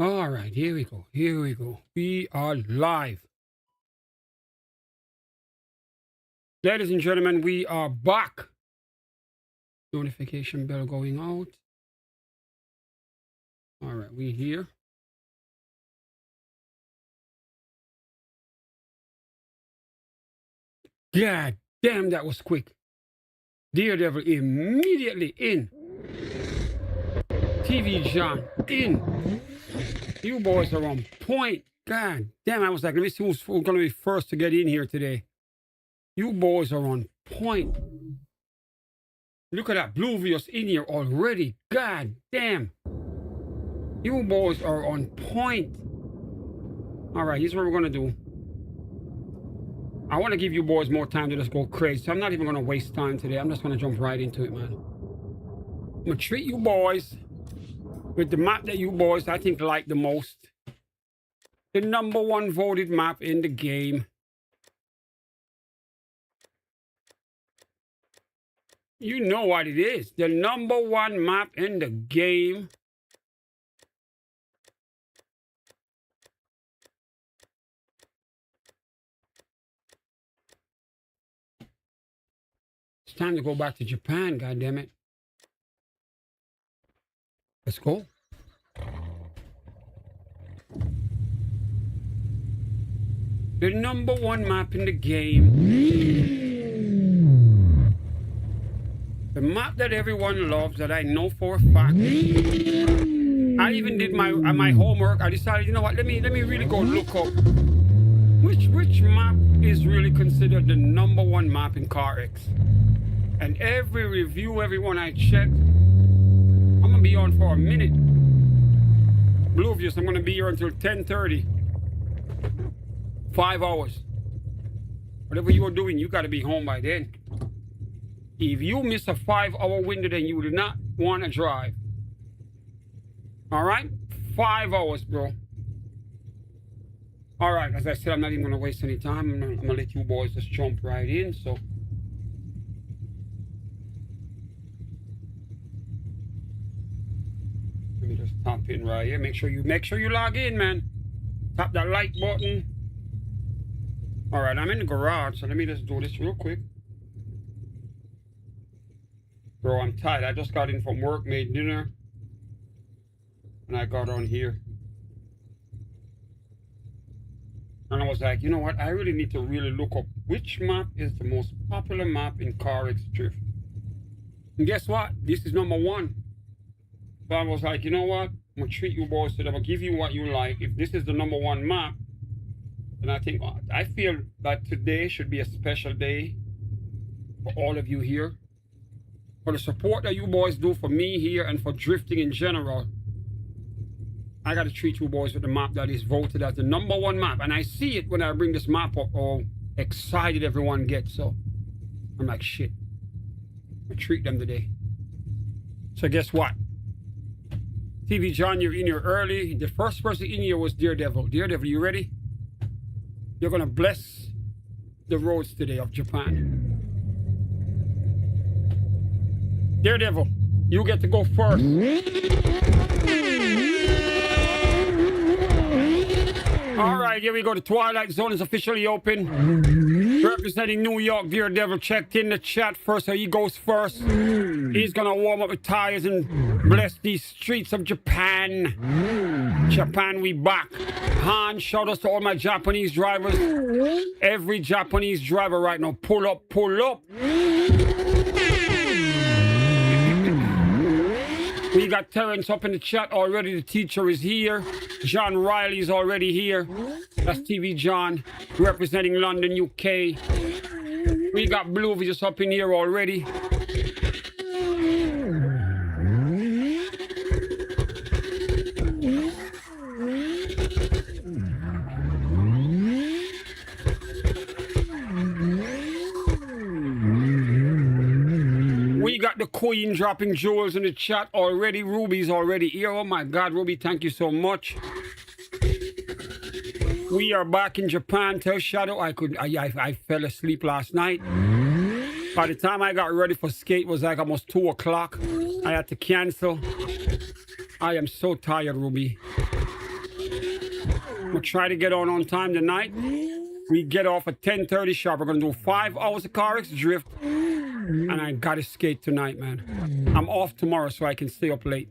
All right, here we go. Here we go. We are live. Ladies and gentlemen, we are back. Notification bell going out. All right, we here. God damn, that was quick. Daredevil immediately in. TV John in. You boys are on point. God damn, I was like, let me see who's going to be first to get in here today. You boys are on point. Look at that Bluevious in here already. God damn. You boys are on point. All right, here's what we're going to do. I want to give you boys more time to just go crazy. So I'm not even going to waste time today. I'm just going to jump right into it, man. I'm going to treat you boys with the map that you boys, I think, like the most. The #1 voted map in the game. You know what it is. The #1 map in the game. It's time to go back to Japan, goddammit. Let's go. The #1 map in the game. The map that everyone loves, that I know for a fact. I even did my homework. I decided, you know what, let me really go look up which map is really considered the #1 map in Carx. And every review, everyone I checked, I'm gonna be on for a minute. Bluevious, I'm gonna be here until 10:30. 5 hours. Whatever you are doing, you gotta be home by then. If you miss a 5-hour window, then you do not want to drive. All right? 5 hours, bro. All right, as I said, I'm not even gonna waste any time. I'm gonna let you boys just jump right in, so. Let me just tap in right here. Make sure you log in, man. Tap that like button. All right, I'm in the garage, so let me just do this real quick. Bro, I'm tired. I just got in from work, made dinner, and I got on here. And I was like, you know what? I really need to really look up which map is the most popular map in Carx Drift. And guess what? This is #1. So I was like, you know what? I'm going to treat you boys so that I'm going to give you what you like. If this is the #1 map, then I feel that today should be a special day for all of you here. For the support that you boys do for me here and for drifting in general. I got to treat you boys with the map that is voted as the #1 map. And I see it when I bring this map up, how excited everyone gets. So I'm like, shit. I treat them today. So guess what? TV John, you're in here early. The first person in here was Daredevil. Daredevil, you ready? You're going to bless the roads today of Japan. Daredevil, you get to go first. All right, here we go. The Twilight Zone is officially open. Representing New York, Daredevil checked in the chat first, so he goes first. He's gonna warm up the tires and bless these streets of Japan. Japan, we back. Han, shout out to all my Japanese drivers. Every Japanese driver right now, pull up, pull up. We got Terrence up in the chat already. The teacher is here. John Riley's already here. That's TV John, representing London, UK. We got Bluevious up in here already. We got the Queen dropping jewels in the chat already. Ruby's already here. Oh my God, Ruby, thank you so much. We are back in Japan. Tell Shadow I fell asleep last night. By the time I got ready for skate, it was like almost 2 o'clock. I had to cancel. I am so tired, Ruby. We'll try to get on time tonight. We get off at 10:30 sharp. We're going to do 5 hours of Carx drift. And I got to skate tonight, man. I'm off tomorrow so I can stay up late.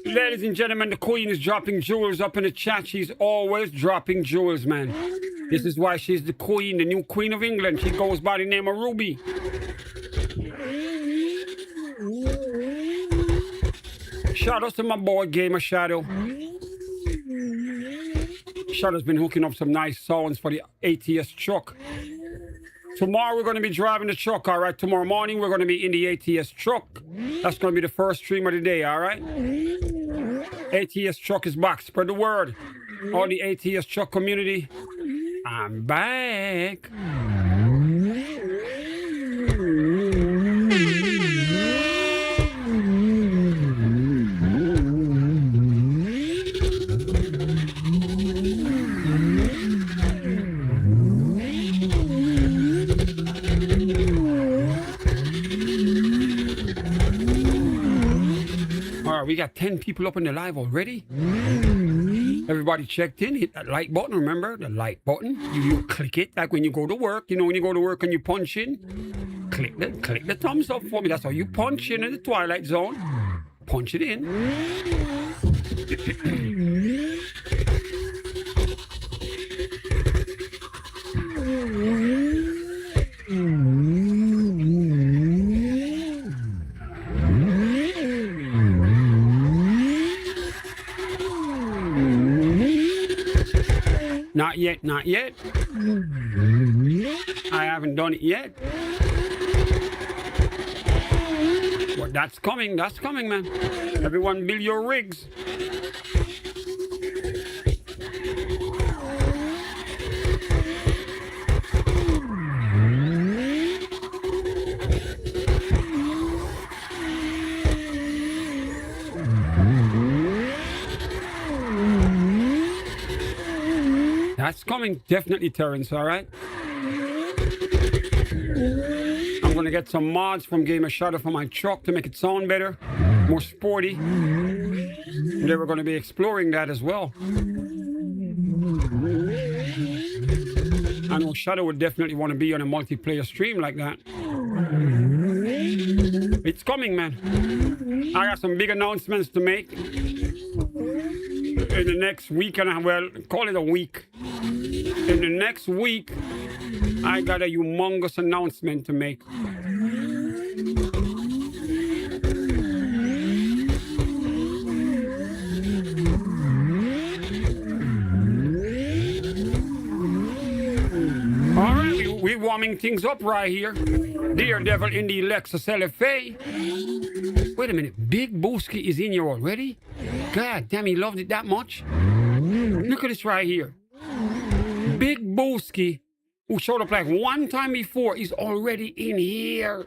Ladies and gentlemen, the queen is dropping jewels up in the chat. She's always dropping jewels, man. This is why she's the queen, the new queen of England. She goes by the name of Ruby. Shout out to my boy, Gamer Shadow. Shadow's been hooking up some nice sounds for the ATS truck. Tomorrow we're going to be driving the truck, all right? Tomorrow morning we're going to be in the ATS truck. That's going to be the first stream of the day, all right? ATS truck is back. Spread the word. All the ATS truck community, I'm back. We got 10 people up in the live already. Everybody checked in. Hit that like button. Remember the like button. You click it like when you go to work. You know when you go to work and you punch in. Click the thumbs up for me. That's how you punch in the Twilight Zone. Punch it in. Not yet, not yet. I haven't done it yet. But that's coming, man. Everyone build your rigs. That's coming, definitely, Terrence, all right? I'm going to get some mods from Gamer Shadow for my truck to make it sound better, more sporty. And then we're going to be exploring that as well. I know Shadow would definitely want to be on a multiplayer stream like that. It's coming, man. I got some big announcements to make in the next week, and well, call it a week. In the next week, I got a humongous announcement to make. All right, we're warming things up right here. Daredevil in the Lexus LFA. Wait a minute, Big Booski is in here already? God damn, he loved it that much? Look at this right here. Big Booski, who showed up like one time before, is already in here.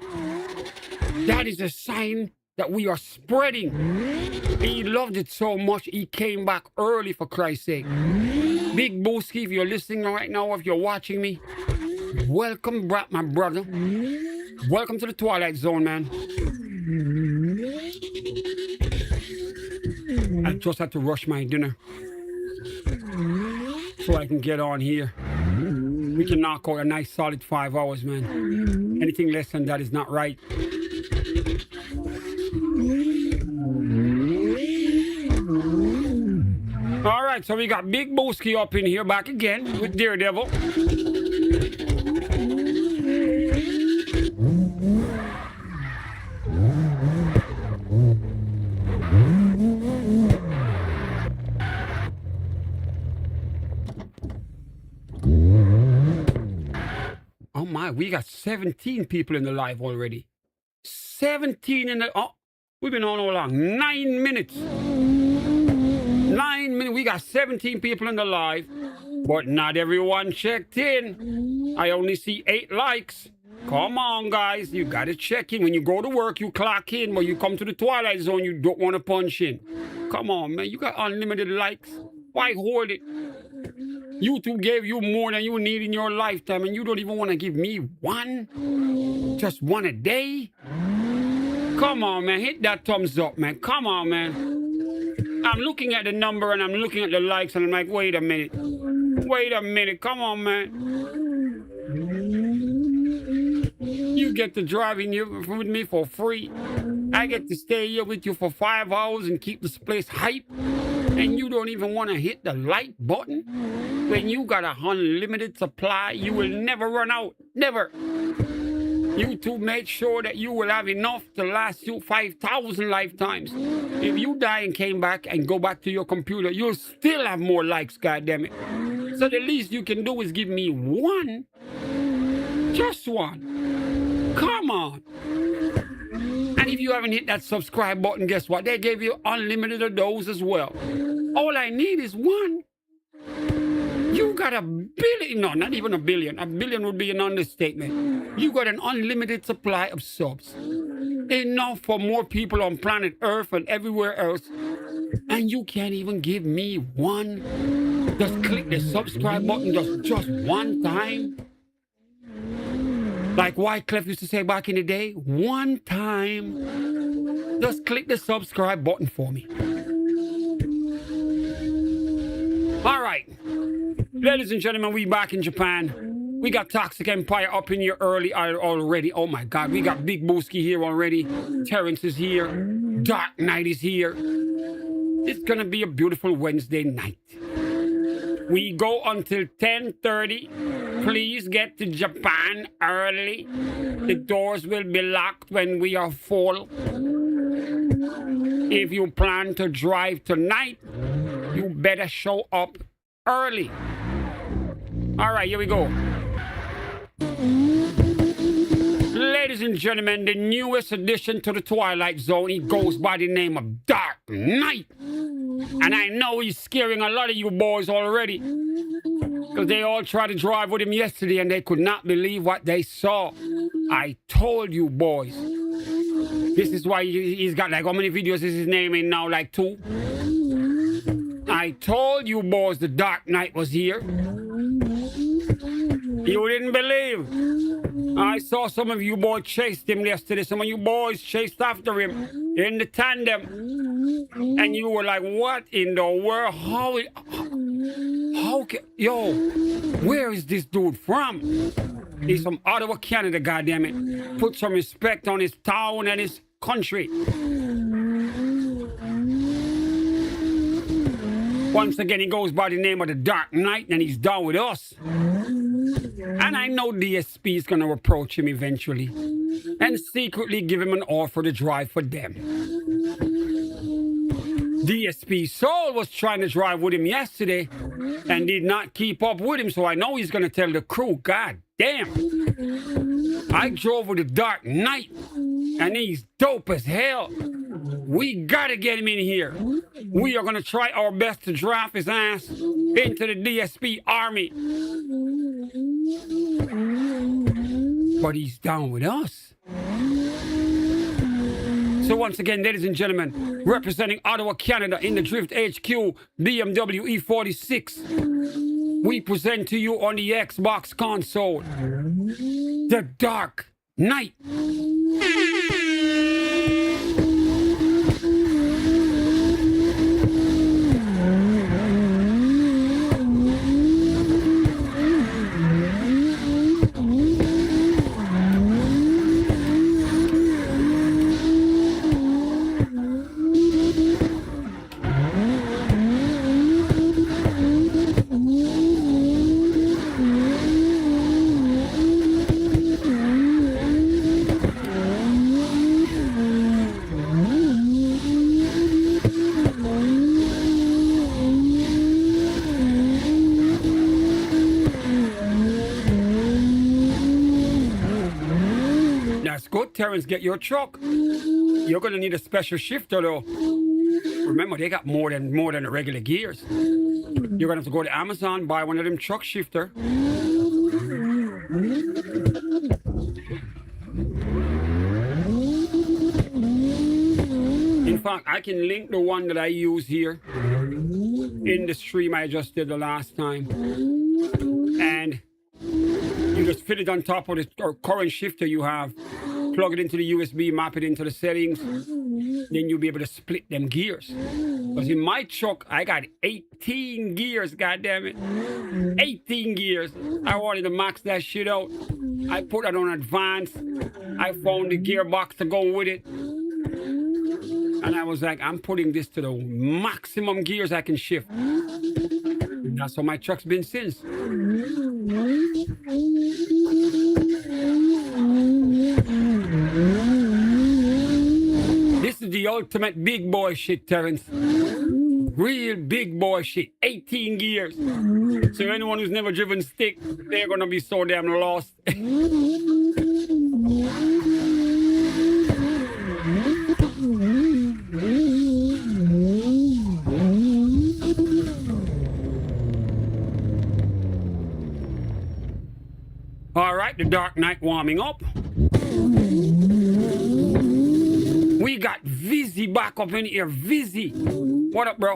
That is a sign that we are spreading. He loved it so much, he came back early, for Christ's sake. Big Booski, if you're listening right now, if you're watching me, welcome back, my brother. Welcome to the Twilight Zone, man. I just had to rush my dinner so I can get on here. We can knock out a nice solid 5 hours, man. Anything less than that is not right. All right, so we got Big Booski up in here back again with Daredevil. Oh my, we got 17 people in the live already. 17 in the... Oh, we've been on how long? 9 minutes. 9 minutes. We got 17 people in the live, but not everyone checked in. I only see 8 likes. Come on, guys. You got to check in. When you go to work, you clock in, but you come to the Twilight Zone, you don't want to punch in. Come on, man. You got unlimited likes. Why hold it? YouTube gave you more than you need in your lifetime, and you don't even want to give me one? Just one a day? Come on, man. Hit that thumbs up, man. Come on, man. I'm looking at the number and I'm looking at the likes and I'm like, wait a minute. Wait a minute. Come on, man. You get to drive in here with me for free. I get to stay here with you for 5 hours and keep this place hype. And you don't even want to hit the like button? When you got a unlimited supply, you will never run out. Never. YouTube made sure that you will have enough to last you 5,000 lifetimes. If you die and came back and go back to your computer, you'll still have more likes, goddammit. So the least you can do is give me one. Just one. Come on. And if you haven't hit that subscribe button, guess what? They gave you unlimited of those as well. All I need is one. You got a billion, no, not even a billion. A billion would be an understatement. You got an unlimited supply of subs. Enough for more people on planet Earth and everywhere else. And you can't even give me one. Just click the subscribe button just one time. Like Wyclef used to say back in the day, one time. Just click the subscribe button for me. All right. Ladies and gentlemen, we back in Japan. We got Toxic Empire up in here early already. Oh my God, we got Big Booski here already. Terrence is here. Dark Knight is here. It's gonna be a beautiful Wednesday night. We go until 10:30. Please get to Japan early. The doors will be locked when we are full. If you plan to drive tonight, you better show up early. All right, here we go. Ladies and gentlemen, the newest addition to the Twilight Zone, he goes by the name of Dark Knight. And I know he's scaring a lot of you boys already. Because they all tried to drive with him yesterday and they could not believe what they saw. I told you boys. This is why he's got like, how many videos is his name in now? Like 2? I told you boys the Dark Knight was here. You didn't believe. I saw some of you boys chased him yesterday. Some of you boys chased after him in the tandem. And you were like, what in the world? Yo, where is this dude from? He's from Ottawa, Canada, goddammit. Put some respect on his town and his country. Once again, he goes by the name of the Dark Knight, and he's down with us. And I know DSP is going to approach him eventually and secretly give him an offer to drive for them. DSP Soul was trying to drive with him yesterday and did not keep up with him, so I know he's going to tell the crew, God damn, I drove with the Dark Knight and he's dope as hell. We gotta get him in here. We are gonna try our best to draft his ass into the DSP army. But he's down with us. So once again, ladies and gentlemen, representing Ottawa, Canada in the Drift HQ, BMW E46, we present to you on the Xbox console, the Dark Knight. Good, Terrence, get your truck. You're gonna need a special shifter though. Remember, they got more than the regular gears. You're gonna have to go to Amazon, buy one of them truck shifter. In fact, I can link the one that I use here in the stream I just did the last time. And you just fit it on top of the current shifter you have. plug it into the USB, map it into the settings, then you'll be able to split them gears. Because in my truck, I got 18 gears, goddamn it. 18 gears. I wanted to max that shit out. I put that on advance. I found the gearbox to go with it. And I was like, I'm putting this to the maximum gears I can shift. And that's how my truck's been since. This is the ultimate big boy shit, Terrence. Real big boy shit. 18 gears. So anyone who's never driven stick, they're gonna be so damn lost. All right, the Dark Knight warming up. We got Vizzy back up in here. Vizzy. What up, bro?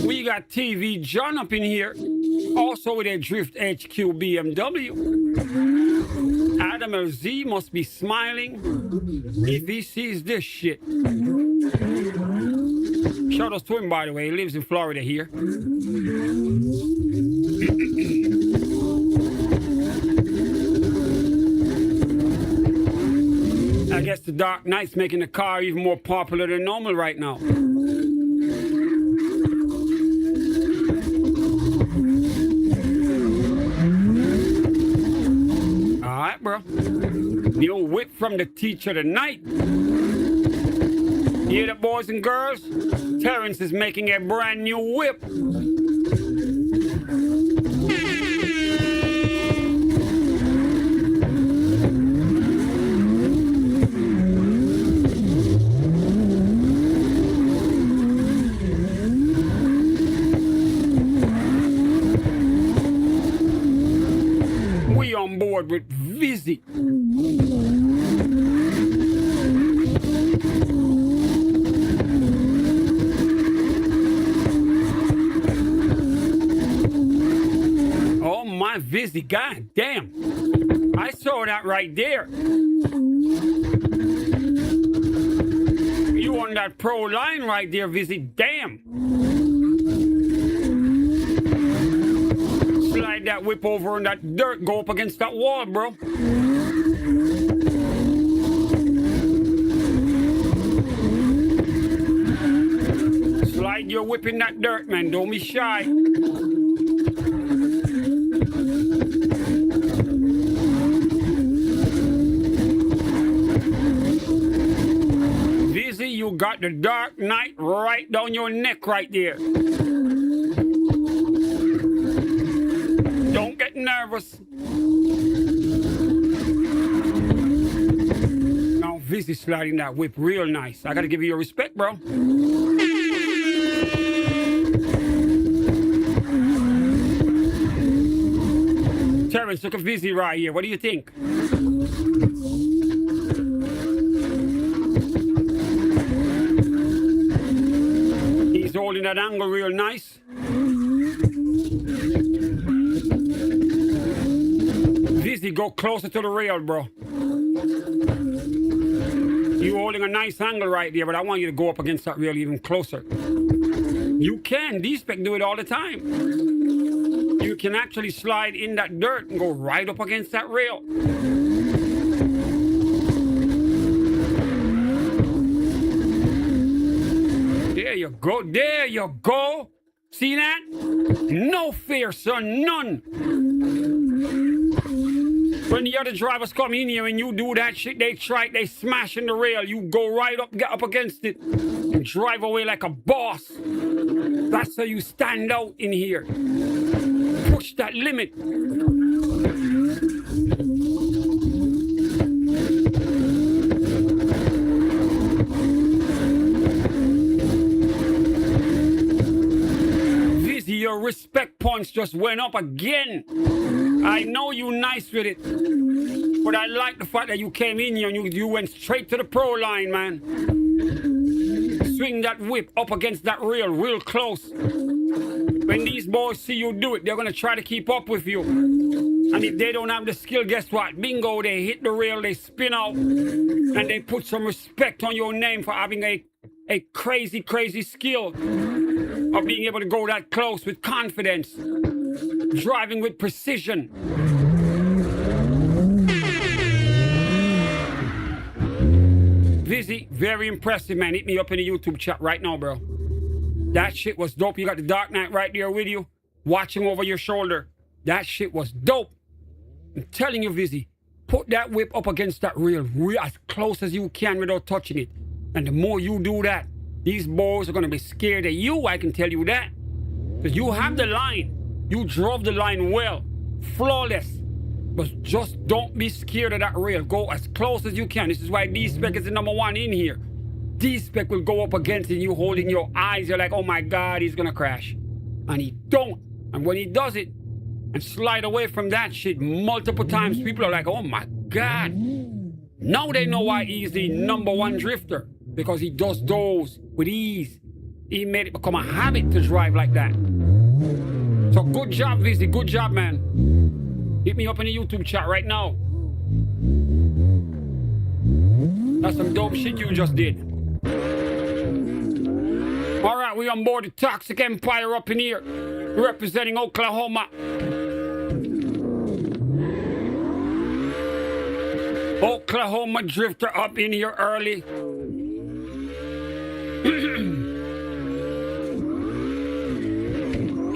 We got TV John up in here. Also with a Drift HQ BMW. Adam LZ must be smiling if he sees this shit. Shout out to him, by the way. He lives in Florida here. I guess the Dark Knight's making the car even more popular than normal right now. Alright, bro. New whip from the teacher tonight. Hear that, boys and girls? Terrence is making a brand new whip. We on board with Vizzy. Oh my Vizzy, god damn. I saw that right there. You on that pro line right there, Vizzy, damn. Slide that whip over in that dirt, go up against that wall, bro. Slide your whip in that dirt, man. Don't be shy. Vizzy, you got the Dark Knight right down your neck right there. Don't get nervous. Now, Vizzy sliding that whip real nice. I gotta give you your respect, bro. Terrence, look at Vizzy right here. What do you think? He's holding that angle real nice. Vizzy, go closer to the rail, bro. You're holding a nice angle right there, but I want you to go up against that rail even closer. You can. D-Spec do it all the time. You can actually slide in that dirt and go right up against that rail. There you go. There you go. See that? No fear, son. None. When the other drivers come in here and you do that shit, they smash in the rail. You go right up, get up against it, and drive away like a boss. That's how you stand out in here. Push that limit. respect punch just went up again. I know you nice with it, but I like the fact that you came in here and you went straight to the pro line, man. Swing that whip up against that rail real close. When these boys see you do it, they're going to try to keep up with you. And if they don't have the skill, guess what? Bingo, they hit the rail, they spin out, and they put some respect on your name for having a crazy, crazy skill of being able to go that close with confidence, driving with precision. Vizzy, very impressive, man. Hit me up in the YouTube chat right now, bro. That shit was dope. You got the Dark Knight right there with you, watching over your shoulder. That shit was dope. I'm telling you, Vizzy, put that whip up against that rail as close as you can without touching it. And the more you do that, these boys are going to be scared of you, I can tell you that. Because you have the line. You drove the line well, flawless. But just don't be scared of that rail. Go as close as you can. This is why D-Spec is the #1 in here. D-Spec will go up against it, you holding your eyes. You're like, oh my God, he's going to crash. And he don't. And when he does it and slide away from that shit multiple times, people are like, oh my God. Now they know why he's the #1 drifter. Because he does those with ease. He made it become a habit to drive like that. So good job, Vizzy. Good job, man. Hit me up in the YouTube chat right now. That's some dope shit you just did. All right, we on board the Toxic Empire up in here, representing Oklahoma. Oklahoma drifter up in here early.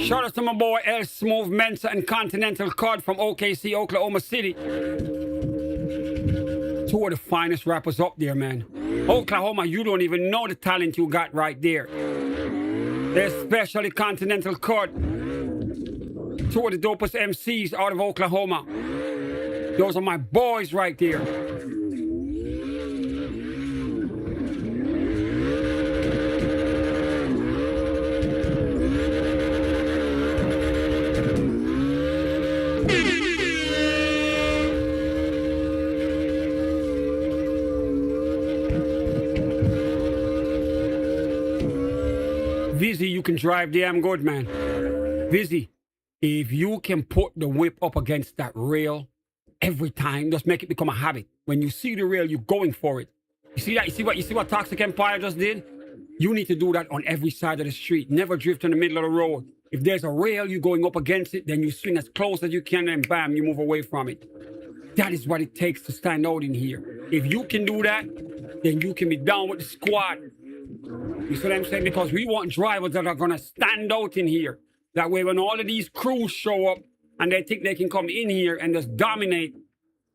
Shout out to my boy El Smooth Mensa and Continental Cod from OKC, Oklahoma City. Two of the finest rappers up there, man. Oklahoma, you don't even know the talent you got right there. Especially Continental Cod. Two of the dopest MCs out of Oklahoma. Those are my boys right there. Vizzy, you can drive damn good, man. Vizzy, if you can put the whip up against that rail every time, just make it become a habit. When you see the rail, you're going for it. You see that? You see what Toxic Empire just did? You need to do that on every side of the street. Never drift in the middle of the road. If there's a rail, you're going up against it, then you swing as close as you can and bam, you move away from it. That is what it takes to stand out in here. If you can do that, then you can be down with the squad. You see what I'm saying? Because we want drivers that are going to stand out in here. That way when all of these crews show up and they think they can come in here and just dominate,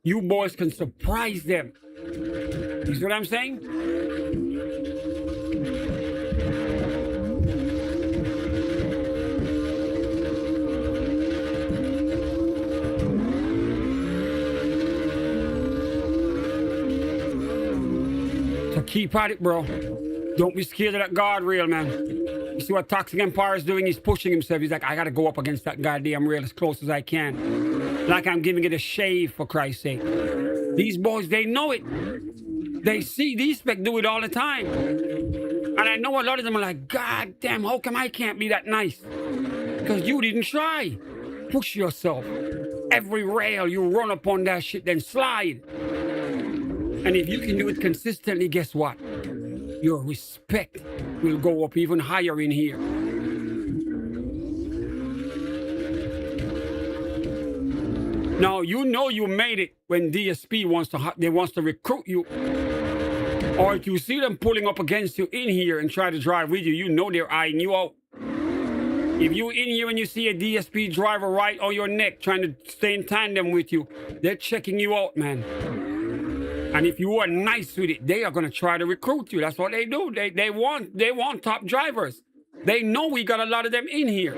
you boys can surprise them. You see what I'm saying? So keep at it, bro. Don't be scared of that guardrail, man. You see what Toxic Empire is doing? He's pushing himself. He's like, I gotta go up against that goddamn rail as close as I can. Like I'm giving it a shave, for Christ's sake. These boys, they know it. They see D-Spec do it all the time. And I know a lot of them are like, God damn, how come I can't be that nice? Because you didn't try. Push yourself. Every rail, you run up on that shit, then slide. And if you can do it consistently, guess what? Your respect will go up even higher in here. Now, you know you made it when DSP wants to recruit you. Or if you see them pulling up against you in here and try to drive with you, you know they're eyeing you out. If you in here and you see a DSP driver right on your neck trying to stay in tandem with you, they're checking you out, man. And if you are nice with it, they are going to try to recruit you. That's what they do. They want top drivers. They know we got a lot of them in here.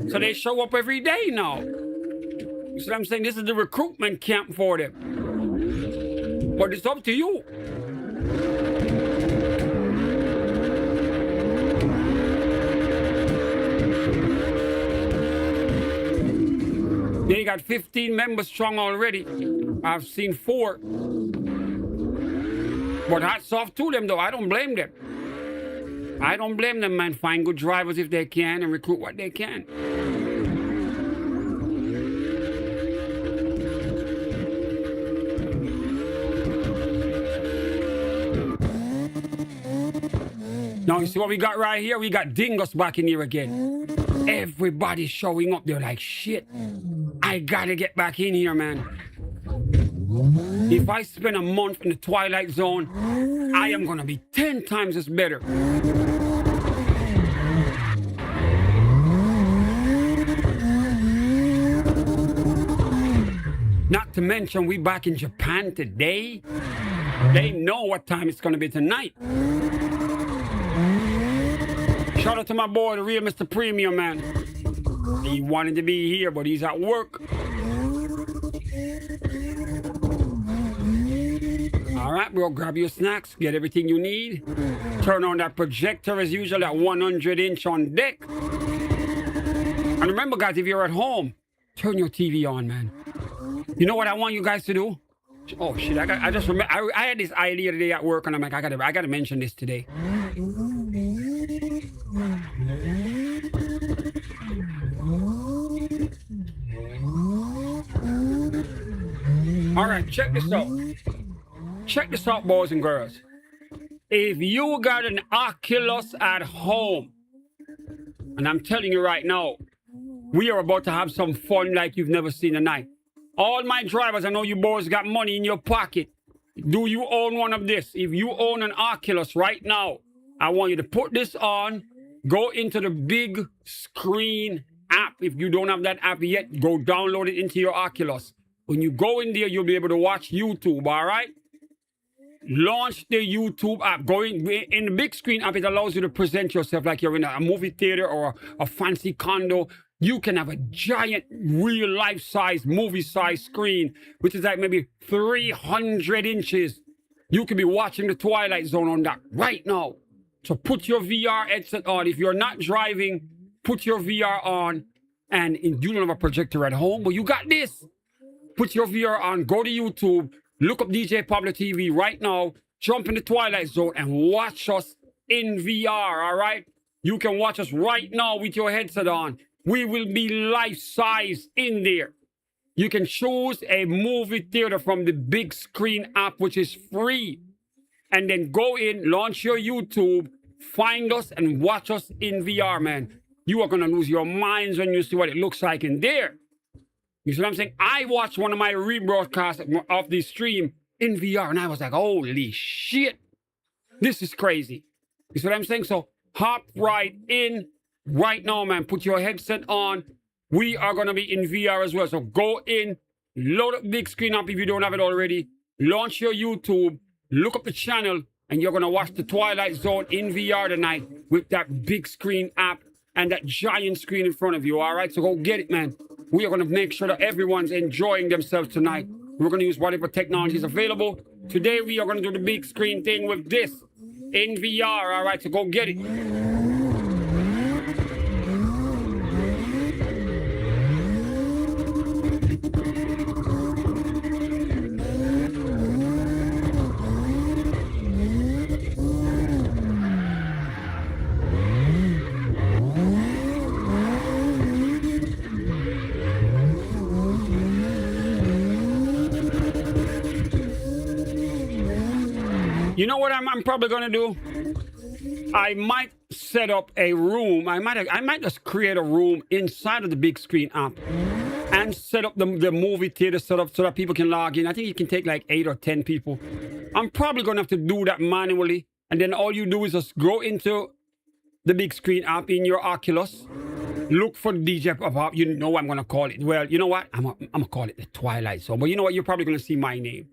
So they show up every day now. You see what I'm saying? This is the recruitment camp for them. But it's up to you. They got 15 members strong already. I've seen 4. But hats off to them, though. I don't blame them. I don't blame them, man. Find good drivers if they can and recruit what they can. Now, you see what we got right here? We got Dingus back in here again. Everybody's showing up. They're like, shit, I gotta get back in here, man. If I spend a month in the Twilight Zone, I am gonna be 10 times as better. Not to mention, we back in Japan today. They know what time it's gonna be tonight. Shout out to my boy, the real Mr. Premium, man. He wanted to be here, but he's at work. All right, bro, grab your snacks, get everything you need. Turn on that projector as usual at 100-inch on deck. And remember, guys, if you're at home, turn your TV on, man. You know what I want you guys to do? Oh, shit, I just remember, I had this idea today at work, and I'm like, I gotta mention this today. All right, check this out. Check this out, boys and girls. If you got an Oculus at home, and I'm telling you right now, we are about to have some fun like you've never seen tonight. All my drivers, I know you boys got money in your pocket. Do you own one of this? If you own an Oculus right now, I want you to put this on, go into the big screen app. If you don't have that app yet, go download it into your Oculus. When you go in there, you'll be able to watch YouTube, all right? Launch the YouTube app. Going in the big screen app, it allows you to present yourself like you're in a movie theater or a fancy condo. You can have a giant real life size, movie size screen, which is like maybe 300 inches. You could be watching the Twilight Zone on that right now. So put your VR headset on. If you're not driving, put your VR on. And you don't have a projector at home, but you got this. Put your VR on, go to YouTube, look up DJPABLOTV right now, jump in the Twilight Zone and watch us in VR, all right? You can watch us right now with your headset on. We will be life-size in there. You can choose a movie theater from the big screen app, which is free. And then go in, launch your YouTube, find us and watch us in VR, man. You are going to lose your minds when you see what it looks like in there. You see what I'm saying? I watched one of my rebroadcasts of the stream in VR, and I was like, holy shit, this is crazy. You see what I'm saying? So hop right in right now, man. Put your headset on. We are going to be in VR as well. So go in, load up big screen up if you don't have it already. Launch your YouTube, look up the channel, and you're going to watch the Twilight Zone in VR tonight with that big screen app and that giant screen in front of you, all right? So go get it, man. We are going to make sure that everyone's enjoying themselves tonight. We're going to use whatever technology is available. Today, we are going to do the big screen thing with this in VR, all right? So go get it. You know what I'm probably gonna do? I might set up a room. I might just create a room inside of the big screen app and set up the movie theater setup so that people can log in. I think you can take like 8 or 10 people. I'm probably gonna have to do that manually, and then all you do is just go into the big screen app in your Oculus, look for DJPABLO. You know what I'm gonna call it. Well, you know what? I'm gonna call it the Twilight Zone. But you know what? You're probably gonna see my name.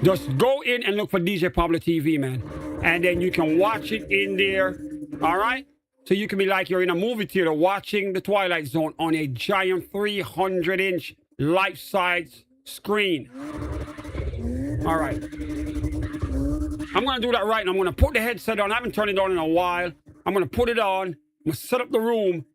Just go in and look for DJPABLOTV, man. And then you can watch it in there, all right? So you can be like you're in a movie theater watching the Twilight Zone on a giant 300-inch life-size screen. All right. I'm going to do that right now. I'm going to put the headset on. I haven't turned it on in a while. I'm going to put it on. I'm going to set up the room.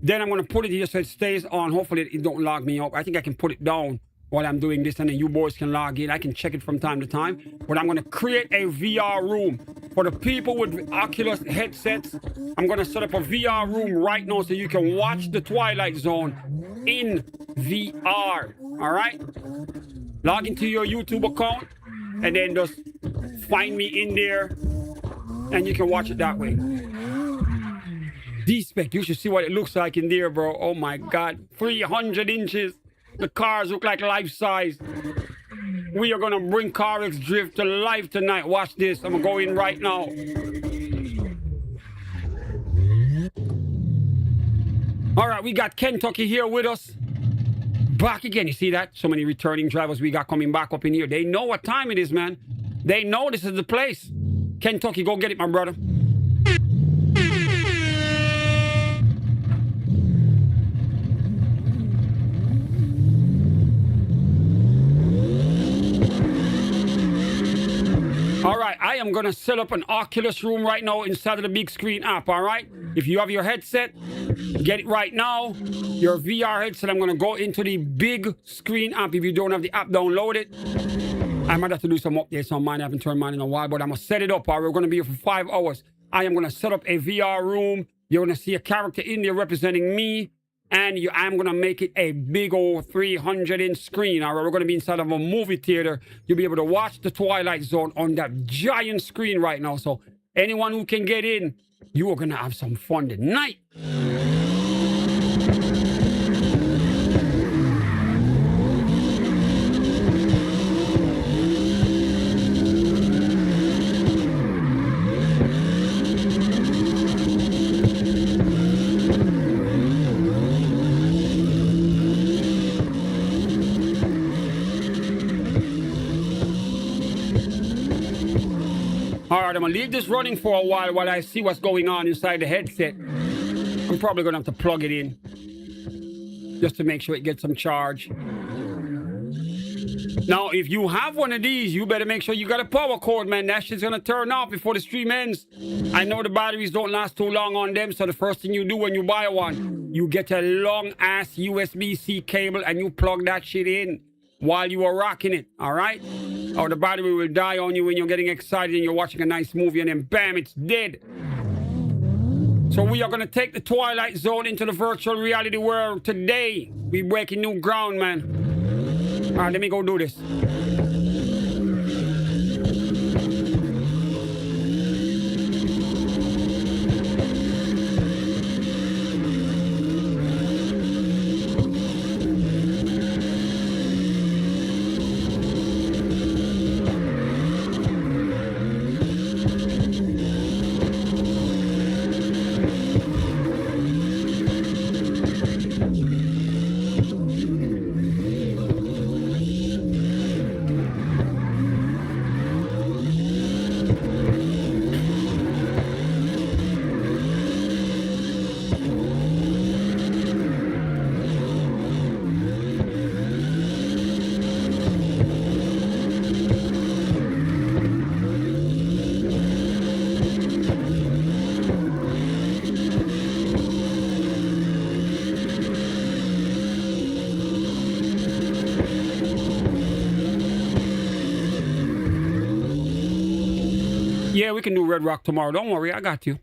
Then I'm going to put it here so it stays on. Hopefully it don't log me up. I think I can put it down while I'm doing this, and then you boys can log in. I can check it from time to time. But I'm going to create a VR room for the people with Oculus headsets. I'm going to set up a VR room right now so you can watch the Twilight Zone in VR. All right? Log into your YouTube account and then just find me in there and you can watch it that way. D-Spec, you should see what it looks like in there, bro. Oh my God, 300 inches. The cars look like life size. We are gonna bring Carx Drift to life tonight. Watch this, I'm gonna go in right now. All right, we got Kentucky here with us. Back again, you see that? So many returning drivers we got coming back up in here. They know what time it is, man. They know this is the place. Kentucky, go get it, my brother. All right, I am going to set up an Oculus room right now inside of the big screen app, all right? If you have your headset, get it right now. Your VR headset, I'm going to go into the big screen app. If you don't have the app, download it. I might have to do some updates on mine. I haven't turned mine in a while, but I'm going to set it up. All right, we're going to be here for 5 hours. I am going to set up a VR room. You're going to see a character in there representing me. And I'm going to make it a big old 300-inch screen. All right, we're going to be inside of a movie theater. You'll be able to watch the Twilight Zone on that giant screen right now. So anyone who can get in, you are going to have some fun tonight. All right, I'm going to leave this running for a while I see what's going on inside the headset. I'm probably going to have to plug it in just to make sure it gets some charge. Now, if you have one of these, you better make sure you got a power cord, man. That shit's going to turn off before the stream ends. I know the batteries don't last too long on them, so the first thing you do when you buy one, you get a long-ass USB-C cable and you plug that shit in while you are rocking it, all right? Or the battery will die on you when you're getting excited and you're watching a nice movie and then bam, it's dead. So we are going to take the Twilight Zone into the virtual reality world today. We're breaking new ground, man. All right, let me go do this. Yeah, we can do Red Rock tomorrow. Don't worry, I got you.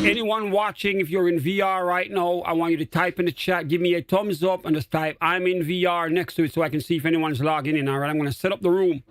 Anyone watching, if you're in VR right now, I want you to type in the chat, give me a thumbs up, and just type I'm in VR next to it so I can see if anyone's logging in. All right, I'm going to set up the room.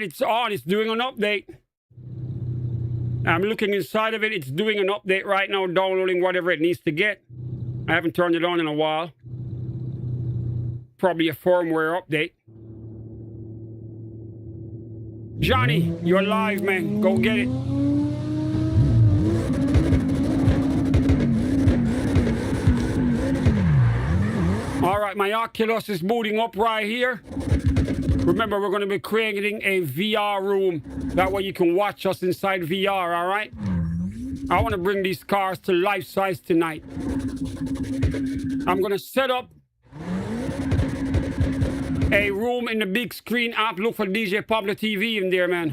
it's on. It's doing an update. I'm looking inside of it. It's doing an update right now, downloading whatever it needs to get. I haven't turned it on in a while. Probably a firmware update. Johnny, you're live, man. Go get it. All right, my Oculus is booting up right here. Remember, we're going to be creating a VR room. That way you can watch us inside VR, all right? I want to bring these cars to life size tonight. I'm going to set up a room in the big screen app. Look for DJPABLOTV in there, man.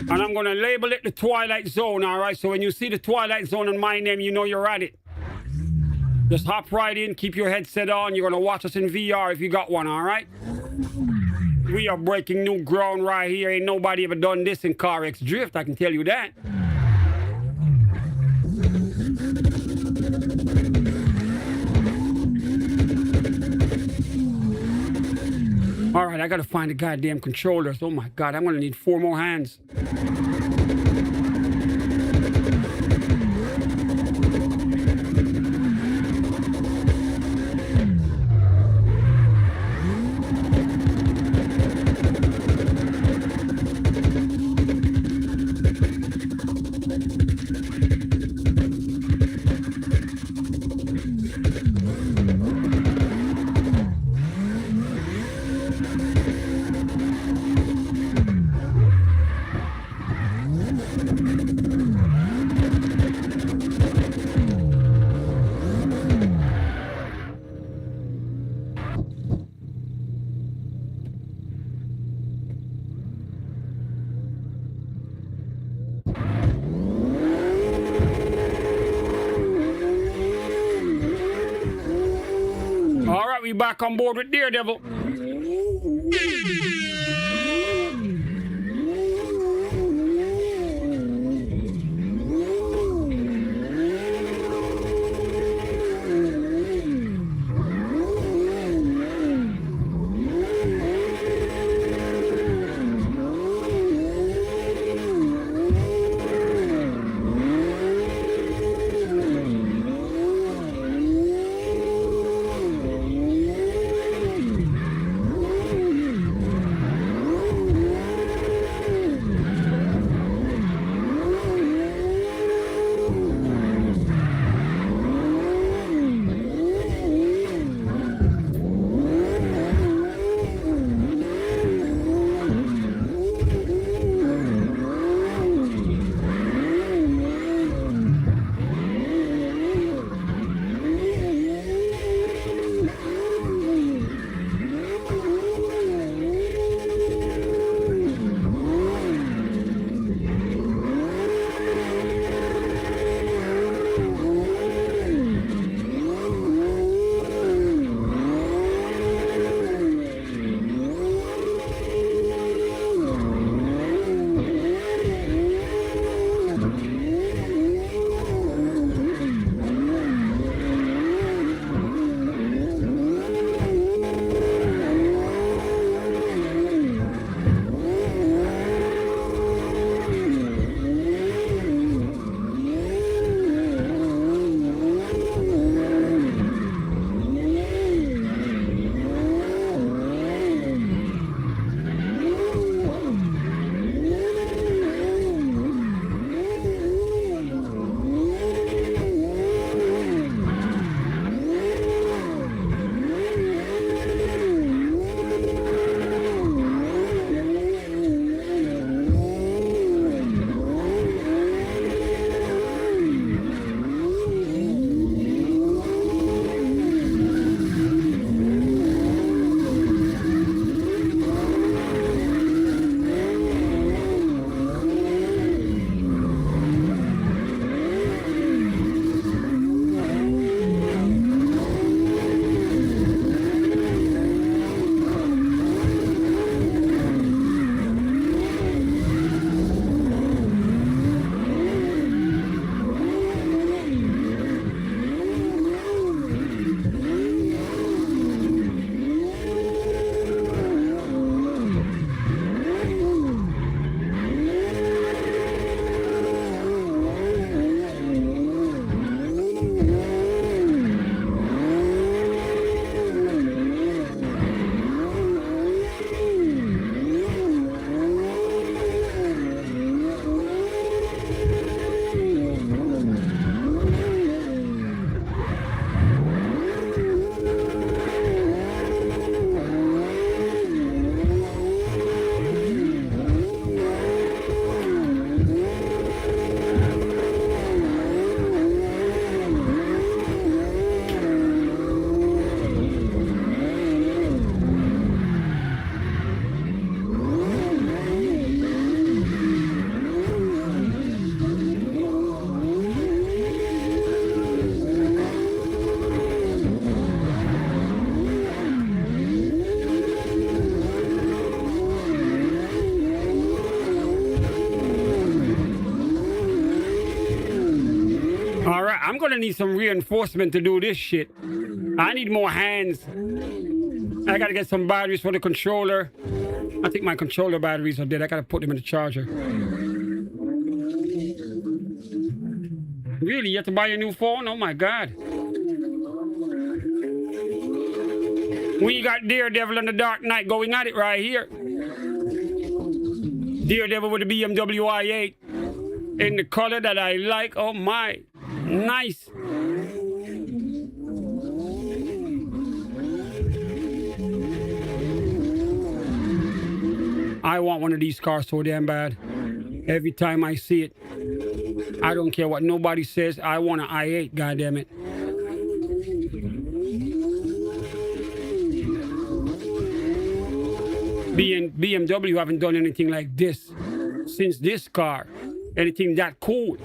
And I'm going to label it the Twilight Zone, all right? So when you see the Twilight Zone on my name, you know you're at it. Just hop right in, keep your headset on. You're going to watch us in VR if you got one, all right? We are breaking new ground right here. Ain't nobody ever done this in Carx Drift, I can tell you that. All right, I got to find the goddamn controllers. Oh, my God, I'm going to need 4 more hands. All right, we back on board with Daredevil. I'm gonna need some reinforcement to do this shit. I need more hands. I gotta get some batteries for the controller. I think my controller batteries are dead. I gotta put them in the charger. Really? You have to buy a new phone? Oh my God. When you got Daredevil and the Dark Knight going at it right here. Daredevil with the BMW i8 in the color that I like. Oh my. Nice. I want one of these cars so damn bad. Every time I see it, I don't care what nobody says. I want an i8, goddammit. BMW haven't done anything like this since this car. Anything that cool.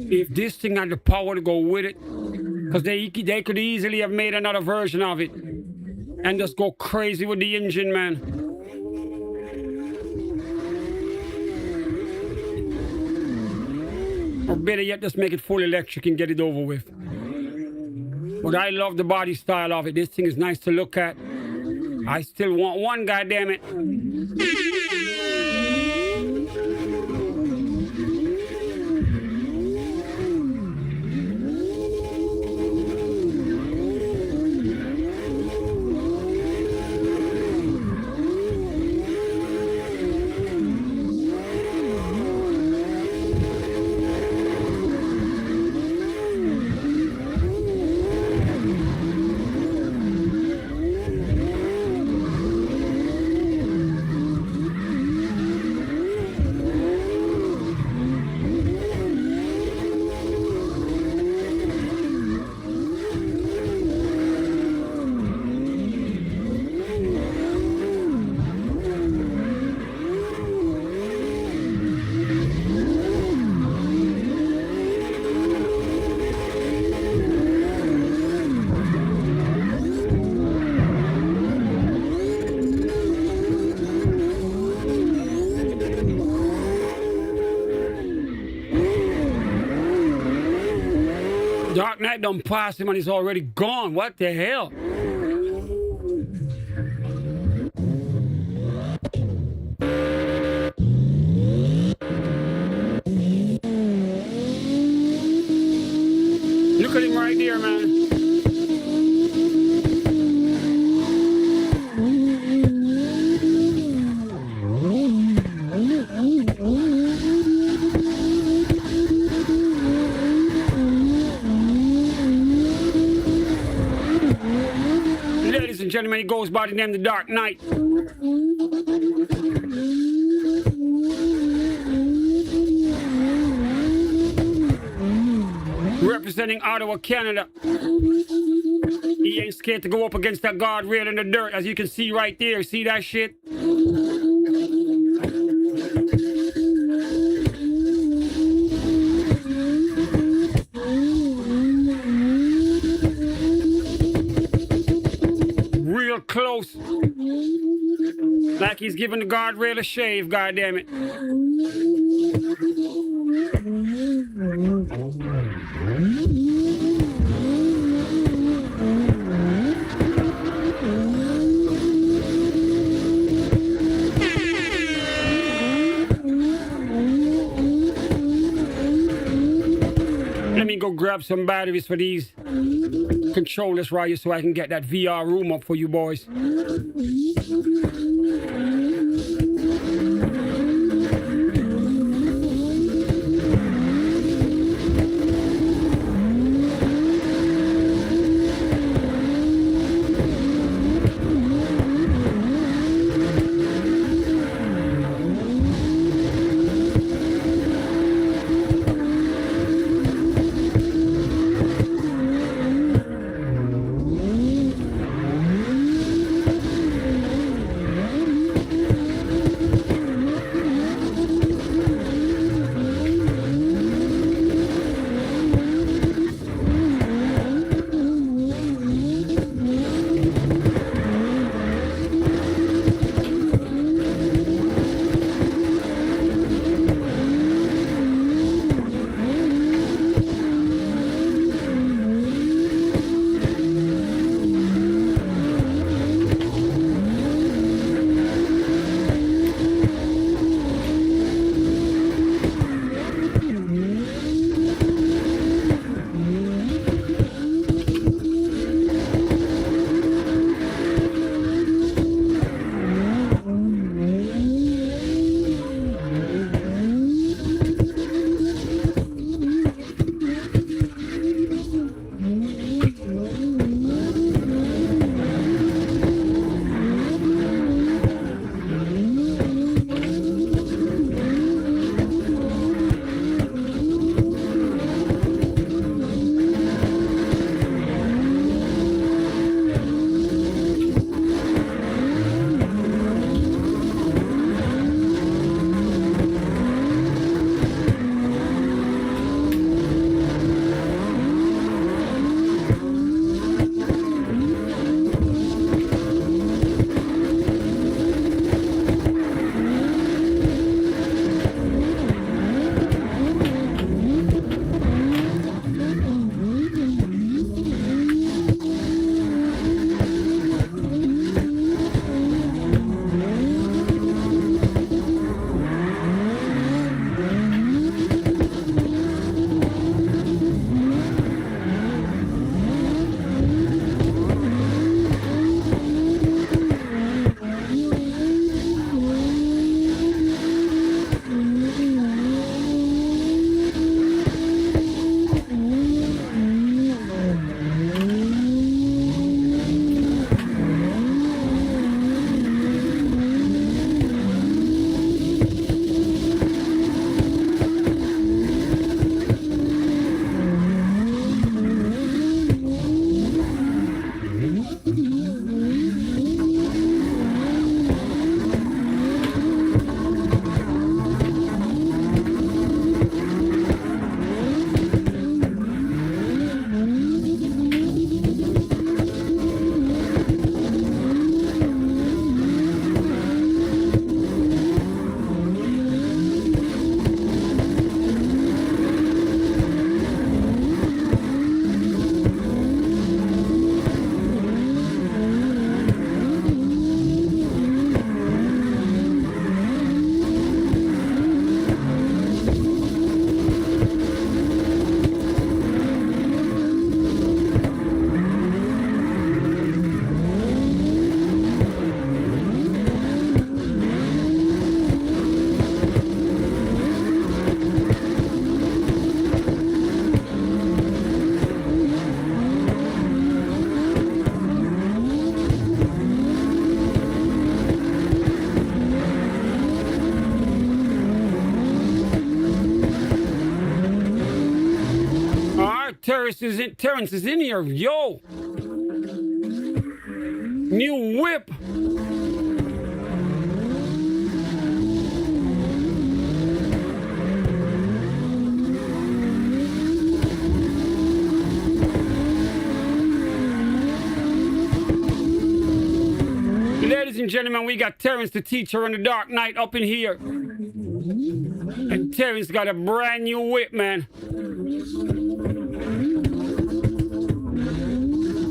If this thing had the power to go with it, because they could easily have made another version of it and just go crazy with the engine, man. Or better yet, just make it full electric and get it over with. But I love the body style of it. This thing is nice to look at. I still want one, goddammit. Dark Knight done passed him and he's already gone. What the hell? Look at him right there, man. Ladies and gentlemen, he goes by the name The Dark Knight. Representing Ottawa, Canada. He ain't scared to go up against that guardrail in the dirt, as you can see right there. See that shit? Real close. Like he's giving the guardrail a shave, goddammit. Let me go grab some batteries for these controllers right here so I can get that VR room up for you boys. Terrence is in here. Yo. New whip. Ladies and gentlemen, we got Terrence, the teacher on the Dark Knight, up in here. And Terrence got a brand new whip, man.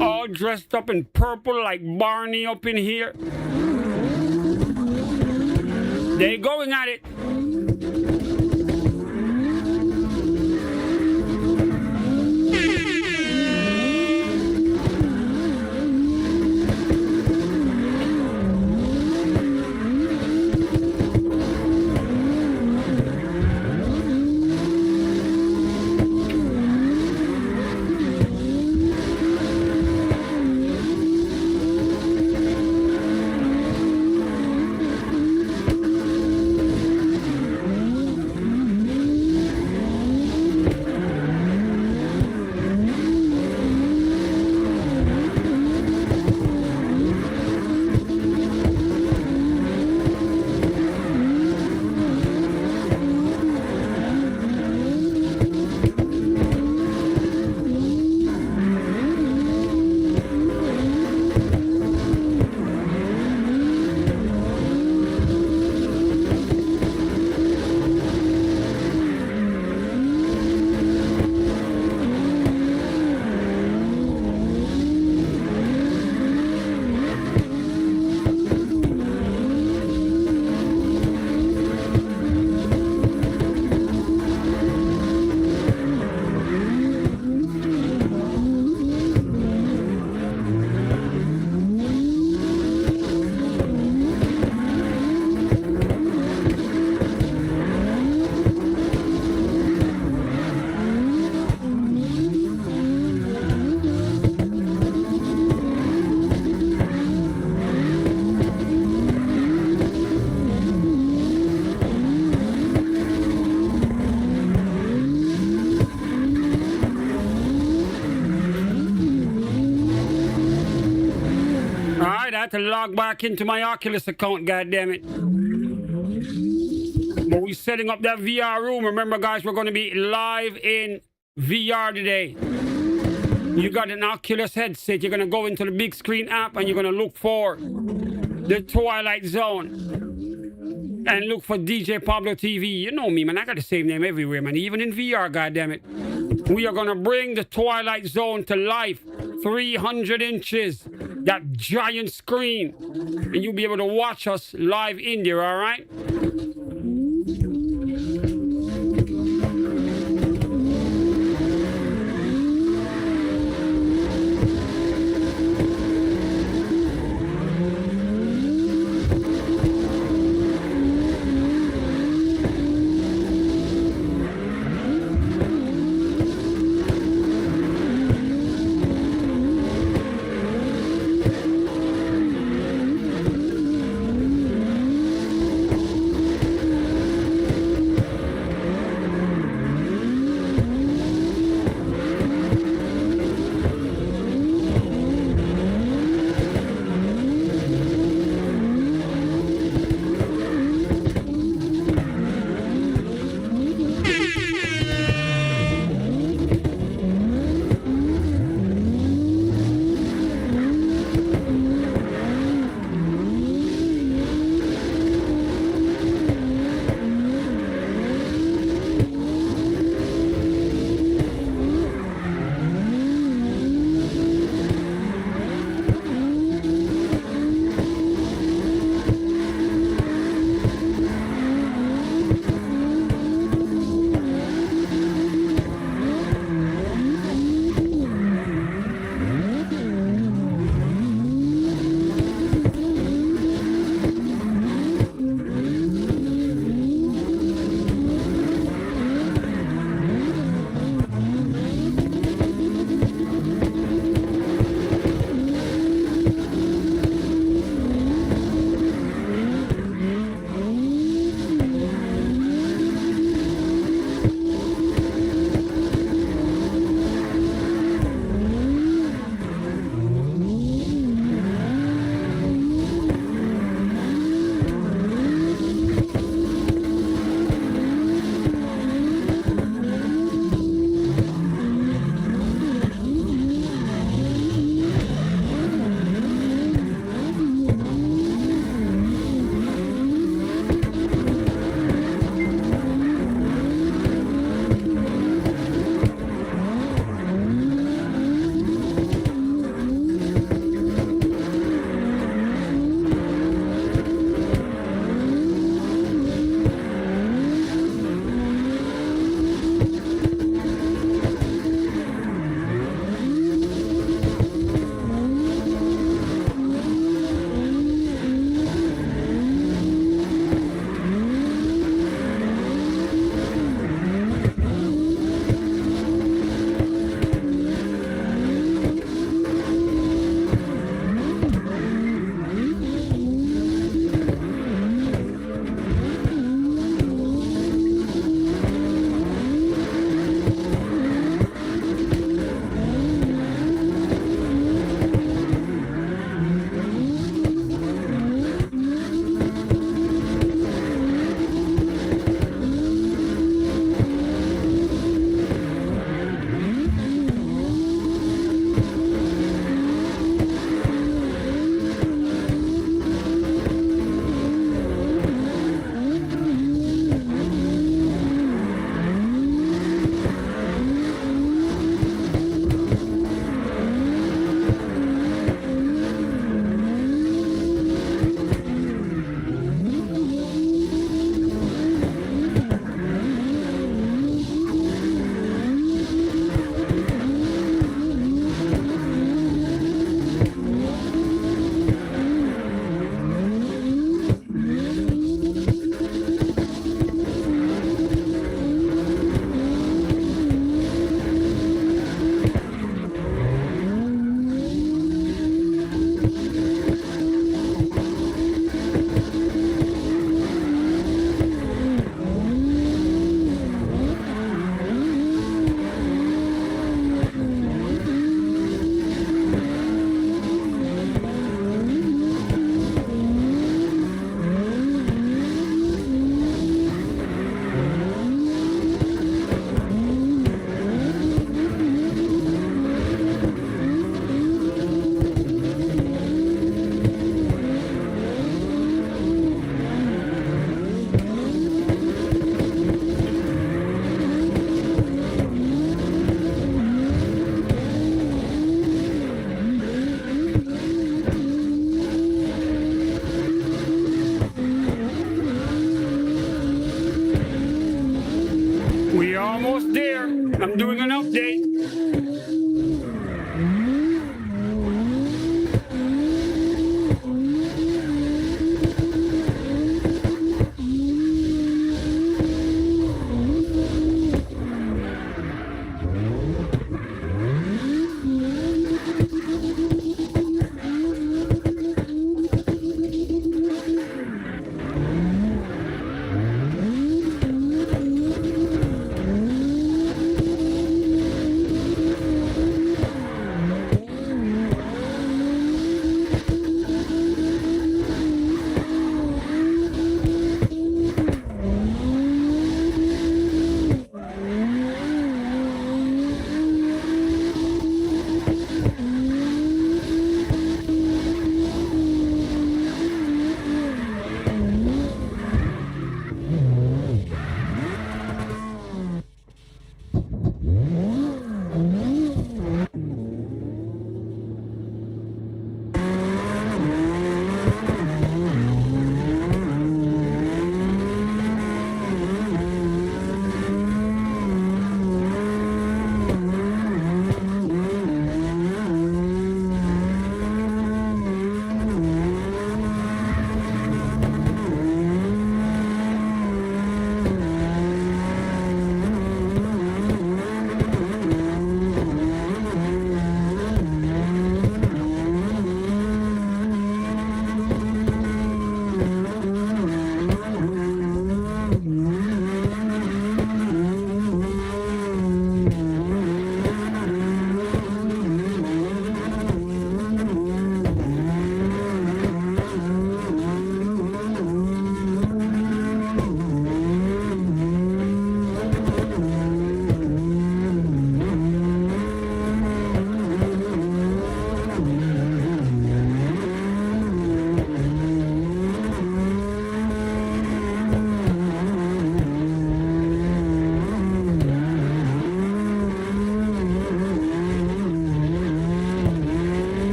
All dressed up in purple like Barney up in here. They going at it. I had to log back into my Oculus account, goddammit. But we're setting up that VR room. Remember, guys, we're going to be live in VR today. You got an Oculus headset. You're going to go into the big screen app and you're going to look for the Twilight Zone. And look for DJ Pablo TV. You know me, man. I got the same name everywhere, man. Even in VR, goddammit. We are going to bring the Twilight Zone to life. 300 inches. That giant screen. And you'll be able to watch us live in there, all right?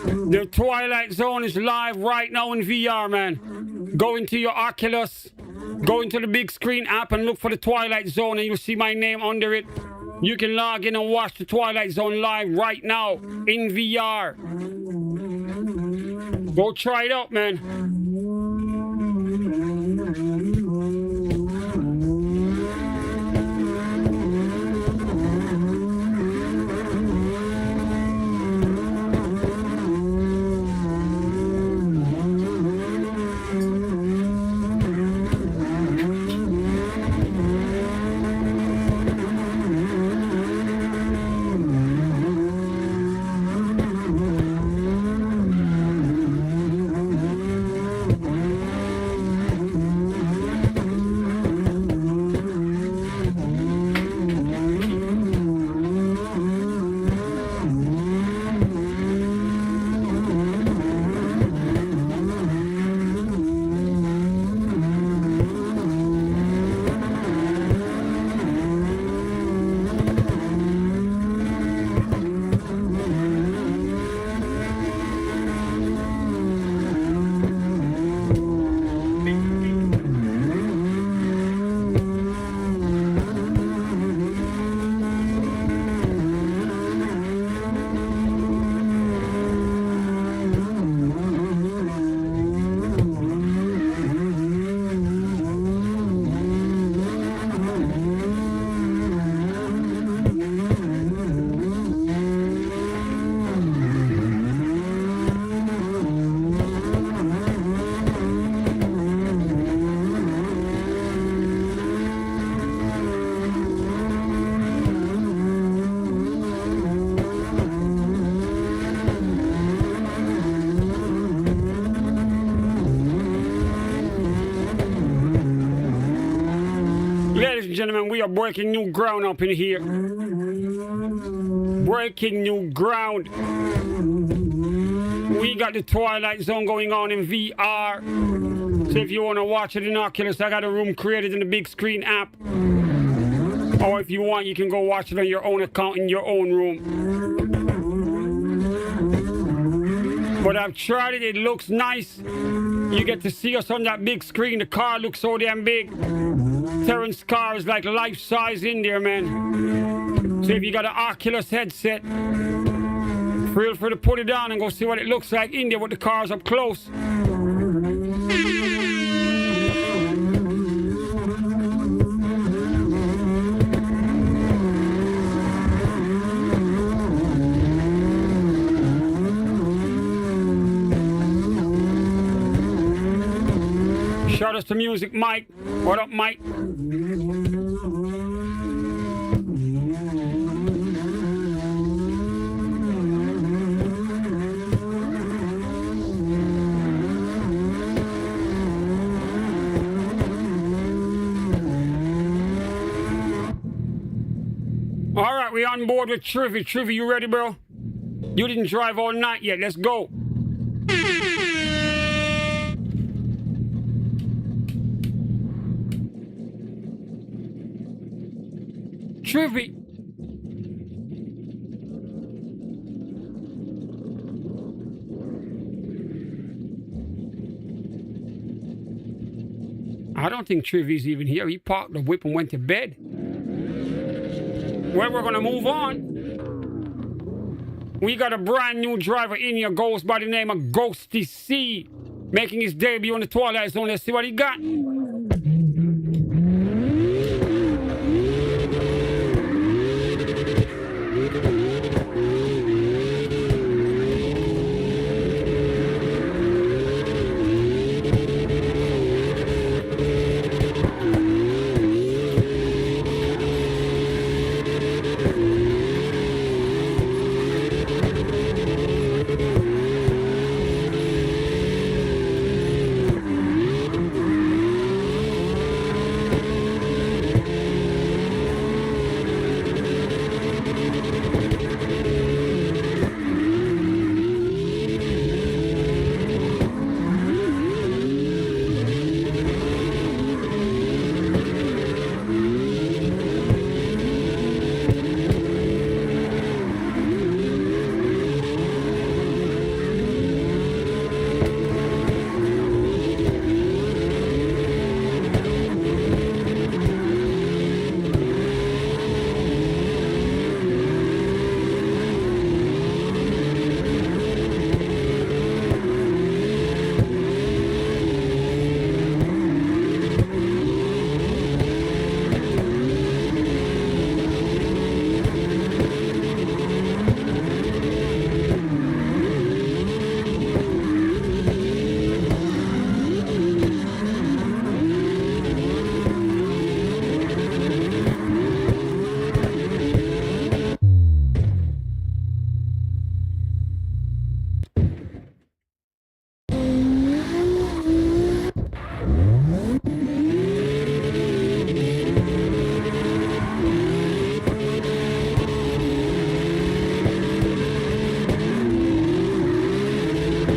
The Twilight Zone is live right now in VR, man. Go into your Oculus, go into the big screen app and look for the Twilight Zone and you'll see my name under it. You can log in and watch the Twilight Zone live right now in VR. Go try it out, man. Ladies and gentlemen, we are breaking new ground up in here. Breaking new ground. We got the Twilight Zone going on in VR. So if you want to watch it in Oculus, I got a room created in the big screen app. Or if you want, you can go watch it on your own account in your own room. But I've tried it, it looks nice. You get to see us on that big screen. The car looks so damn big. Terrence's car is like life-size in there, man. So if you got an Oculus headset, feel free to put it down and go see what it looks like in there with the cars up close. Shout out to Music Mike. What up, Mike? All right, we on board with Trivy. Trivy, you ready, bro? You didn't drive all night yet. Let's go. Trivy. I don't think Trivy's even here. He parked the whip and went to bed. Well, we're gonna move on. We got a brand new driver in here, goes by the name of Ghosty C, making his debut on the Twilight Zone. Let's see what he got.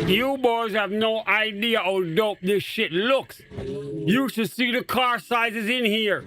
You boys have no idea how dope this shit looks. You should see the car sizes in here.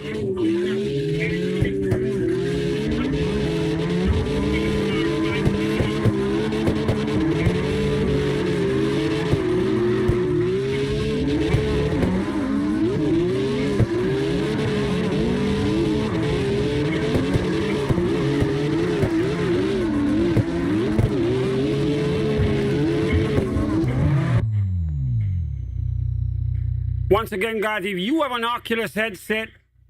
Once again, guys, if you have an Oculus headset,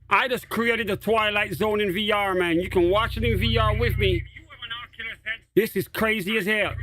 I just created the Twilight Zone in VR, man. You can watch it in VR with me. This is crazy as hell.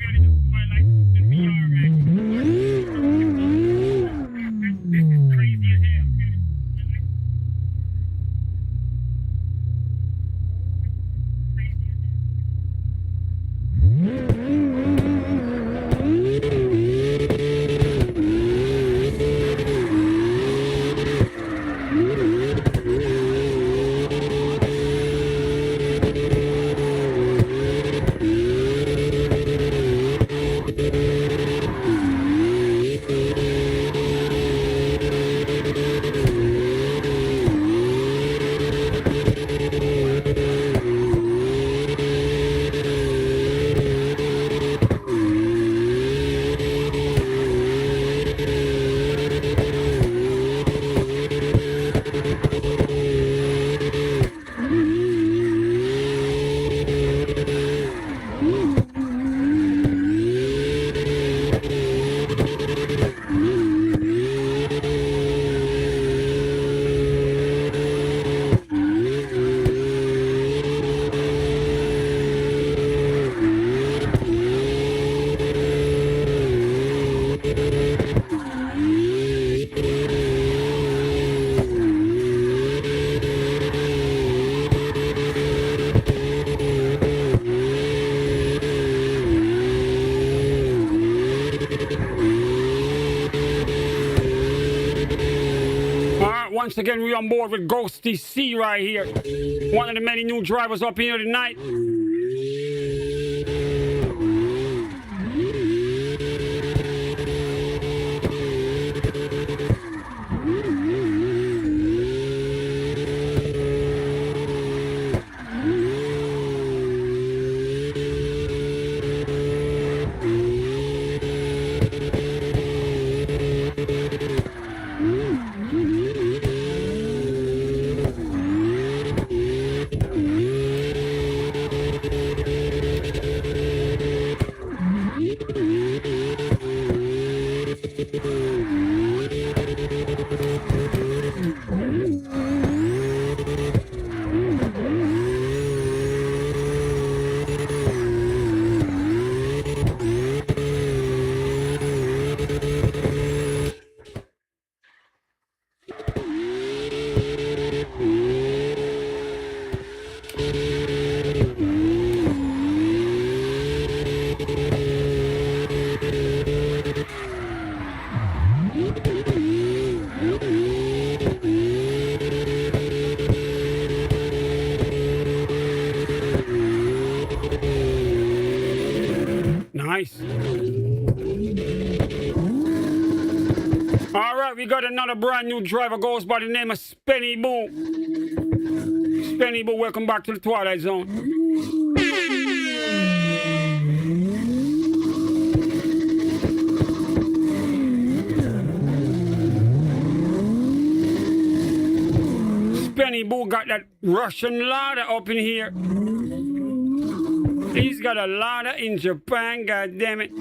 Once again, we're on board with Ghosty C right here. One of the many new drivers up here tonight. Nice. All right, we got another brand new driver, goes by the name of Spenny Boo. Spenny Boo, welcome back to the Twilight Zone. Spenny Boo got that Russian ladder up in here. He's got a ladder in Japan, god damn it.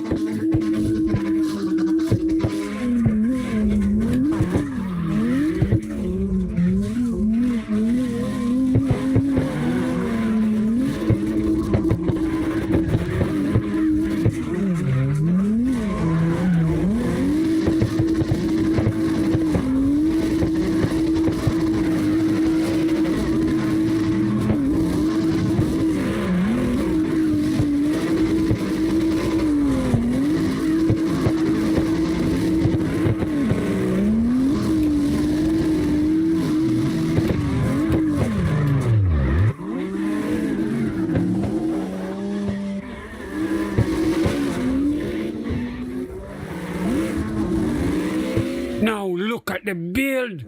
at the build.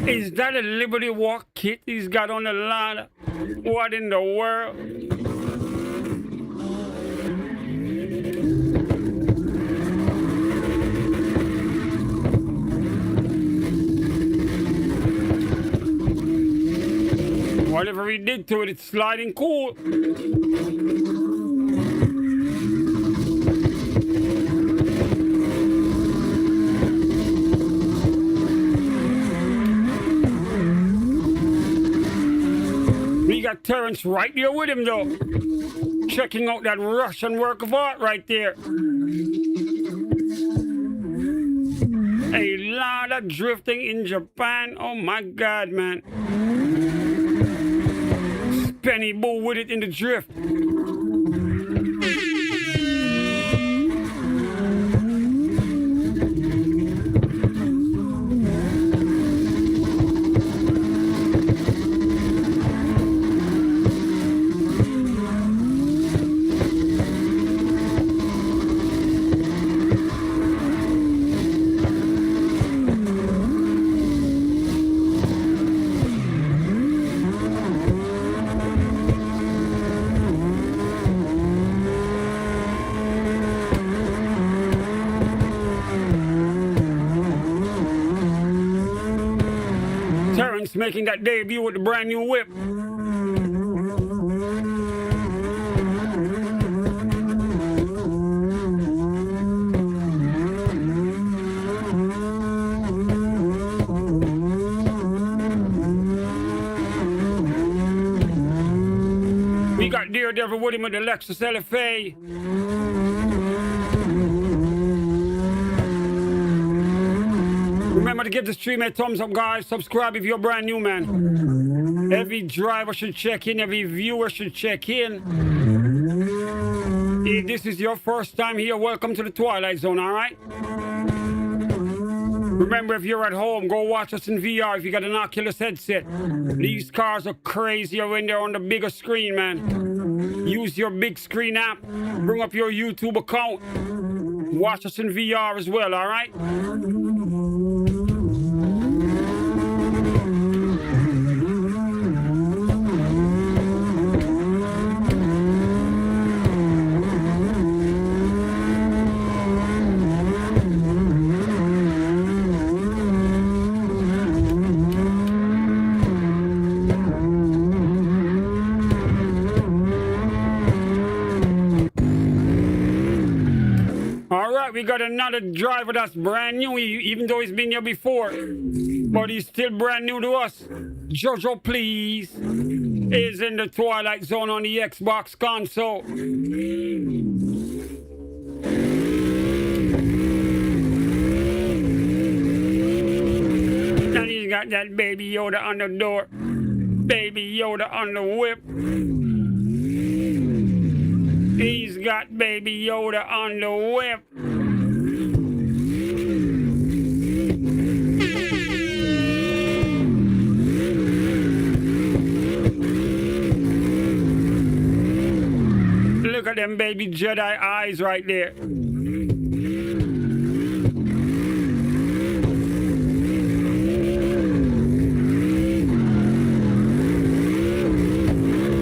Is that a Liberty Walk kit he's got on the ladder? What in the world? Whatever he did to it, it's sliding cool. We got Terrence right there with him though. Checking out that Russian work of art right there. A lot of drifting in Japan. Oh my God, man. Penny Bull with it in the drift. Terrence making that debut with the brand new whip. We got Daredevil with him with the Lexus LFA. Remember to give the stream a thumbs up, guys. Subscribe if you're brand new, man. Every driver should check in. Every viewer should check in. If this is your first time here, welcome to the Twilight Zone, all right? Remember, if you're at home, go watch us in VR if you got an Oculus headset. These cars are crazier when they're on the bigger screen, man. Use your big screen app. Bring up your YouTube account. Watch us in VR as well, all right? We got another driver that's brand new, even though he's been here before, but he's still brand new to us. Jojo Please is in the Twilight Zone on the Xbox console. And he's got that Baby Yoda on the door, Baby Yoda on the whip. He's got Baby Yoda on the whip. Look at them baby Jedi eyes right there.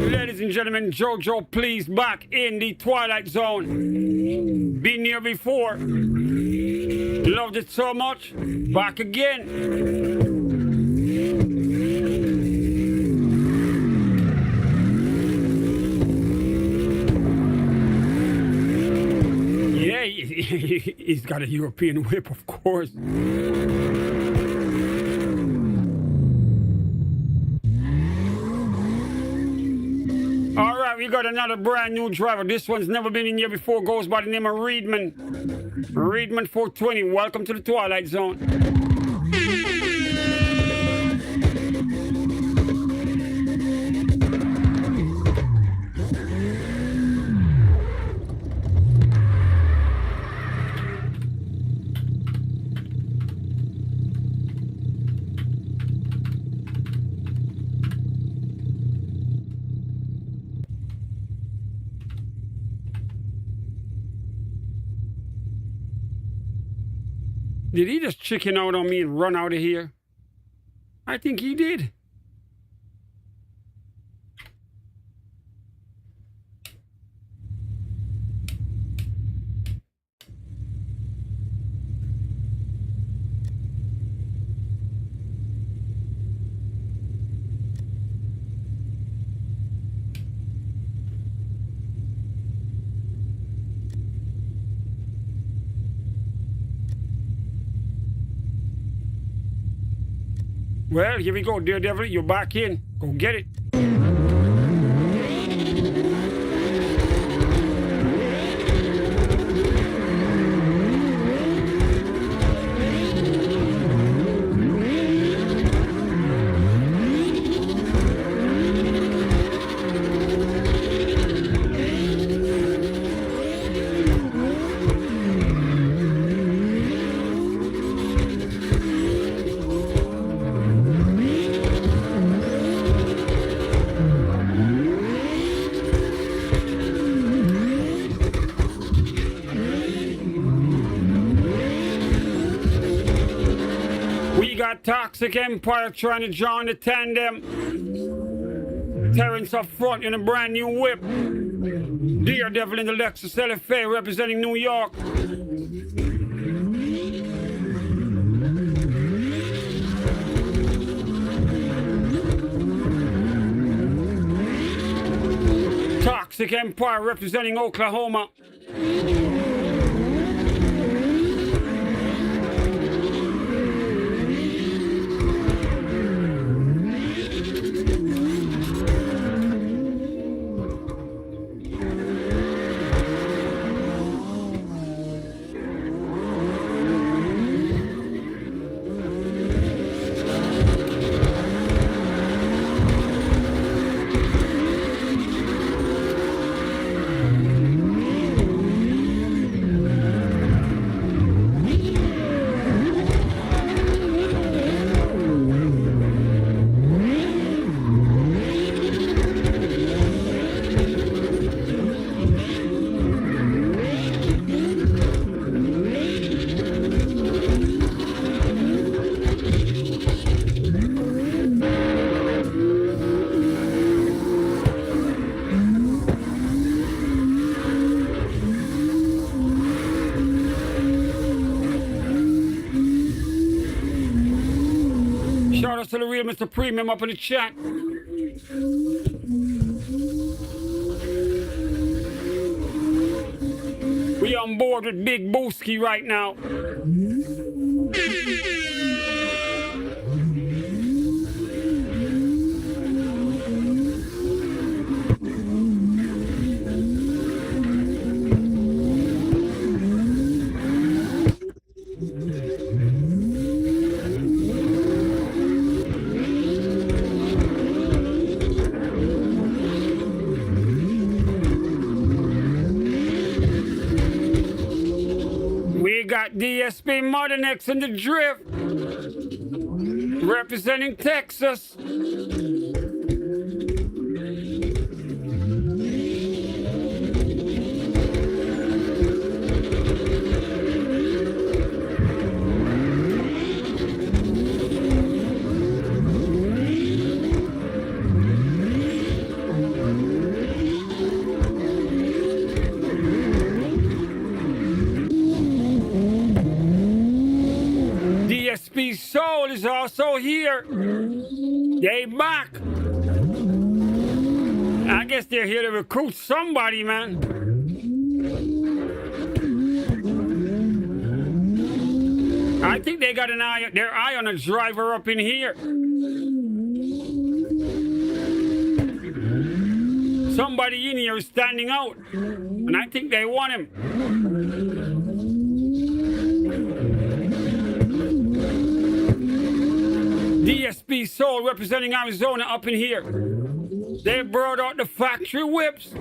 Ladies and gentlemen, Jojo Please back in the Twilight Zone. Been here before. Loved it so much. Back again. He's got a European whip, of course. All right, we got another brand new driver. This one's never been in here before. Goes by the name of Reedman. Reedman 420. Welcome to the Twilight Zone. Did he just chicken out on me and run out of here? I think he did. Well, here we go, Daredevil. You're back in. Go get it. Toxic Empire trying to join the tandem. Terrence up front in a brand new whip. Daredevil in the Lexus LFA representing New York. Toxic Empire representing Oklahoma. Shout out to the real Mr. Premium up in the chat. We on board with Big Booski right now. Got DSP Modern X in the drift, representing Texas. DSP Soul is also here. They back. I guess they're here to recruit somebody, man. I think they got their eye on a driver up in here. Somebody in here is standing out, and I think they want him. DSP Soul representing Arizona up in here. They brought out the factory whips.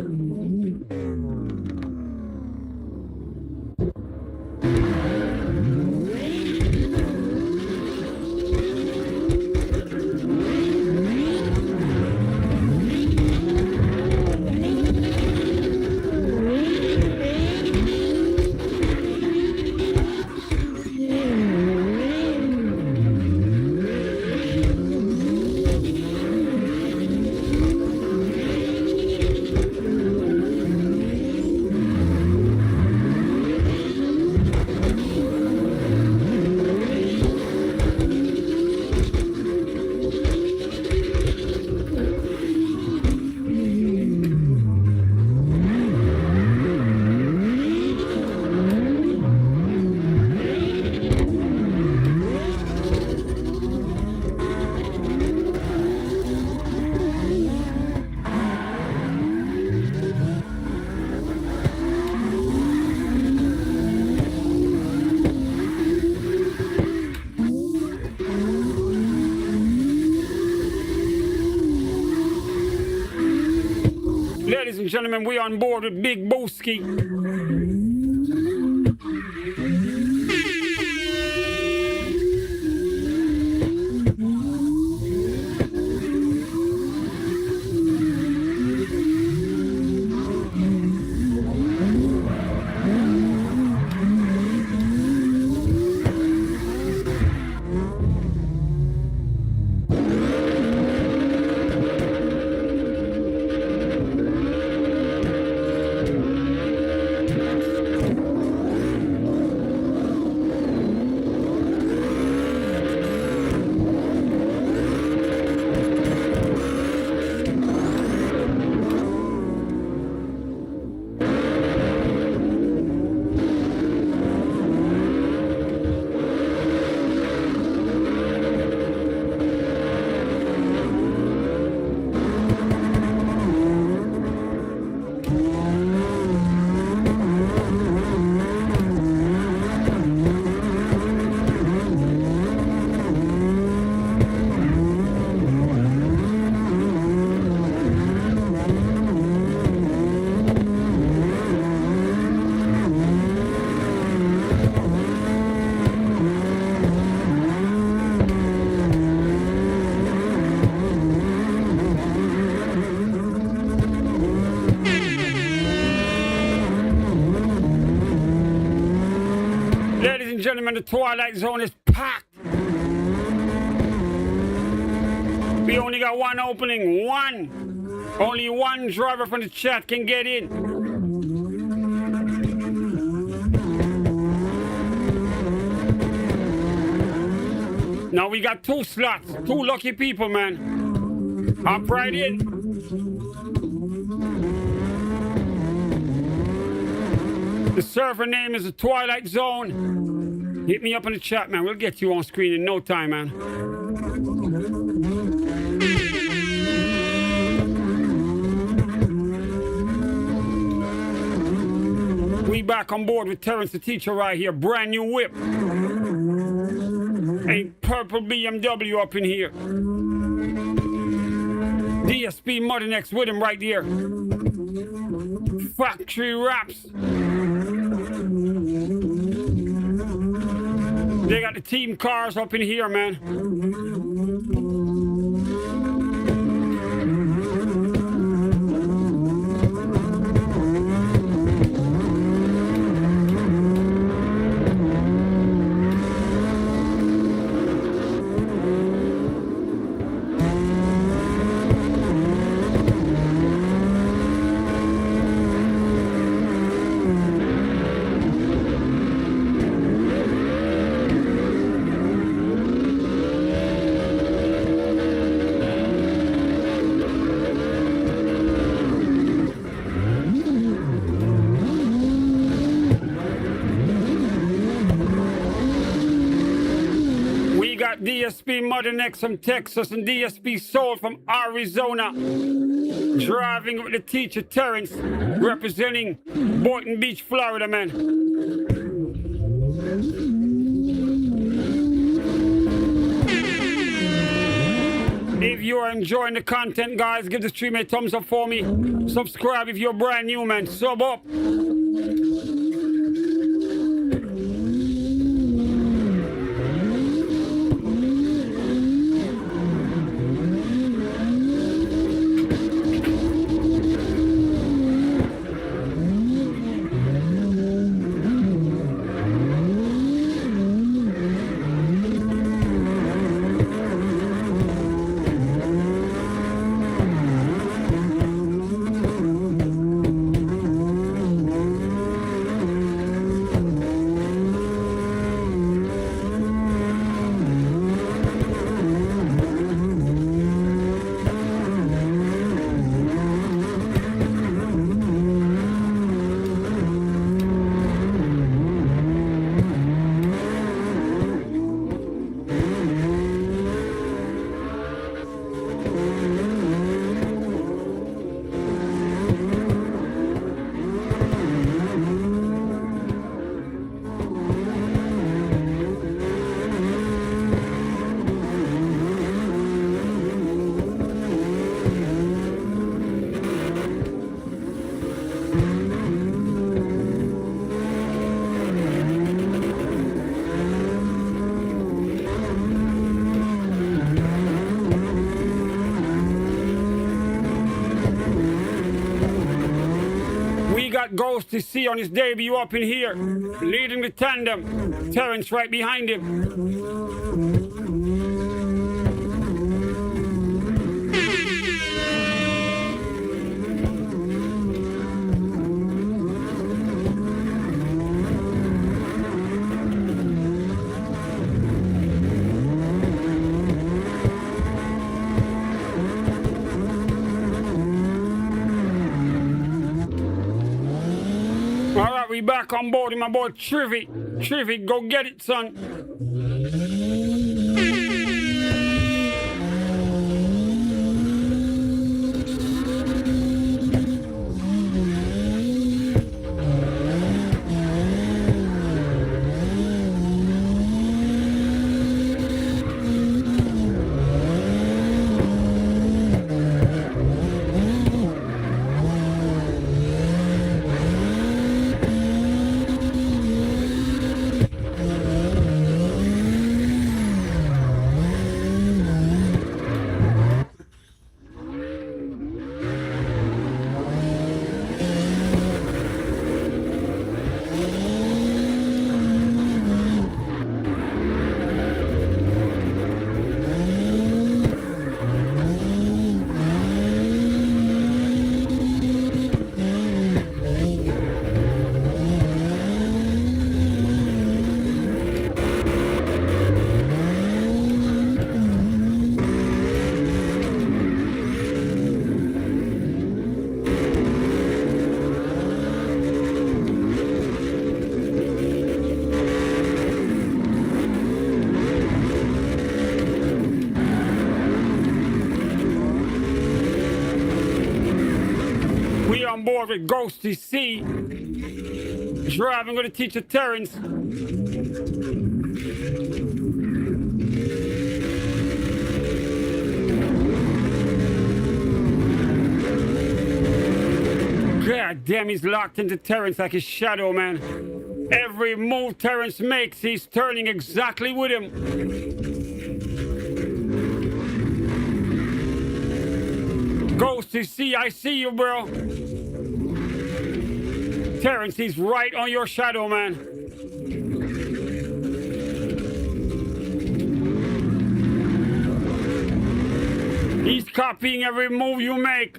and gentlemen, we on board with Big Booski. Ladies and gentlemen, the Twilight Zone is packed. We only got one opening, one. Only one driver from the chat can get in. Now we got 2 slots, 2 lucky people, man. Hop right in. The server name is the Twilight Zone. Hit me up in the chat, man. We'll get you on screen in no time, man. We back on board with Terrence the Teacher right here. Brand new whip. A purple BMW up in here. DSP Mother Next with him right here. Factory Raps. They got the team cars up in here, man. DSP Mother Next from Texas and DSP Soul from Arizona. Driving with the teacher Terrence, representing Boynton Beach, Florida, man. If you are enjoying the content, guys, give the stream a thumbs up for me. Subscribe if you're brand new, man. Sub up. got Ghost to see on his debut up in here, leading the tandem. Terrence right behind him. All right, we back on board with my boy Trivy. Trivy, go get it, son. On board with Ghosty C. Driving with the teacher Terrence. God damn, he's locked into Terrence like his shadow, man. Every move Terrence makes, he's turning exactly with him. Ghosty C, I see you, bro. Terrence, he's right on your shadow, man. He's copying every move you make.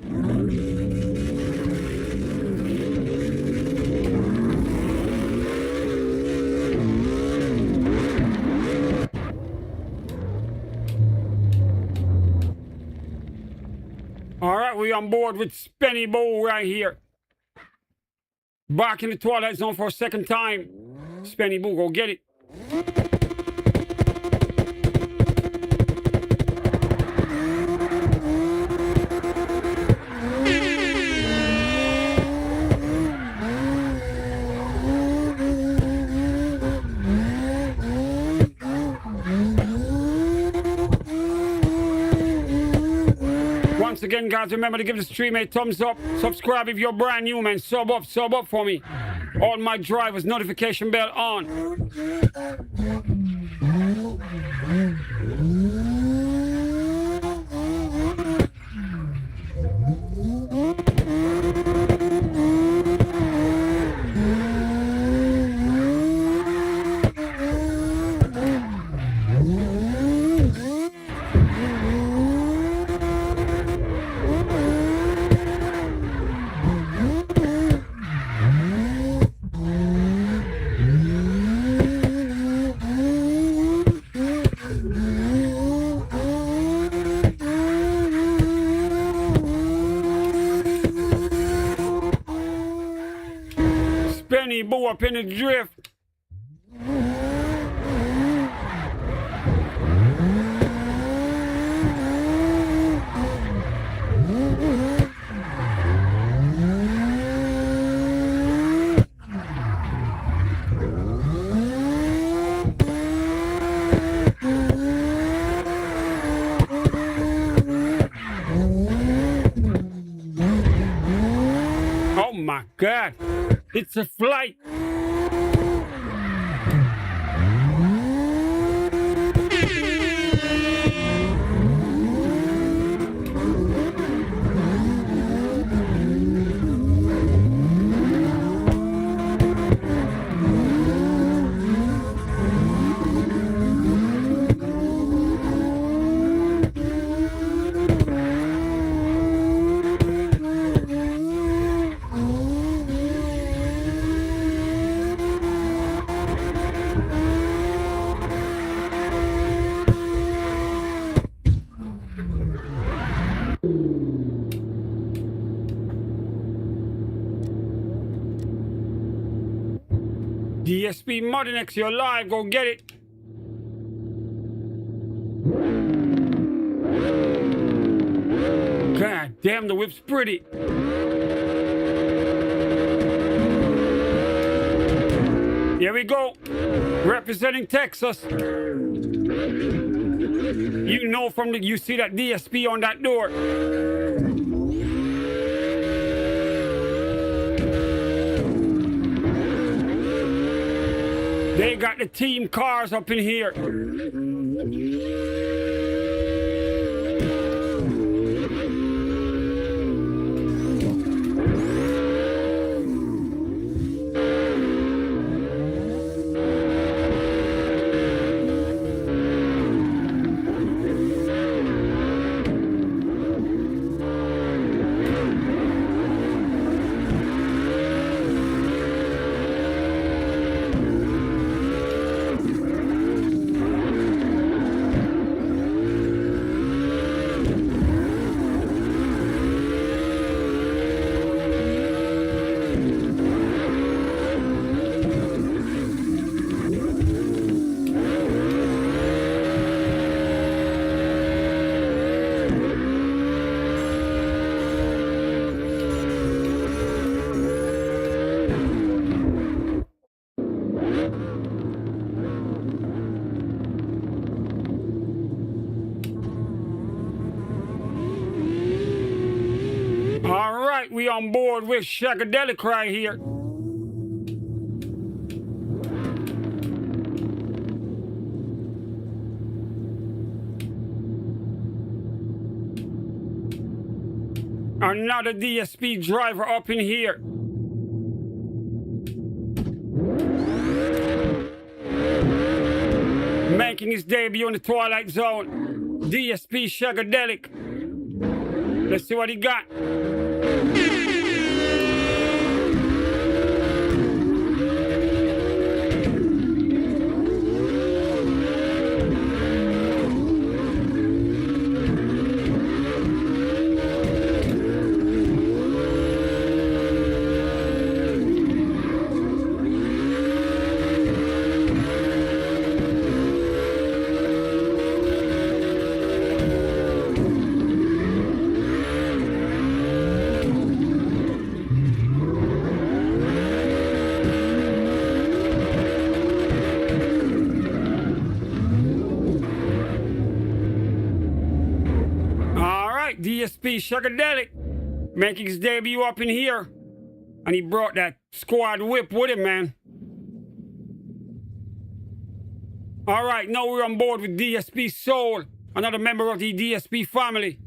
All right, we on board with Spenny Bo right here. Back in the Twilight Zone for a second time. Spenny Boo, go get it. Once again, guys, remember to give the stream a thumbs up. Subscribe if you're brand new, man. Sub up for me. All my drivers, notification bell on. Spenny Boo up in the drift. Oh my God, it's a flight. DSP Modinex, you're live. Go get it. God damn, the whip's pretty. Here we go. Representing Texas. You know from the, you see that DSP on that door. They got the team cars up in here. All right, we on board with Shagadelic right here. Another DSP driver up in here. Making his debut in the Twilight Zone. DSP Shagadelic. Let's see what he got. DSP Shagadelic making his debut up in here. And he brought that squad whip with him, man. All right, now we're on board with DSP Soul, another member of the DSP family,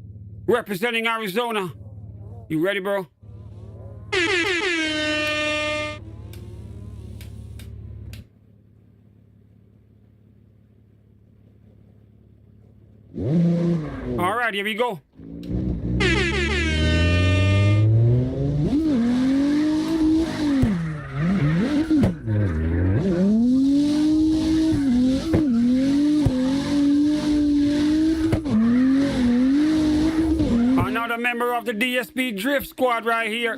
representing Arizona. You ready, bro? All right, here we go. Another member of the DSP Drift Squad right here.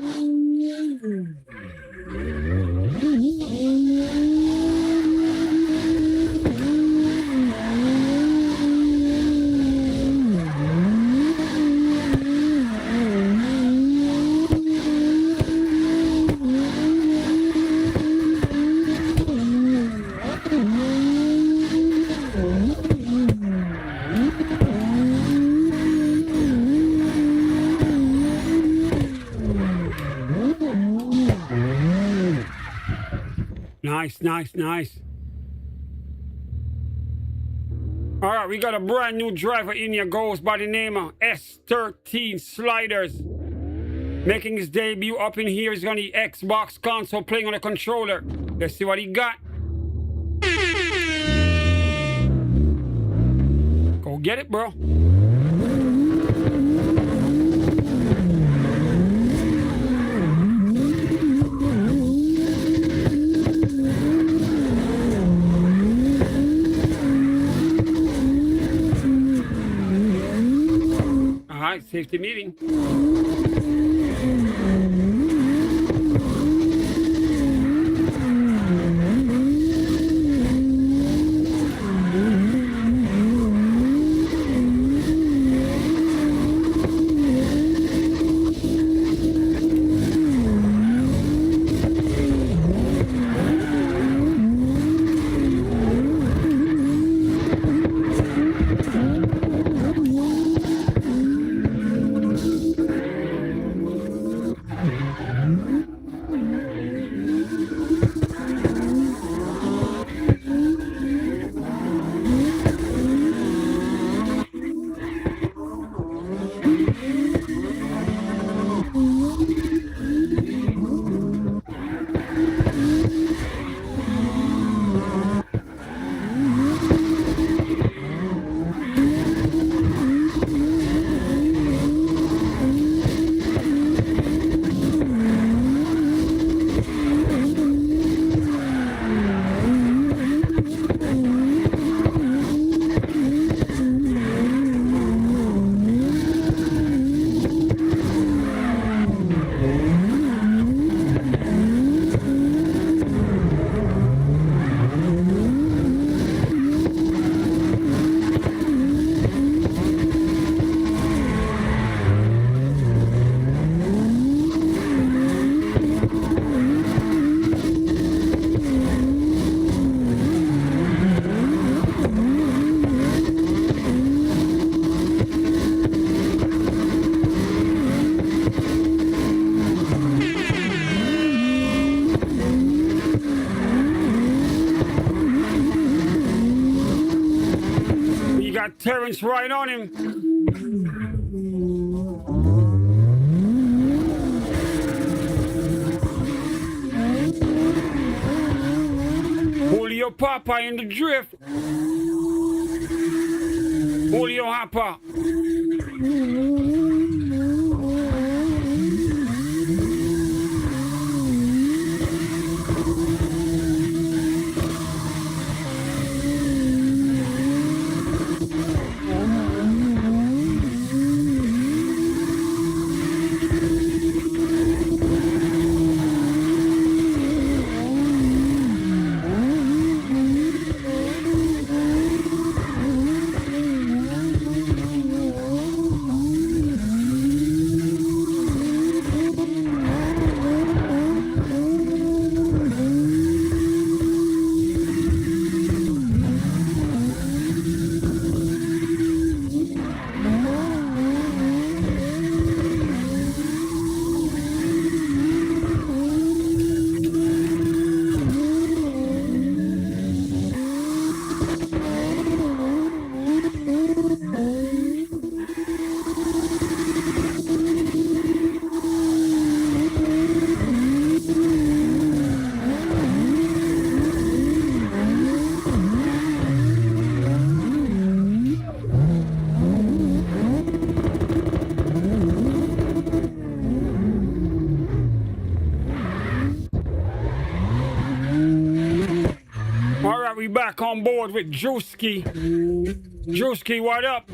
Nice, nice, nice. All right, we got a brand new driver in here, goes by the name of S13 Sliders. Making his debut up in here is on the Xbox console, playing on a controller. Let's see what he got. Go get it, bro. Safety meeting. Terrence right on him. Julio Papa in the drift. Julio Hopper. All right, we back on board with Drewski. Drewski, what up?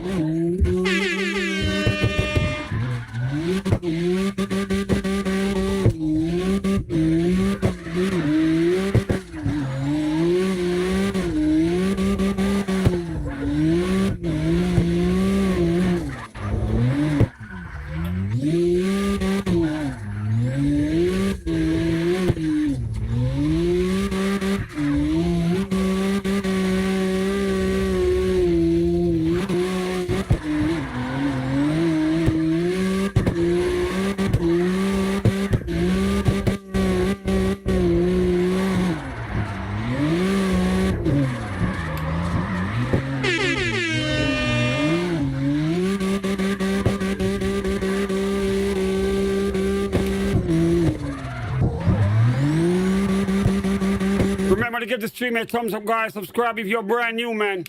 Remember to give the stream a thumbs up, guys. Subscribe if you're brand new, man.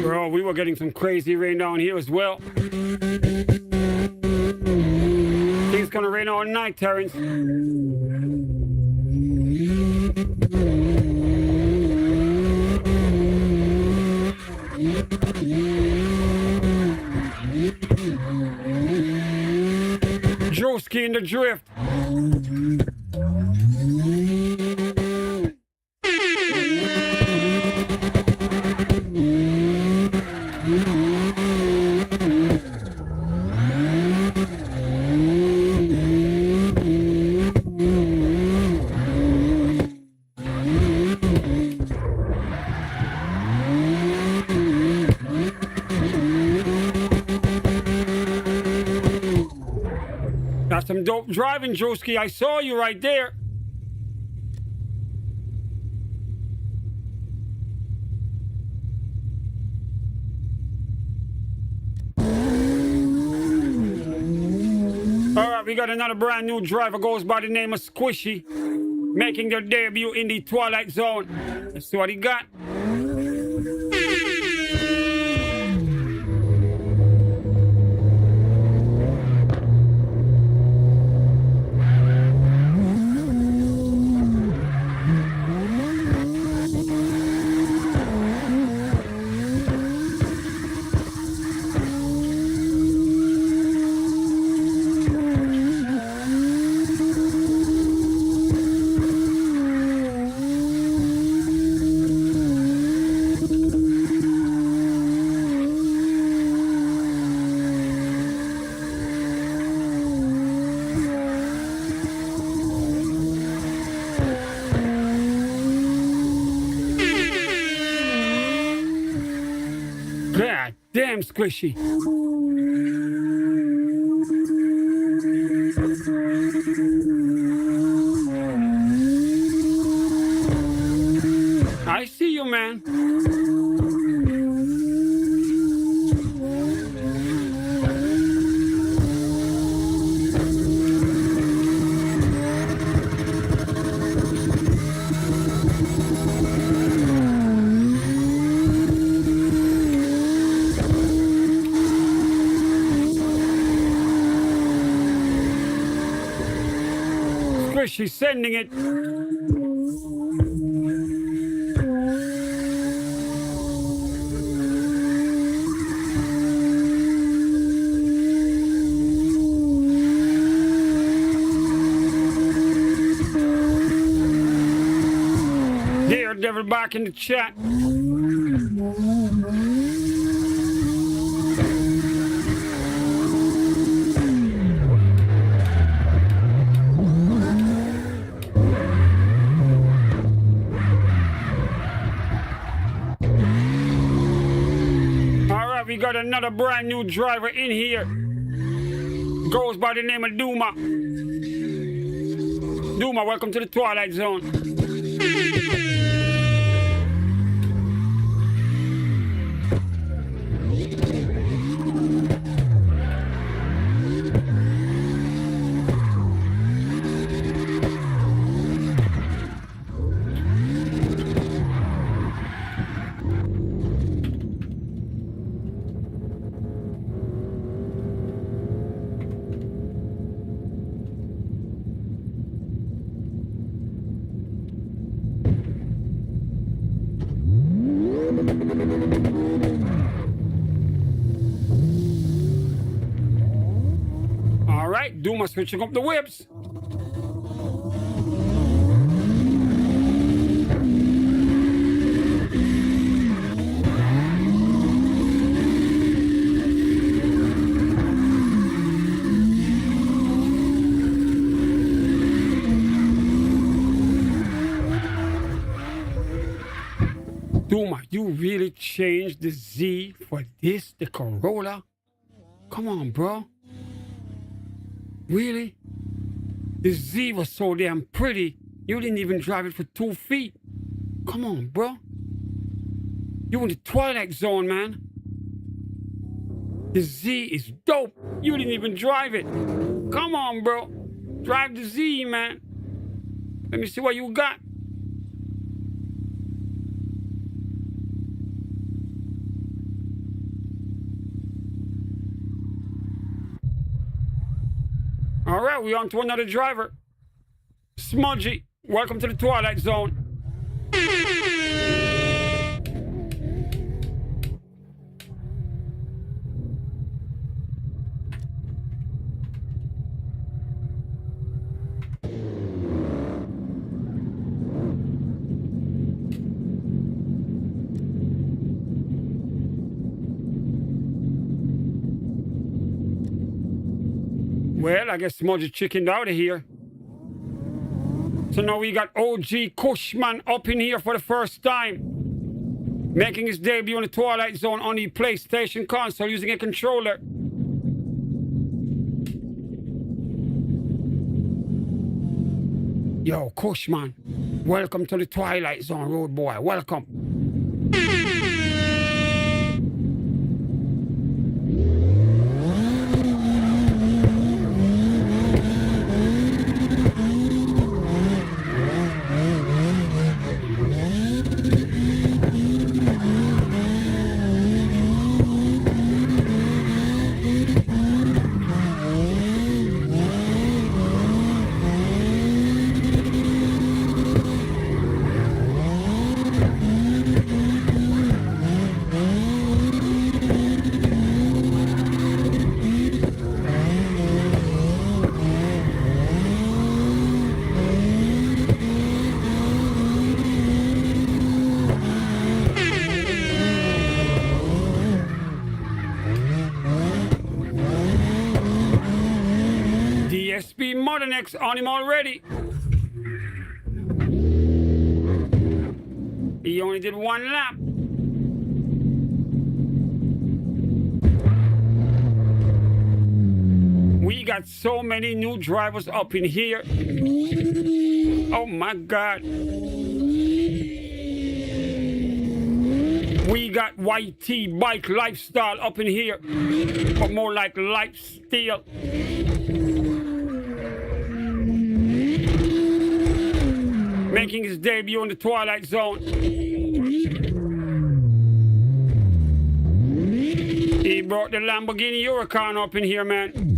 Bro, we were getting some crazy rain down here as well. It's gonna rain all night, Terrence. Drewski in the drift. That's some dope driving, Drewski. I saw you right there. All right, we got another brand new driver, goes by the name of Squishy, making their debut in the Twilight Zone. Let's see what he got. squishy. I see you, man. Squishy sending it. Daredevil back in the chat. All right, we got another brand new driver in here. Goes by the name of Duma. Duma, welcome to the Twilight Zone. All right, Duma switching up the whips. Duma, you really changed the Z for this, the Corolla? Come on, bro. Really? The Z was so damn pretty, you didn't even drive it for 2 feet. Come on, bro. You in the Twilight Zone, man. The Z is dope. You didn't even drive it. Come on, bro. Drive the Z, man. Let me see what you got. All right, we on to another driver. Smudgy, welcome to the Twilight Zone. Well, I guess Smudgy chickened out of here. So now we got OG Cushman up in here for the first time. Making his debut on the Twilight Zone on the PlayStation console using a controller. Yo, Cushman, welcome to the Twilight Zone, road boy. Welcome. DSP Modern X on him already. He only did 1 lap. We got so many new drivers up in here. Oh my God. We got YT Bike Lifestyle up in here, but more like lifestyle. Making his debut in the Twilight Zone. He brought the Lamborghini Huracan up in here, man.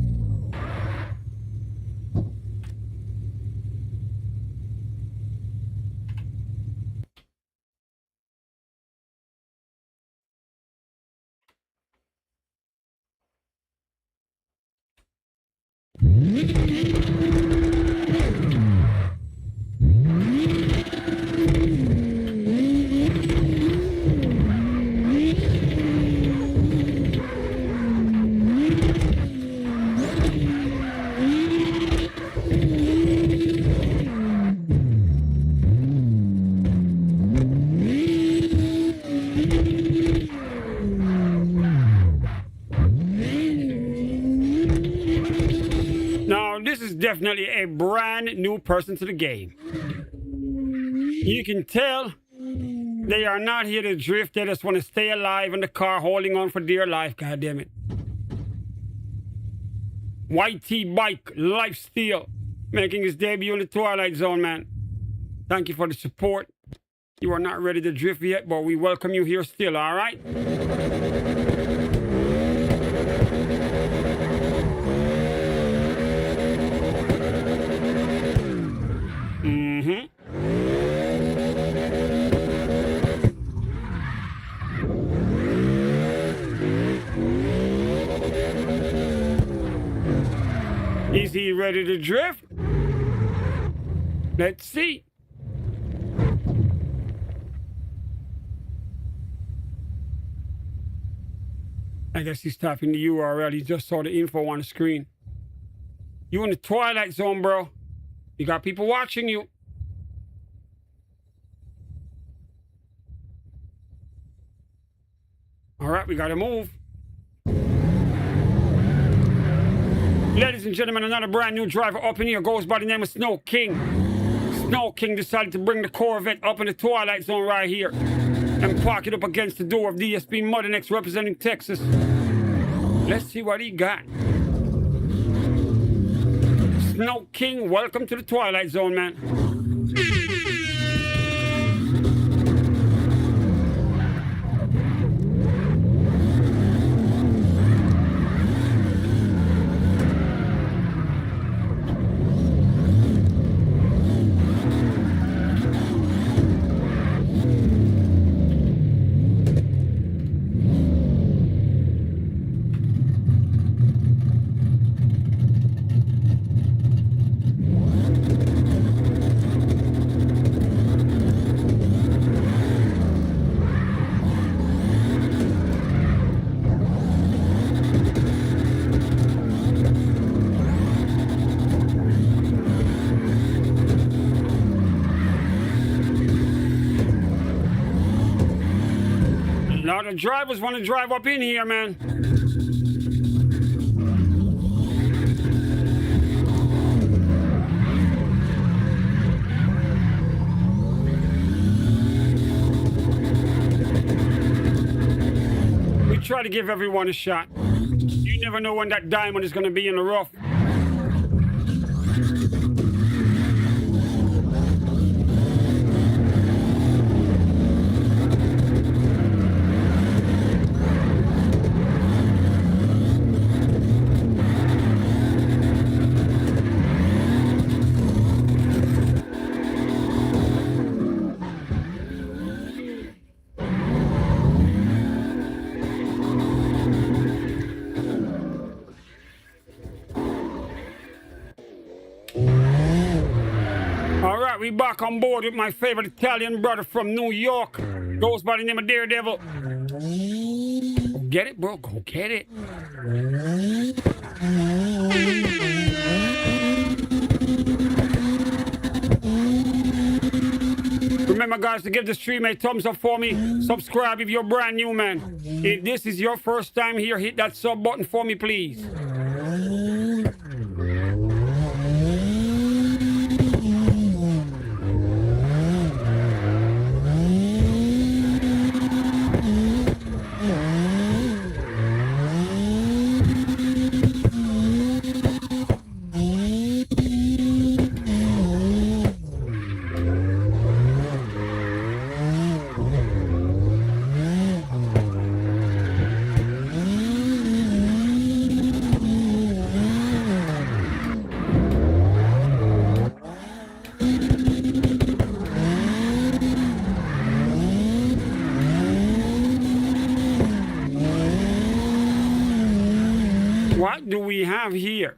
This is definitely a brand new person to the game. You can tell they are not here to drift. They just want to stay alive in the car, holding on for dear life. God damn it. YT Bike Lifestyle making his debut in the Twilight Zone, man. Thank you for the support. You are not ready to drift yet, but we welcome you here still, all right? Is he ready to drift? Let's see. I guess he's typing the URL. He just saw the info on the screen. You in the Twilight Zone, bro. You got people watching you. All right, we got to move. Ladies and gentlemen, another brand new driver up in here goes by the name of Snow King. Snow King decided to bring the Corvette up in the Twilight Zone right here and park it up against the door of DSP Modern X representing Texas. Let's see what he got. Snow King, welcome to the Twilight Zone, man. Now the drivers want to drive up in here, man. We try to give everyone a shot. You never know when that diamond is going to be in the rough. We back on board with my favorite Italian brother from New York. Goes by the name of Daredevil. Go get it, bro. Go get it. Remember, guys, to give the stream a thumbs up for me. Subscribe if you're brand new, man. If this is your first time here, hit that sub button for me, please. have here.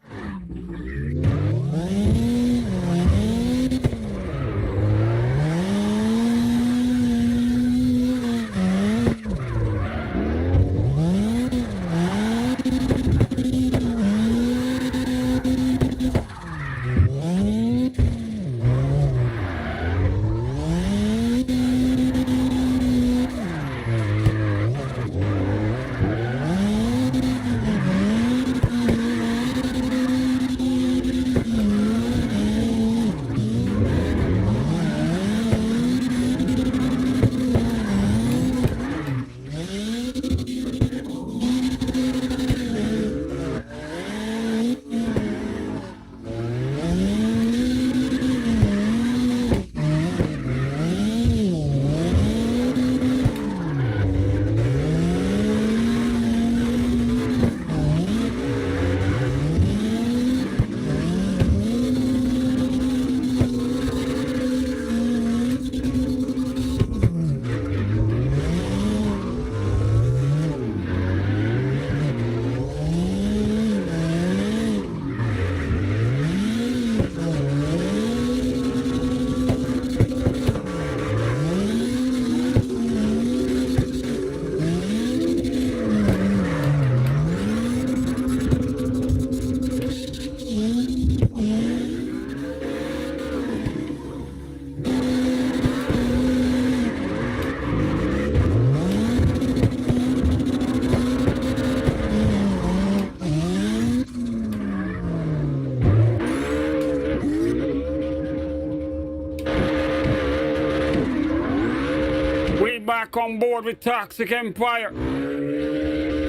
Back on board with Toxic Empire,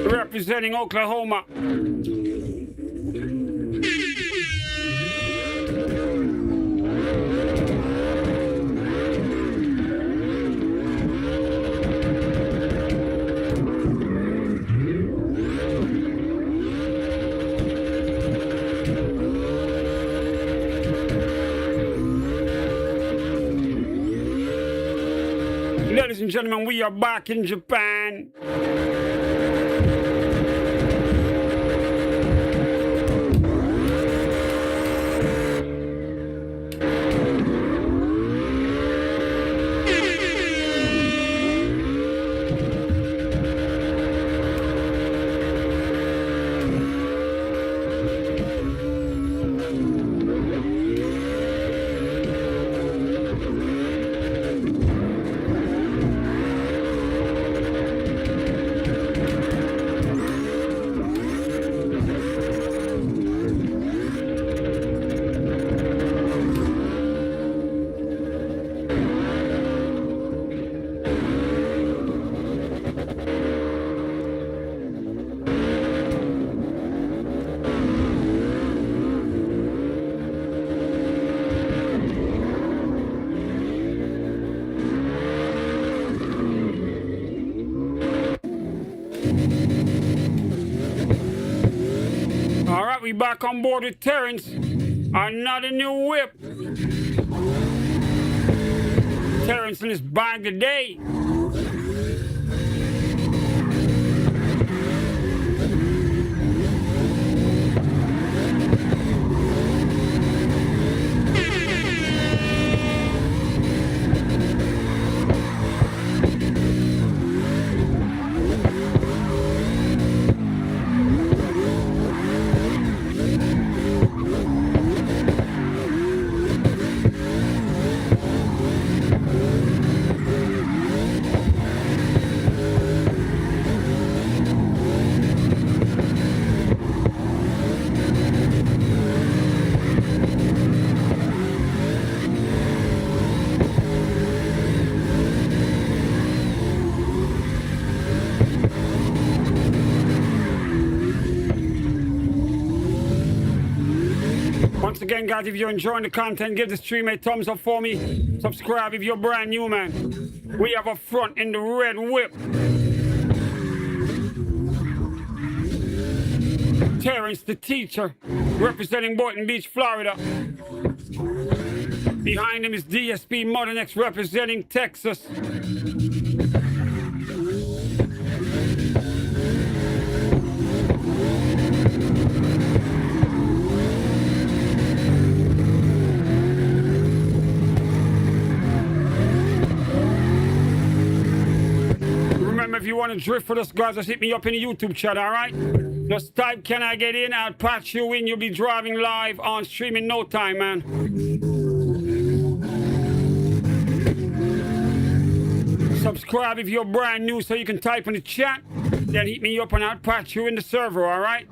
representing Oklahoma. Ladies and gentlemen, we are back in Japan. We back on board with Terrence. Another new whip. Terrence in his bag today. Once again, guys, if you're enjoying the content, give the stream a thumbs up for me. Subscribe if you're brand new, man. We have a front in the red whip. Terrence, the teacher, representing Boynton Beach, Florida. Behind him is DSP Modern X, representing Texas. if you want to drift with us, guys, just hit me up in the YouTube chat, all right? Just type, can I get in? I'll patch you in. You'll be driving live on stream in no time, man. Subscribe if you're brand new so you can type in the chat. Then hit me up and I'll patch you in the server, all right?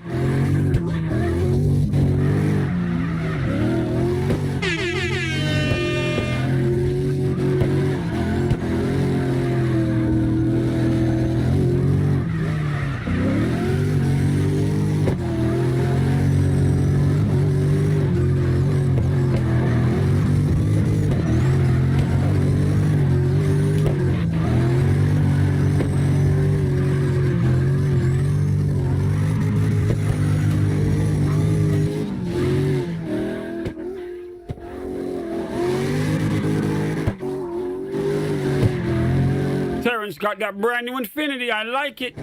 Terrence got that brand new Infinity. I like it.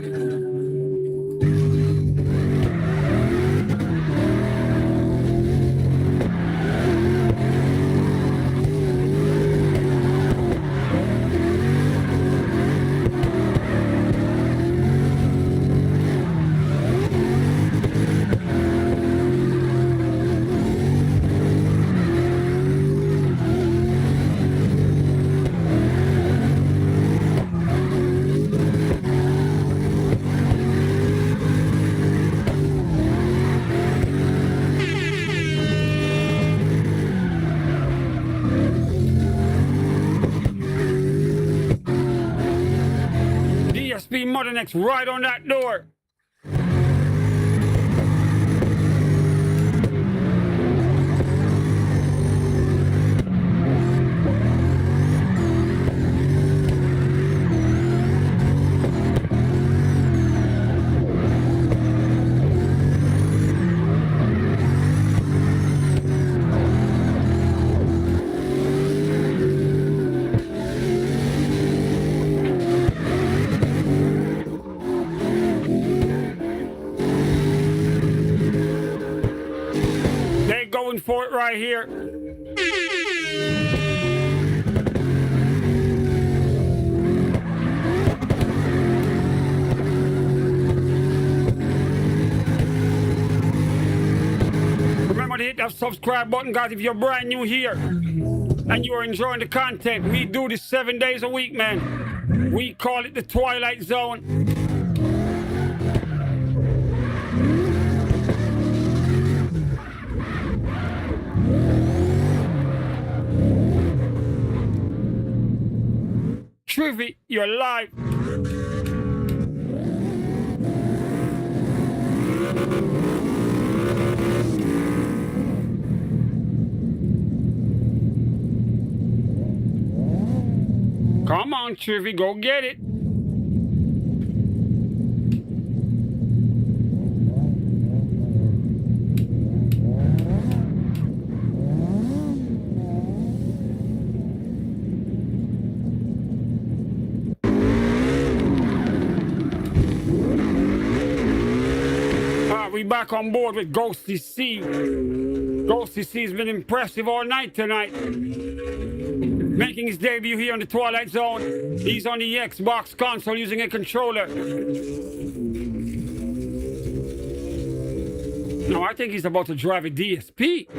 DSP Mother Next right on that door. Going for it right here. Remember to hit that subscribe button, guys, if you're brand new here and you are enjoying the content. We do this 7 days a week, man. We call it the Twilight Zone. Trivy, you're live. Come on, Trivy, go get it. We back on board with Ghosty C. Ghosty C has been impressive all night tonight. Making his debut here on the Twilight Zone. He's on the Xbox console using a controller. No, I think he's about to drive a DSP.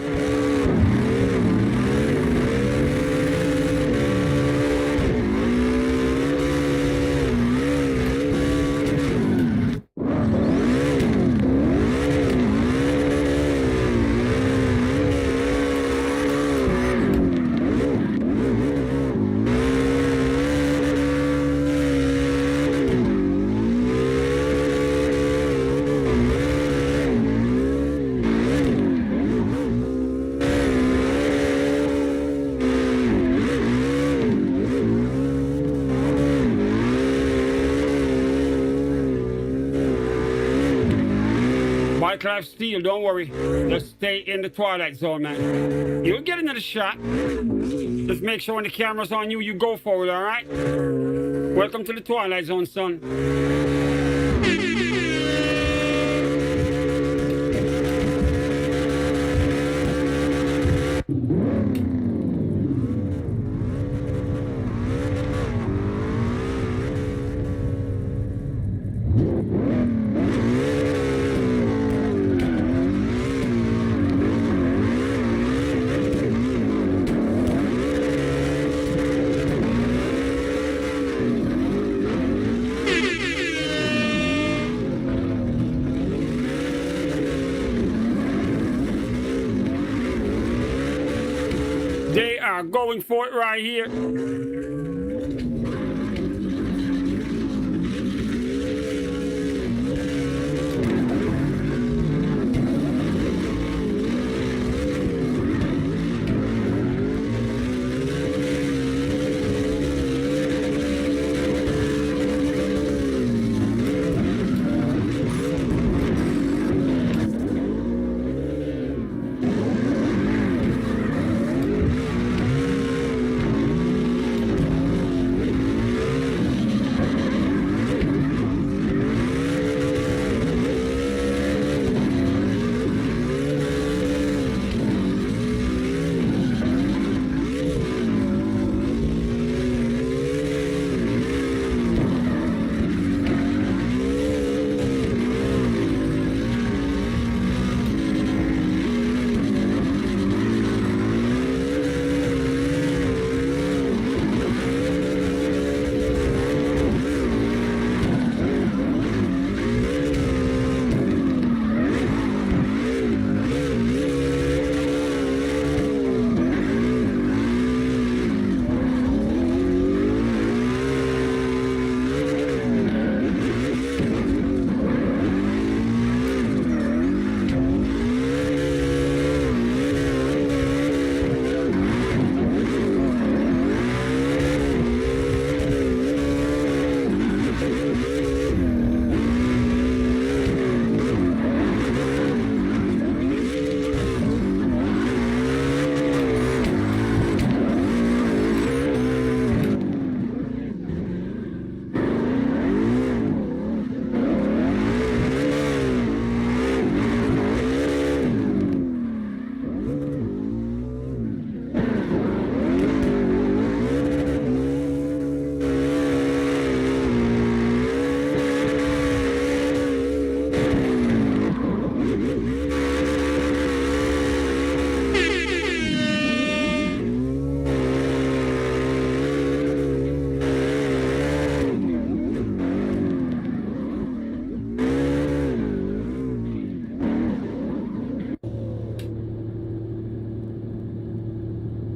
Clive Steele, don't worry. Just stay in the Twilight Zone, man. You'll get another shot. Just make sure when the camera's on you, you go for it, all right? Welcome to the Twilight Zone, son. are going for it right here.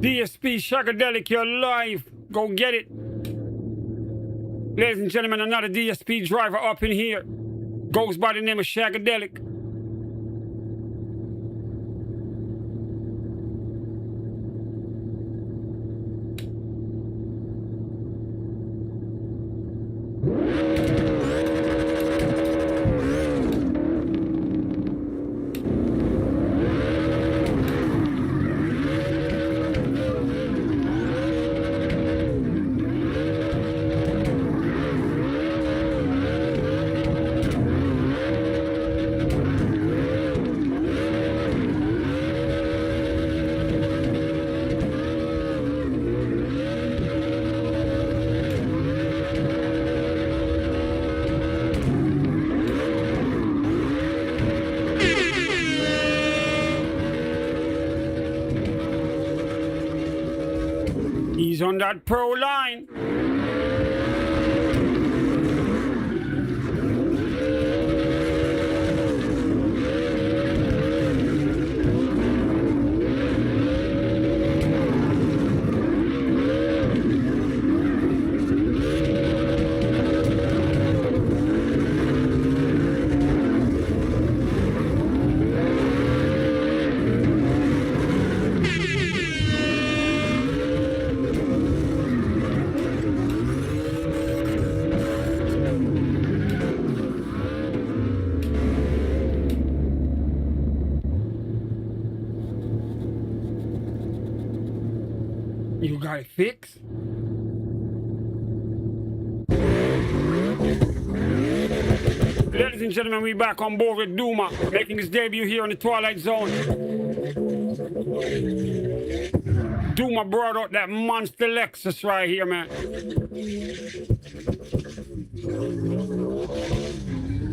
DSP Shagadelic, you're live. Go get it. Ladies and gentlemen, another DSP driver up in here. Goes by the name of Shagadelic. He's on that pro line. You got it fixed? Ladies and gentlemen, we're back on board with Duma, making his debut here on the Twilight Zone. Duma brought out that monster Lexus right here, man.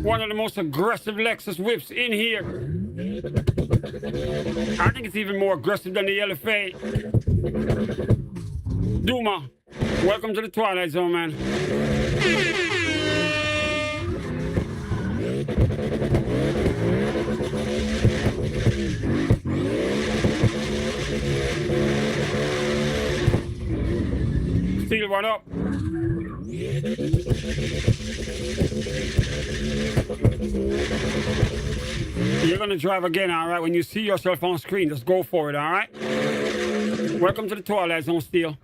One of the most aggressive Lexus whips in here. I think it's even more aggressive than the LFA. Duma, welcome to the Twilight Zone, man. Still one up. You're gonna drive again, all right? When you see yourself on screen, just go for it, all right? Welcome to the Twilight Zone, Steel.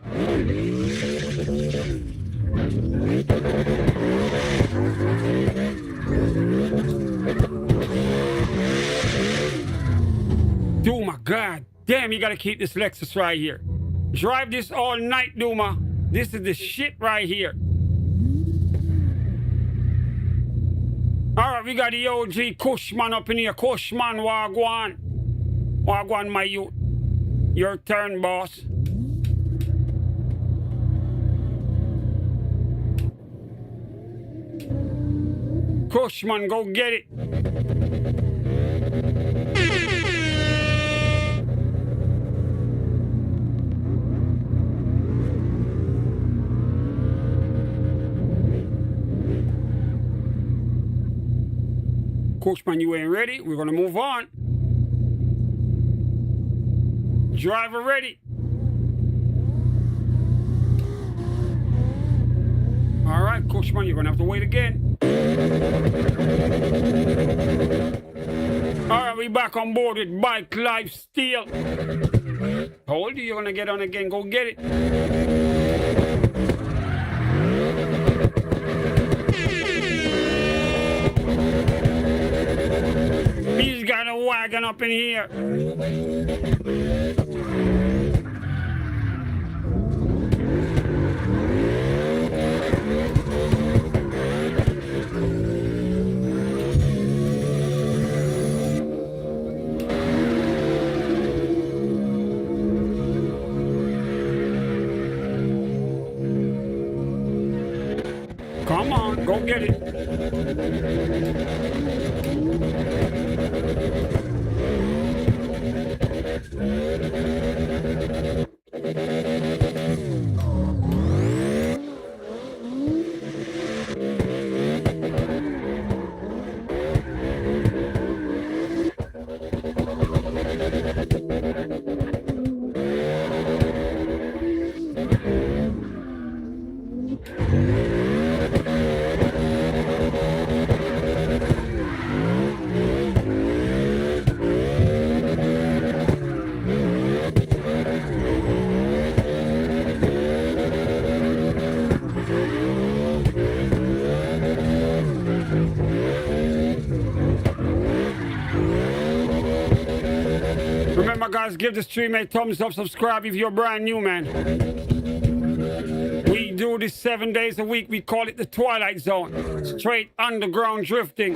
Duma, god damn, you gotta keep this Lexus right here. Drive this all night, Duma. This is the shit right here. All right, we got the OG Cushman up in here. Cushman, Wagwan. Wagwan, my youth. Your turn, boss. Cushman, go get it. Coachman, you ain't ready. We're gonna move on. Driver ready. All right, Coachman, you're gonna have to wait again. All right, we back on board with Bike Life Steel. Told you you're gonna get on again. Go get it. He's got a wagon up in here. Come on, go get it. Remember, guys, give the stream a thumbs up, subscribe if you're brand new, man. We do this 7 days a week. We call it the Twilight Zone. Straight underground drifting.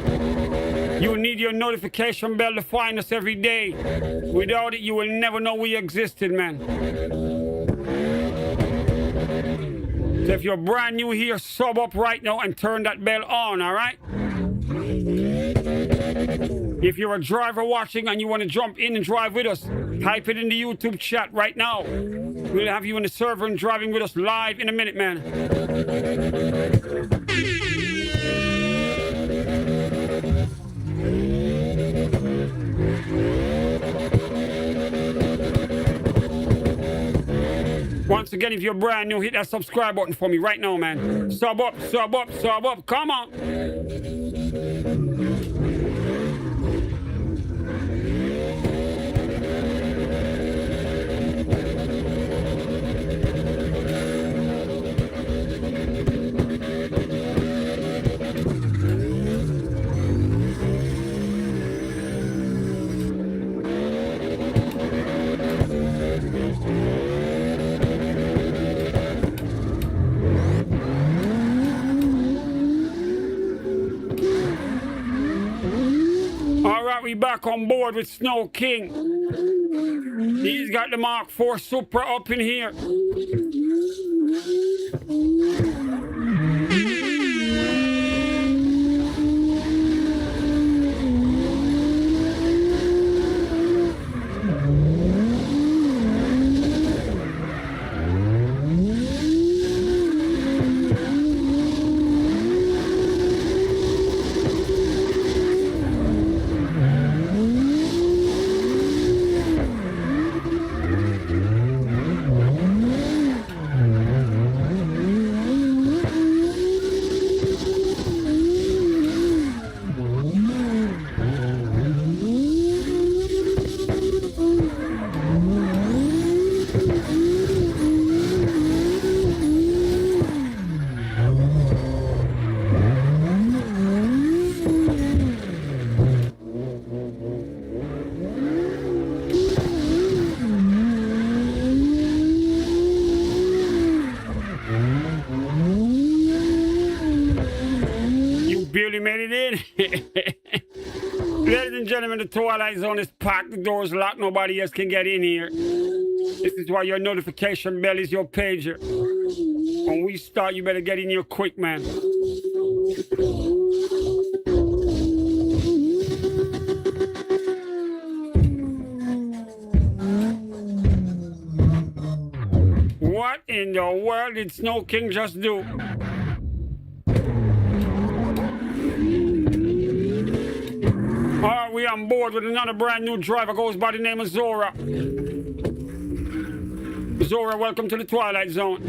You need your notification bell to find us every day. Without it, you will never know we existed, man. So if you're brand new here, sub up right now and turn that bell on, all right? If you're a driver watching and you want to jump in and drive with us, type it in the YouTube chat right now. We'll have you in the server and driving with us live in a minute, man. Once again, if you're brand new, hit that subscribe button for me right now, man. Sub up, sub up, sub up. Come on. We back on board with Snow King. He's got the Mark IV Supra up in here. Twilight Zone is packed, the doors locked, nobody else can get in here. This is why your notification bell is your pager. When we start, you better get in here quick, man. What in the world did Snow King just do? Alright, we on board with another brand new driver, goes by the name of Zora. Zora, welcome to the Twilight Zone.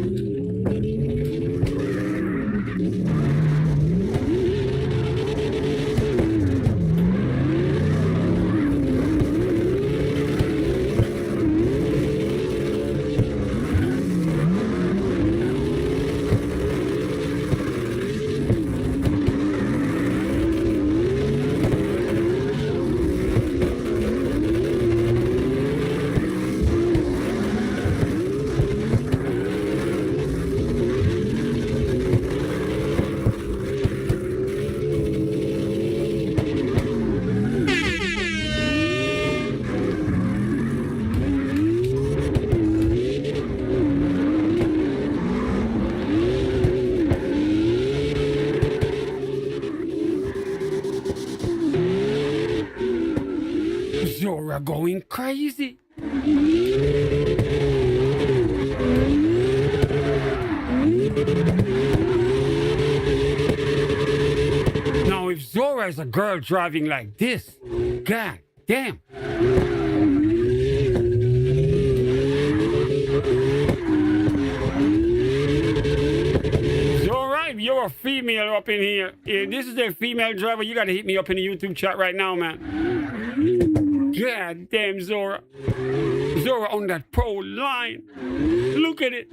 Zora going crazy. Now, if Zora is a girl driving like this, god damn. Zora, if you're a female up in here, if this is a female driver, you gotta hit me up in the YouTube chat right now, man. God damn, Zora. Zora on that pole line. Look at it.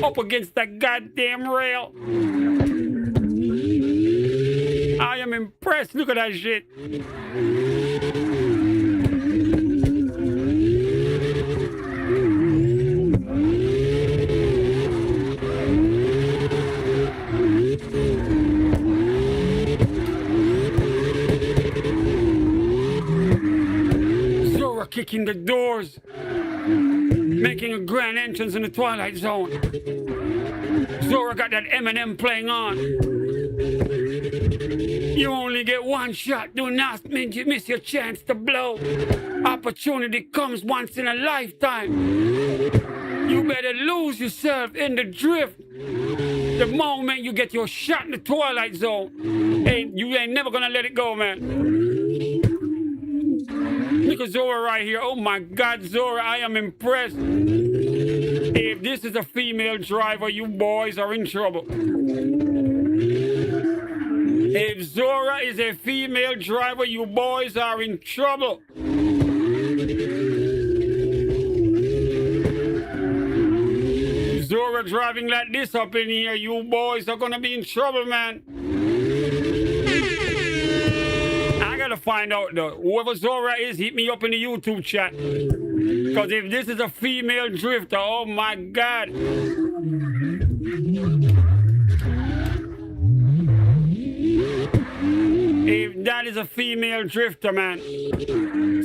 Up against that goddamn rail. I am impressed. Look at that shit. Zora kicking the doors, making a grand entrance in the Twilight Zone. Zora got that Eminem playing on. You only get one shot. Do not miss your chance to blow. Opportunity comes once in a lifetime. You better lose yourself in the drift. The moment you get your shot in the Twilight Zone, you ain't never gonna let it go, man. Look at Zora right here. Oh my God, Zora, I am impressed. If this is a female driver, you boys are in trouble. If Zora is a female driver, you boys are in trouble. Zora driving like this up in here, you boys are gonna be in trouble, man. I gotta find out though. Whoever Zora is, hit me up in the YouTube chat. Because if this is a female drifter, oh my God. If that is a female drifter, man,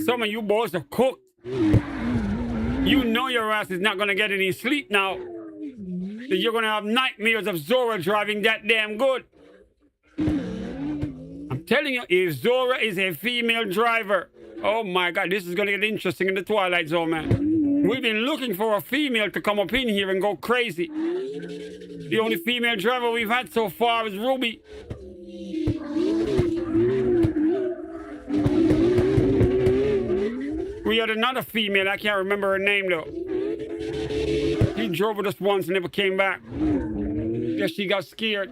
some of you boys are cooked. You know your ass is not gonna get any sleep now. You're gonna have nightmares of Zora driving that damn good. I'm telling you, if Zora is a female driver, oh my God, this is gonna get interesting in the Twilight Zone, man. We've been looking for a female to come up in here and go crazy. The only female driver we've had so far is Ruby. We had another female, I can't remember her name though. She drove with us once and never came back. Guess she got scared.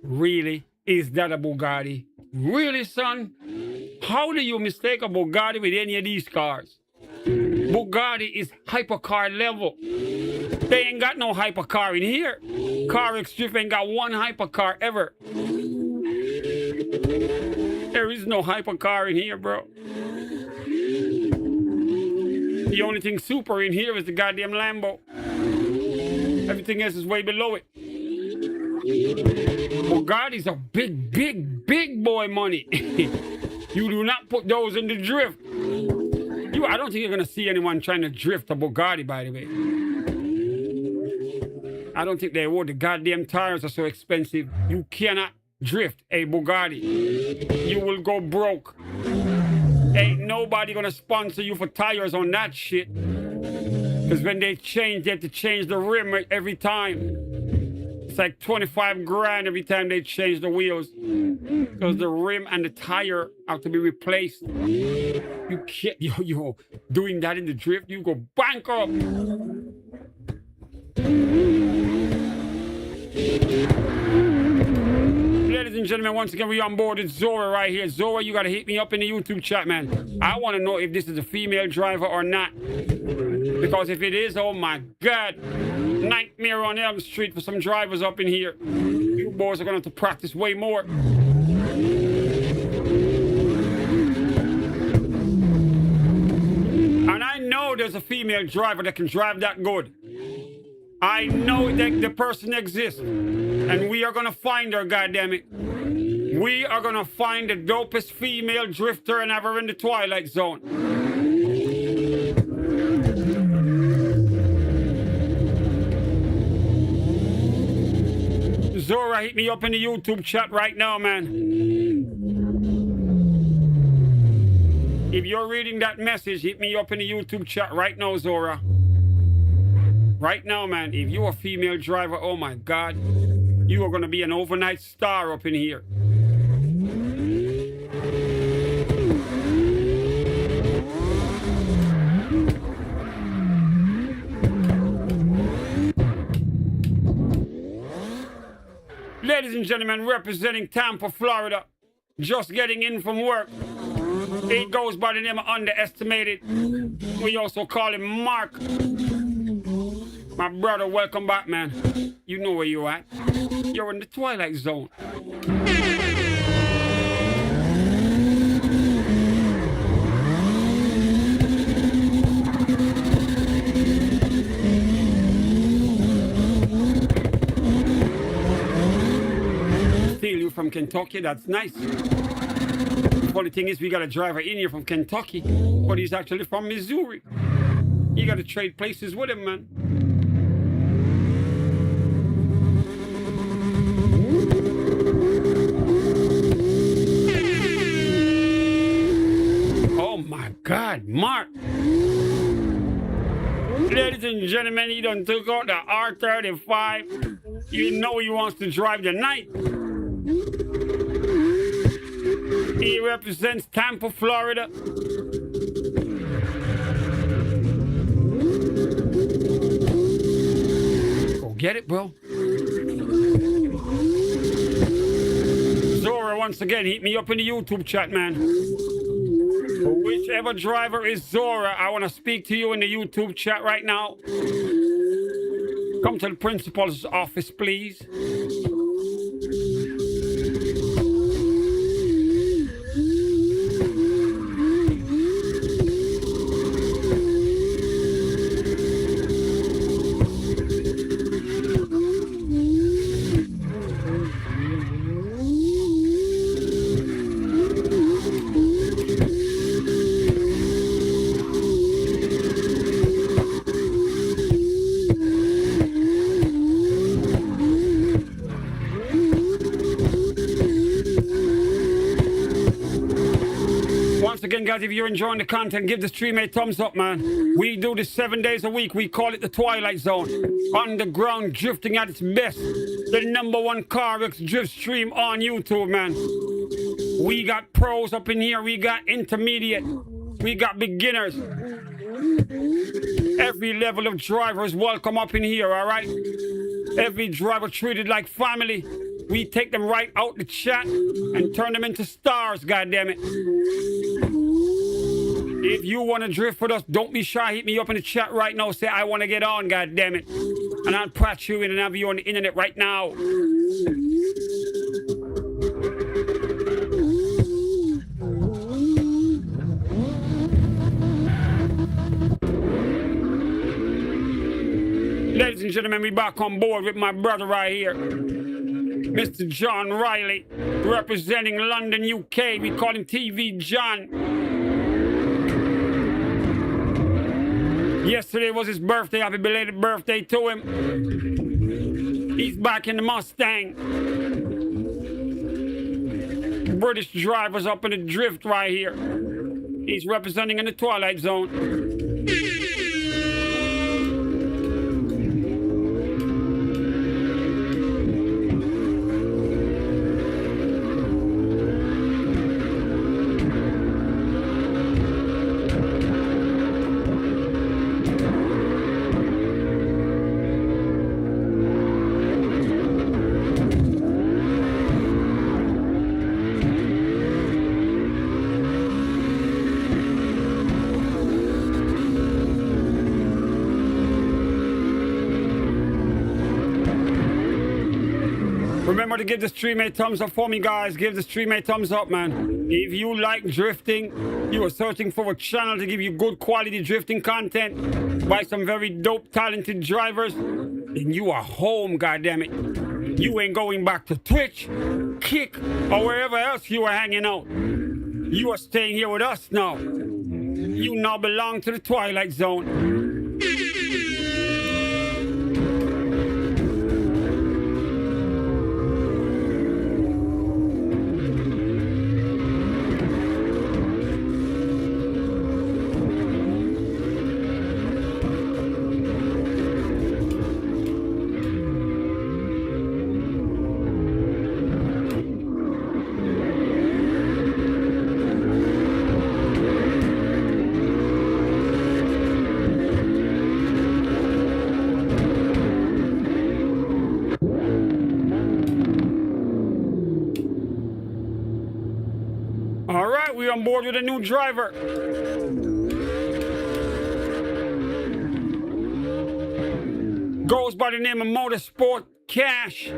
Really? Is that a Bugatti? Really, son? How do you mistake a Bugatti with any of these cars? Bugatti is hypercar level. They ain't got no hypercar in here. Carx Drift ain't got one hypercar ever. There is no hypercar in here, bro. The only thing super in here is the goddamn Lambo. Everything else is way below it. Bugattis are big, big, big boy money. You do not put those in the drift. I don't think you're gonna see anyone trying to drift a Bugatti, by the way. I don't think they would. The goddamn tires are so expensive. You cannot drift a Bugatti. You will go broke. Ain't nobody gonna sponsor you for tires on that shit. Because when they have to change the rim every time. It's like 25 grand every time they change the wheels. Because the rim and the tire have to be replaced. You can't, yo, doing that in the drift, you go bankrupt. Ladies and gentlemen, once again, we on board with Zora right here. Zora, you gotta hit me up in the YouTube chat, man. I wanna know if this is a female driver or not. Because if it is, oh my God, nightmare on Elm Street for some drivers up in here. You boys are gonna have to practice way more. And I know there's a female driver that can drive that good. I know that the person exists. And we are gonna find her, goddammit. We are gonna find the dopest female drifter and have her in the Twilight Zone. Zora, hit me up in the YouTube chat right now, man. If you're reading that message, hit me up in the YouTube chat right now, Zora. Right now, man. If you're a female driver, oh my God, you are going to be an overnight star up in here. Ladies and gentlemen, representing Tampa, Florida, just getting in from work. He goes by the name of Underestimated. We also call him Mark. My brother, welcome back, man. You know where you at. You're in the Twilight Zone. Steal you from Kentucky, that's nice. The funny thing is, we got a driver in here from Kentucky, but he's actually from Missouri. You got to trade places with him, man. Oh my God, Mark. Ladies and gentlemen, he done took out the R35. You know he wants to drive the night. He represents Tampa, Florida. Go get it, bro. Zora, once again, hit me up in the YouTube chat, man. Whichever driver is Zora, I want to speak to you in the YouTube chat right now. Come to the principal's office, please. Again, guys, if you're enjoying the content, give the stream a thumbs up, man. We do this 7 days a week. We call it the Twilight Zone. Underground drifting at its best. The #1 Carx drift stream on YouTube, man. We got pros up in here. We got intermediate. We got beginners. Every level of driver is welcome up in here, all right? Every driver treated like family. We take them right out the chat and turn them into stars, goddammit. If you want to drift with us, don't be shy. Hit me up in the chat right now. Say, I want to get on, goddammit. And I'll patch you in and have you on the internet right now. Ladies and gentlemen, we back on board with my brother right here. Mr. John Riley, representing London, UK. We call him TV John. Yesterday was his birthday. Happy belated birthday to him. He's back in the Mustang. British drivers up in the drift right here. He's representing in the Twilight Zone. Remember to give the stream a thumbs up for me, guys. Give the stream a thumbs up, man. If you like drifting, you are searching for a channel to give you good quality drifting content by some very dope, talented drivers, then you are home, goddammit. You ain't going back to Twitch, Kick, or wherever else you are hanging out. You are staying here with us now. You now belong to the Twilight Zone. All right, we're on board with a new driver. Goes by the name of Motorsport Cash.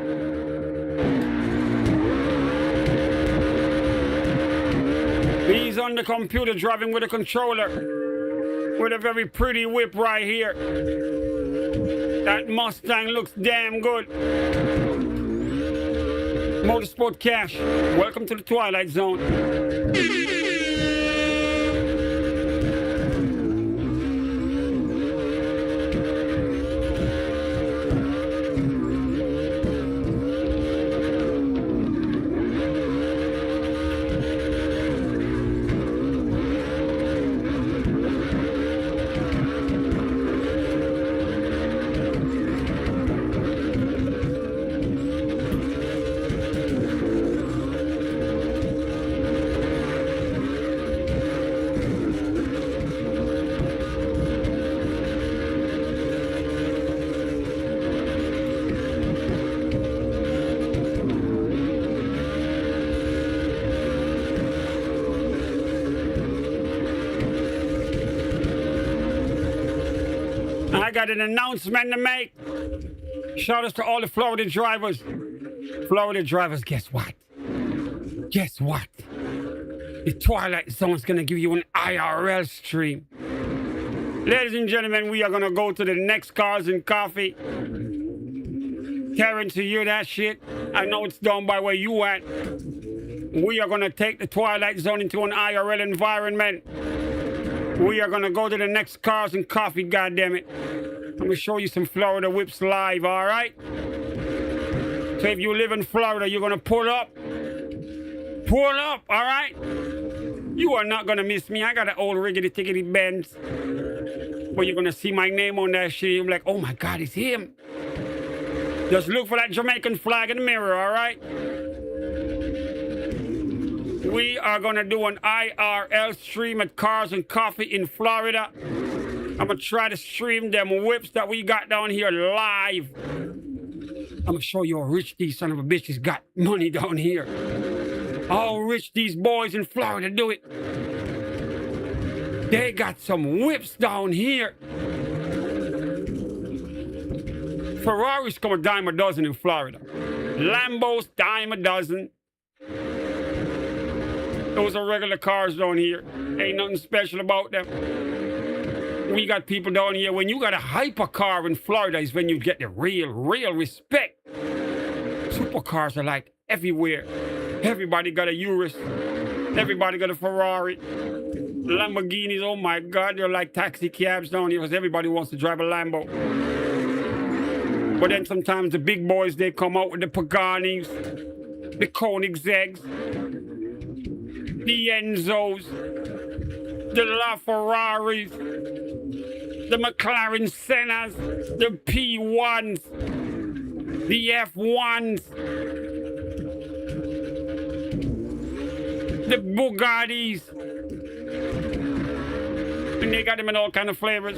He's on the computer driving with a controller. With a very pretty whip right here. That Mustang looks damn good. Motorsport Cash, welcome to the Twilight Zone. I got an announcement to make. Shout out to all the Florida drivers. Florida drivers, guess what? Guess what? The Twilight Zone's gonna give you an IRL stream. Ladies and gentlemen, we are gonna go to the next Cars and Coffee. Terrence, you hear that shit? I know it's down by where you at. We are gonna take the Twilight Zone into an IRL environment. We are gonna go to the next Cars and Coffee, goddammit. I'm gonna show you some Florida whips live, all right? So if you live in Florida, you're gonna pull up. Pull up, all right? You are not gonna miss me. I got an old riggedy-tickety Benz. But you're gonna see my name on that shit. You're like, oh my God, it's him. Just look for that Jamaican flag in the mirror, all right? We are gonna do an IRL stream at Cars and Coffee in Florida. I'm gonna try to stream them whips that we got down here live. I'm gonna show you how rich these son of a bitches got money down here. How rich these boys in Florida do it. They got some whips down here. Ferraris come a dime a dozen in Florida. Lambos, dime a dozen. Those are regular cars down here. Ain't nothing special about them. We got people down here. When you got a hypercar in Florida is when you get the real respect. supercars are like everywhere. Everybody got a Urus. Everybody got a Ferrari. Lamborghinis, oh my God, they're like taxi cabs down here because everybody wants to drive a Lambo. But then sometimes the big boys, they come out with the Paganis, the Koenigsegg's, the Enzos, the LaFerraris, the McLaren Sennas, the P1s, the F1s, the Bugattis, and they got them in all kind of flavors.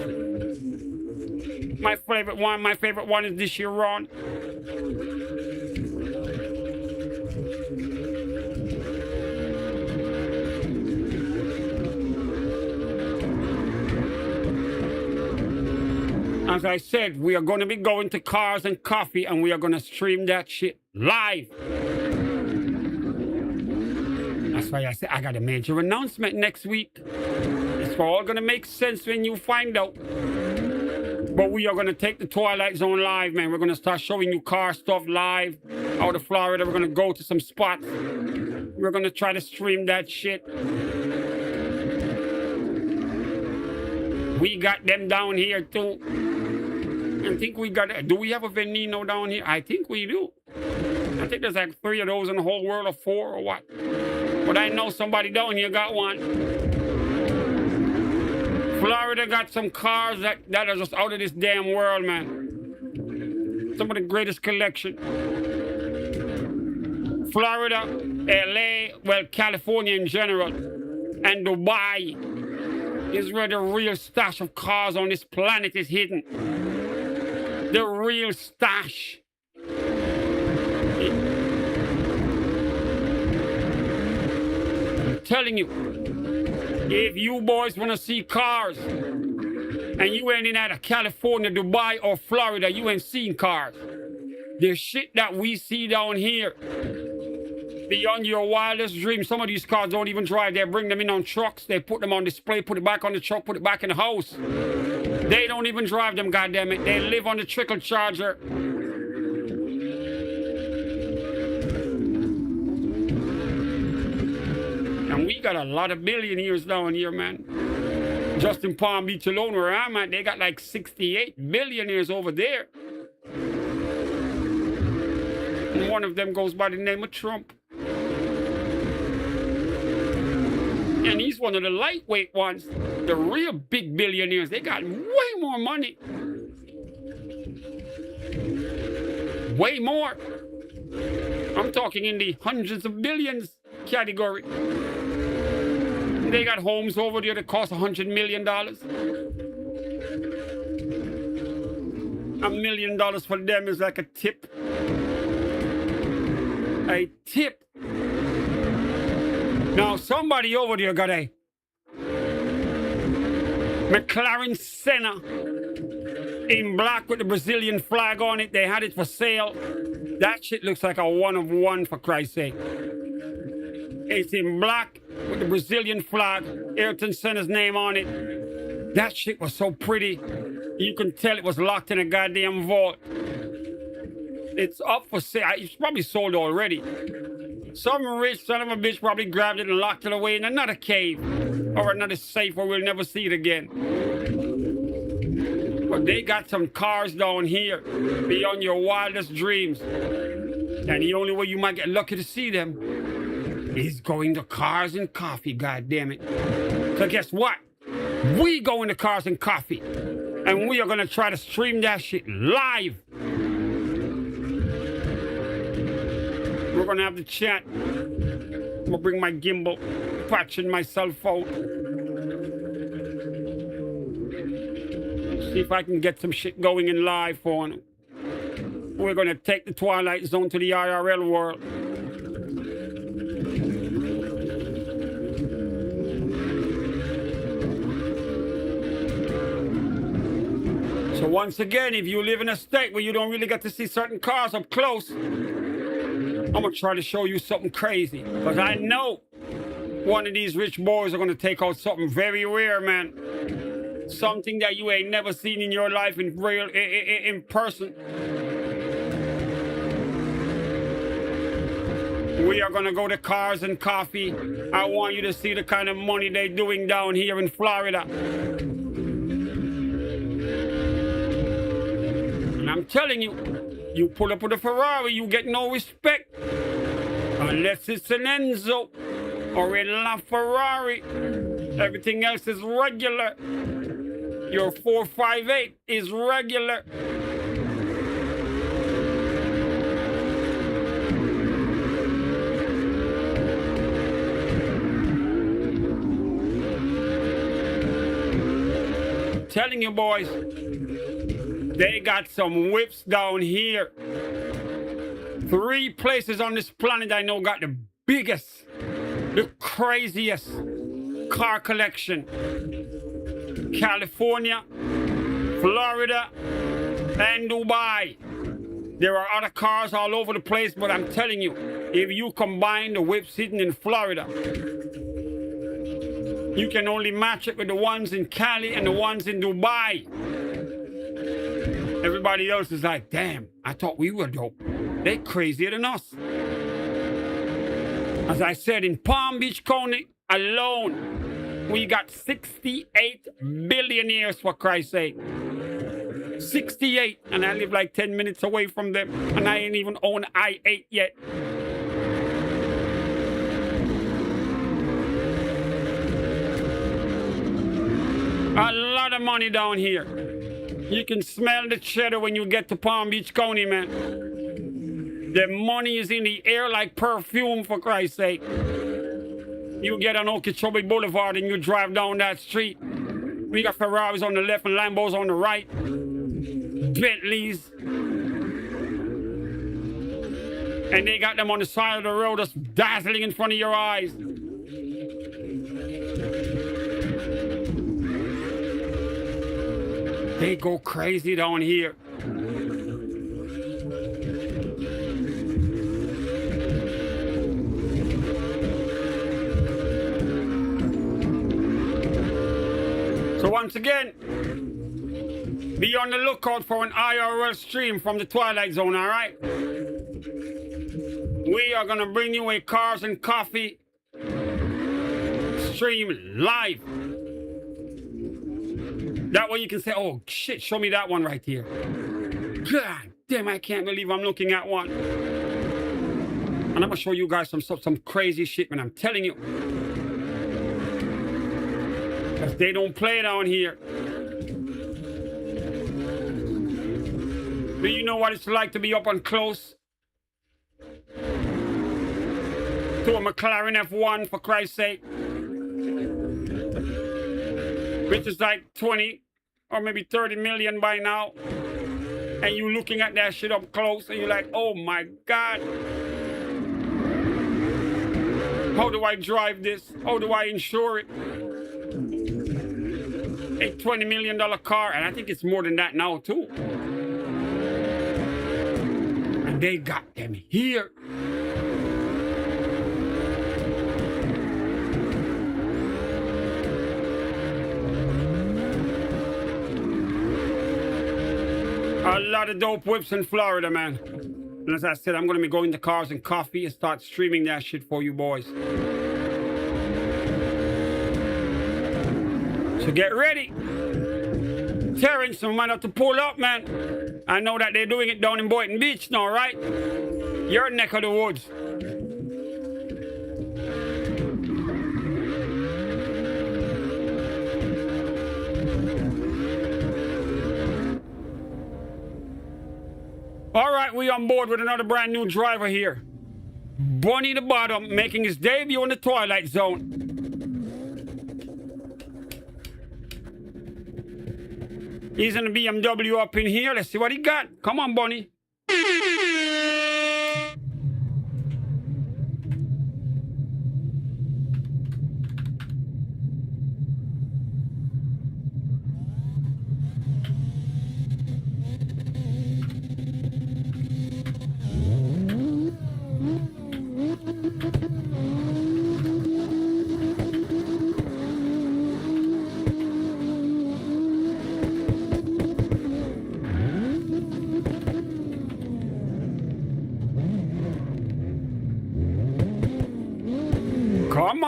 My favorite one is this year Ron. As I said, we are going to be going to Cars and Coffee, and we are going to stream that shit live. That's why I said I got a major announcement next week. It's all going to make sense when you find out. But we are going to take the Twilight Zone live, man. We're going to start showing you car stuff live out of Florida. We're going to go to some spots. We're going to try to stream that shit. We got them down here too. I think we got, do we have a Veneno down here? I think we do. I think there's like 3 of those in the whole world, or 4 or what. But I know somebody down here got one. Florida got some cars that are just out of this damn world, man. Some of the greatest collection. Florida, LA, well, California in general, and Dubai is where the real stash of cars on this planet is hidden. The real stash. I'm telling you, if you boys want to see cars and you ain't in either California, Dubai, or Florida, you ain't seen cars. The shit that we see down here, beyond your wildest dreams. Some of these cars don't even drive. They bring them in on trucks. They put them on display, put it back on the truck, put it back in the house. They don't even drive them, goddammit. They live on the trickle charger. And we got a lot of billionaires down here, man. Just in Palm Beach alone, where I'm at, they got like 68 billionaires over there. And one of them goes by the name of Trump. And he's one of the lightweight ones. The real big billionaires, they got way more money. Way more. I'm talking in the hundreds of billions category. They got homes over there that cost $100 million. $1 million for them is like a tip. A tip. Now somebody over there got a McLaren Senna in black with the Brazilian flag on it. They had it for sale. That shit looks like a one of one, for Christ's sake. It's in black with the Brazilian flag, Ayrton Senna's name on it. That shit was so pretty. You can tell it was locked in a goddamn vault. It's up for sale. It's probably sold already. Some rich son of a bitch probably grabbed it and locked it away in another cave or another safe where we'll never see it again. But they got some cars down here beyond your wildest dreams. And the only way you might get lucky to see them is going to Cars and Coffee, goddammit. So guess what? We go into Cars and Coffee. And we are going to try to stream that shit live. We're going to have the chat. I'm going to bring my gimbal, patching my cell phone. See if I can get some shit going in live for them. We're going to take the Twilight Zone to the IRL world. So once again, if you live in a state where you don't really get to see certain cars up close, I'm going to try to show you something crazy. Because I know one of these rich boys are going to take out something very rare, man. Something that you ain't never seen in your life in person. We are gonna go to Cars and Coffee. I want you to see the kind of money they're doing down here in Florida. And I'm telling you, you pull up with a Ferrari, you get no respect. Unless it's an Enzo or a LaFerrari. Everything else is regular. Your 458 is regular. Telling you boys, they got some whips down here. 3 places on this planet I know got the biggest, the craziest car collection. California, Florida, and Dubai. There are other cars all over the place, but I'm telling you, if you combine the whips hidden in Florida, you can only match it with the ones in Cali and the ones in Dubai. Everybody else is like, damn, I thought we were dope. They crazier than us. As I said, in Palm Beach County alone, we got 68 billionaires, for Christ's sake. 68, and I live like 10 minutes away from them, and I ain't even own I-8 yet. A lot of money down here. You can smell the cheddar when you get to Palm Beach County, man. The money is in the air like perfume, for Christ's sake. You get on Okeechobee Boulevard and you drive down that street. We got Ferraris on the left and Lambos on the right. Bentleys. And they got them on the side of the road just dazzling in front of your eyes. They go crazy down here. So once again, be on the lookout for an IRL stream from the Twilight Zone, all right? We are gonna bring you a Cars and Coffee stream live. That way you can say, oh shit, show me that one right here. God damn, I can't believe I'm looking at one. And I'm gonna show you guys some crazy shit, man, I'm telling you. Because they don't play down here. Do you know what it's like to be up and close to a McLaren F1, for Christ's sake? Which is like 20 or maybe 30 million by now. And you looking at that shit up close and you're like, oh my God. How do I drive this? How do I insure it? A $20 million car, and I think it's more than that now too. And they got them here. A lot of dope whips in Florida, man. And as I said, I'm going to be going to Cars and Coffee and start streaming that shit for you boys. So get ready. Terrence, we might have to pull up, man. I know that they're doing it down in Boynton Beach now, right? Your neck of the woods. All right, we on board with another brand new driver here. Bunny the Bottom making his debut in the Twilight Zone. He's in the BMW up in here. Let's see what he got. Come on, Bunny.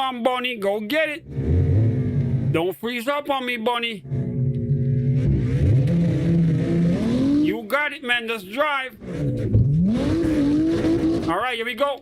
on, Bunny. Go get it. Don't freeze up on me, Bunny. You got it, man. Just drive. All right, here we go.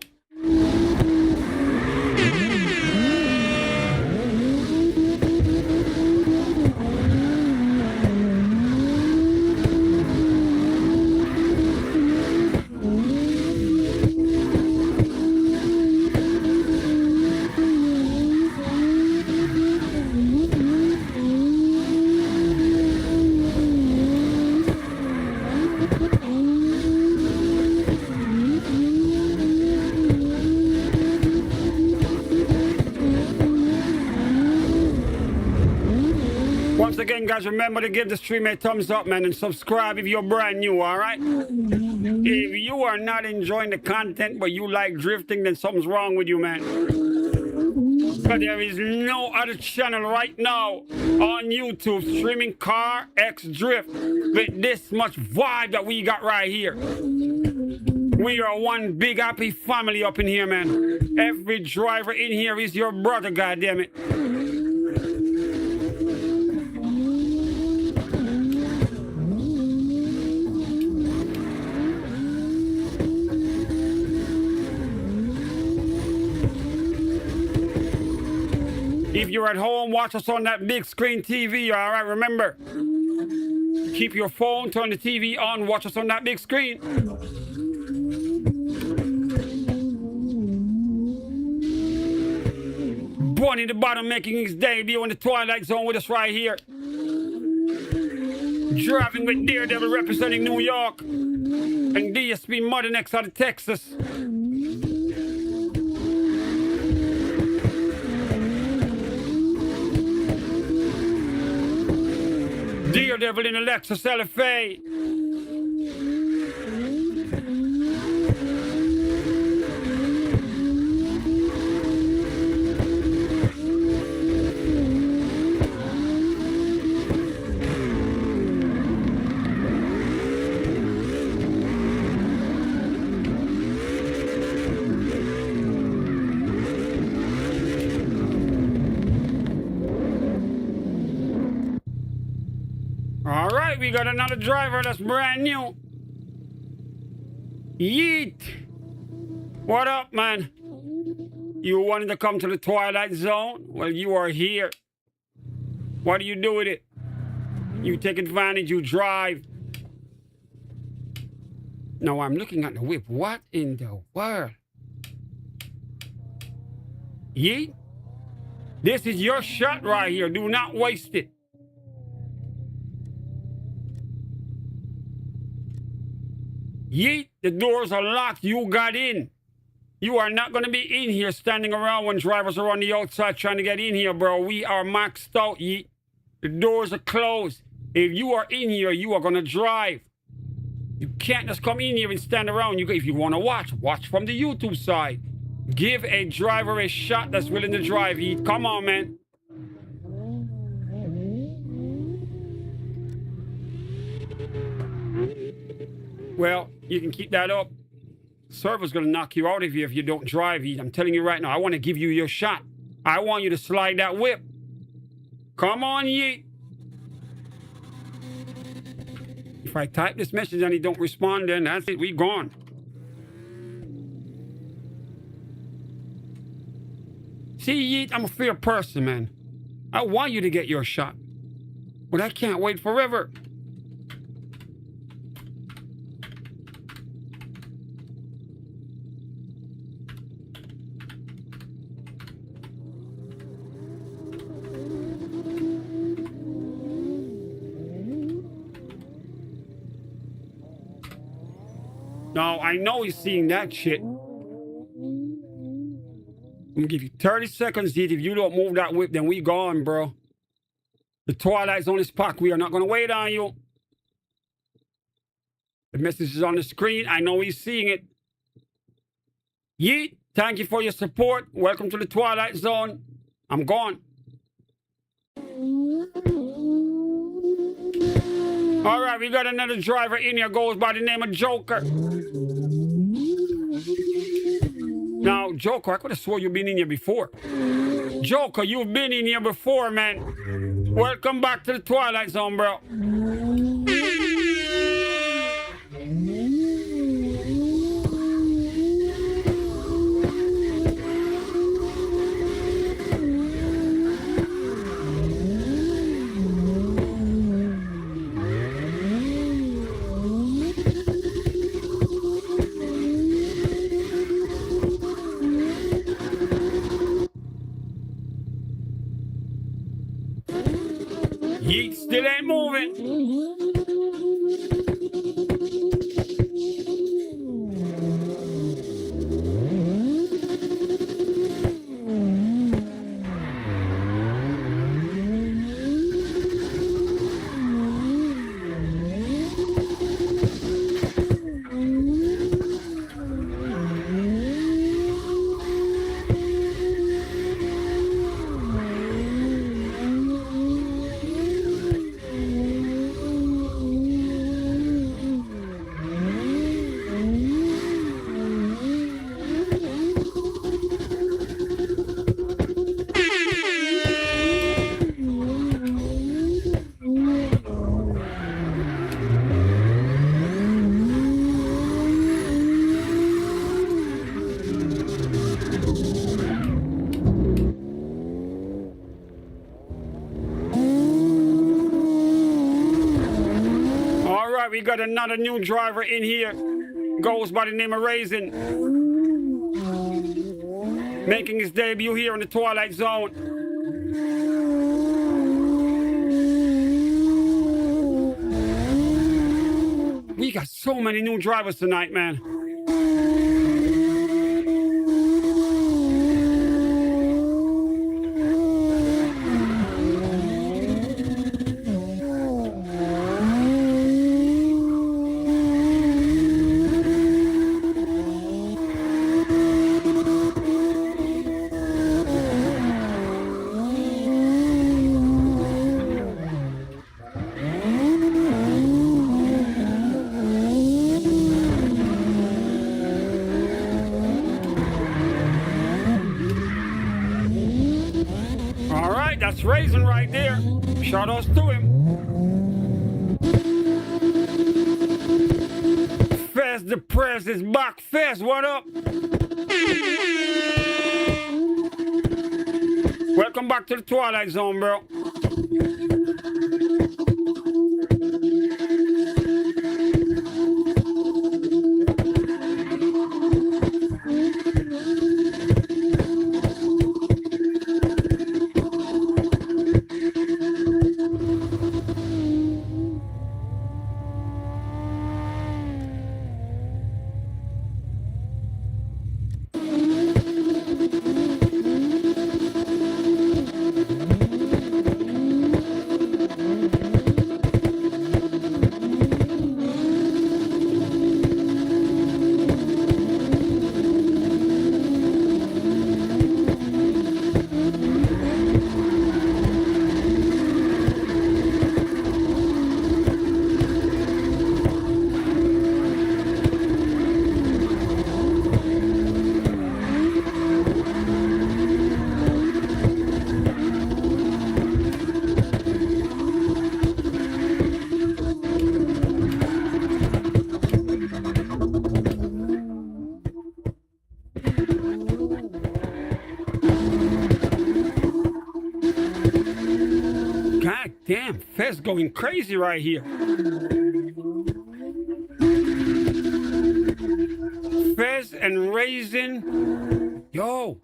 Once again, guys, remember to give the stream a thumbs up, man, and subscribe if you're brand new, all right? If you are not enjoying the content but you like drifting, then something's wrong with you, man. But there is no other channel right now on YouTube streaming Carx drift with this much vibe that we got right here. We are one big happy family up in here, man. Every driver in here is your brother, goddammit. If you're at home, watch us on that big screen TV, all right? Remember, keep your phone, turn the TV on, watch us on that big screen. Bunny the Bottom making his debut in the Twilight Zone with us right here. Driving with Daredevil representing New York. And DSP Mother next out of Texas. Daredevil in a Lexus LFA. All right, we got another driver that's brand new. Yeet. What up, man? You wanted to come to the Twilight Zone? Well, you are here. What do you do with it? You take advantage, you drive. No, I'm looking at the whip. What in the world? Yeet. This is your shot right here. Do not waste it. Yeet, the doors are locked. You got in. You are not going to be in here standing around when drivers are on the outside trying to get in here, bro. We are maxed out, Yeet. The doors are closed. If you are in here, you are going to drive. You can't just come in here and stand around. If you want to watch from the YouTube side. Give a driver a shot that's willing to drive, Yeet. Come on, man. Well, you can keep that up. Server's gonna knock you out of here if you don't drive. I'm telling you right now, I want to give you your shot. I want you to slide that whip. Come on, Yeet. If I type this message and he don't respond, then that's it. We gone. See, Yeet, I'm a fair person, man. I want you to get your shot. But I can't wait forever. No, I know he's seeing that shit. I'm gonna give you 30 seconds, Yeet. If you don't move that whip, then we gone, bro. The Twilight Zone is packed. We are not gonna wait on you. The message is on the screen. I know he's seeing it. Yeet, thank you for your support. Welcome to the Twilight Zone. I'm gone. All right, we got another driver in here, goes by the name of Joker. Now, Joker, I could have swore you've been in here before. Joker, you've been in here before, man. Welcome back to the Twilight Zone, bro. Yeet still ain't moving. We got another new driver in here. Goes by the name of Raisin. Making his debut here in the Twilight Zone. We got so many new drivers tonight, man. That's Raisin right there. Shout outs to him. Fez the Press is back. Fez, what up? Welcome back to the Twilight Zone, bro. God damn, Fez going crazy right here. Fez and Raisin. Yo.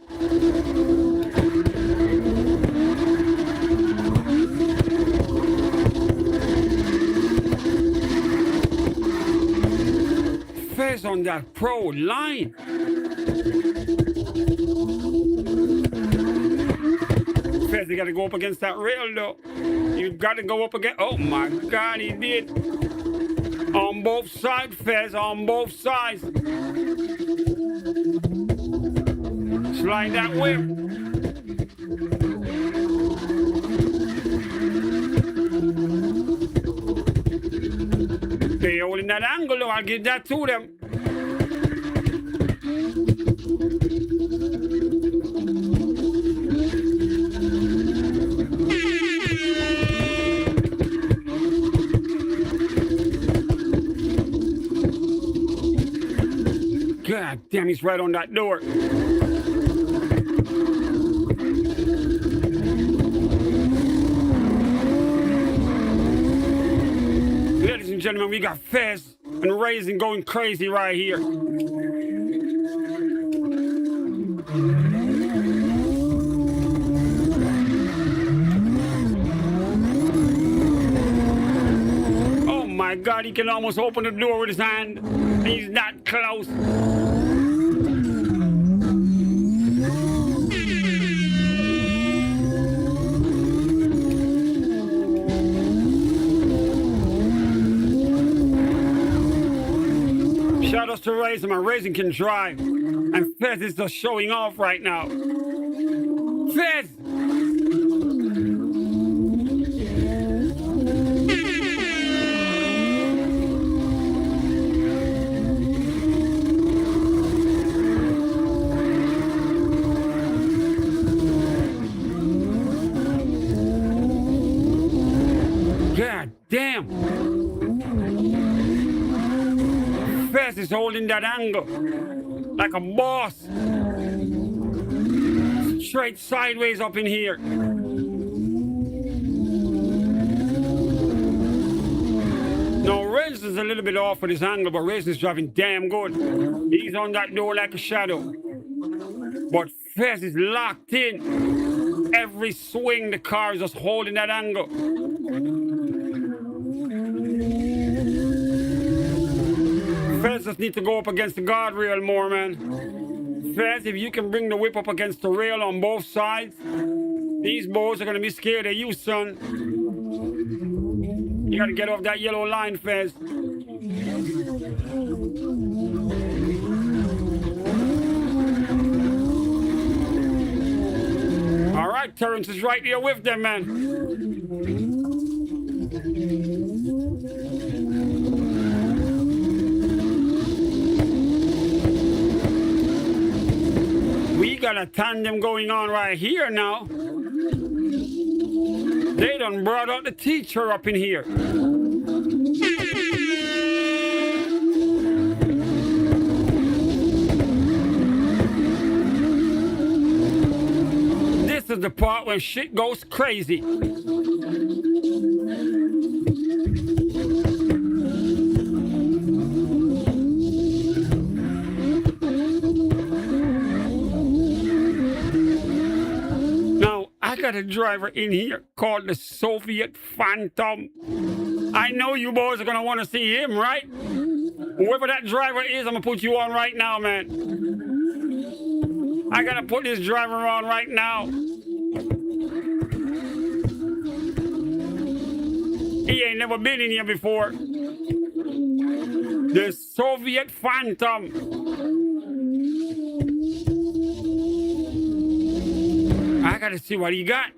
Fez on that pro line. Fez, you gotta go up against that rail though. You gotta go up against. Oh my God, he did. On both sides, Fez, on both sides. Slide that whip. They holding that angle though, I'll give that to them. damn, he's right on that door. Ladies and gentlemen, we got Fez and Raisin going crazy right here. Oh my God, he can almost open the door with his hand. He's that close. Shout out to Raisin, my Raisin can drive. And Fez is just showing off right now. Fez! God damn! Fez is holding that angle like a boss. Straight sideways up in here. Now Raisin's a little bit off with his angle, but Raisin's driving damn good. He's on that door like a shadow. But Fez is locked in. Every swing the car is just holding that angle. Fez just need to go up against the guardrail more, man. Fez, if you can bring the whip up against the rail on both sides, these boys are gonna be scared of you, son. You gotta get off that yellow line, Fez. All right, Terrence is right there with them, man. We got a tandem going on right here now. They done brought out the teacher up in here. This is the part when shit goes crazy. I got a driver in here called the Soviet Phantom. I know you boys are gonna want to see him, right? Whoever that driver is, I'm gonna put you on right now, man. I gotta put this driver on right now. He ain't never been in here before. The Soviet Phantom. I gotta see what he got.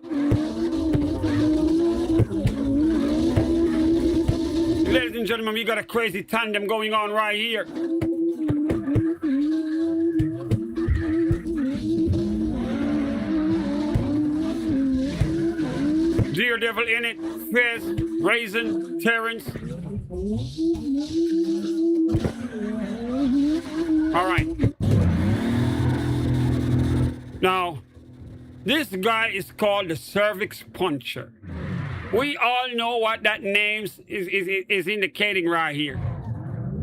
Ladies and gentlemen, we got a crazy tandem going on right here. Daredevil in it, Fez, Raisin, Terrence. All right. Now, this guy is called the cervix puncher. We all know what that name is indicating right here.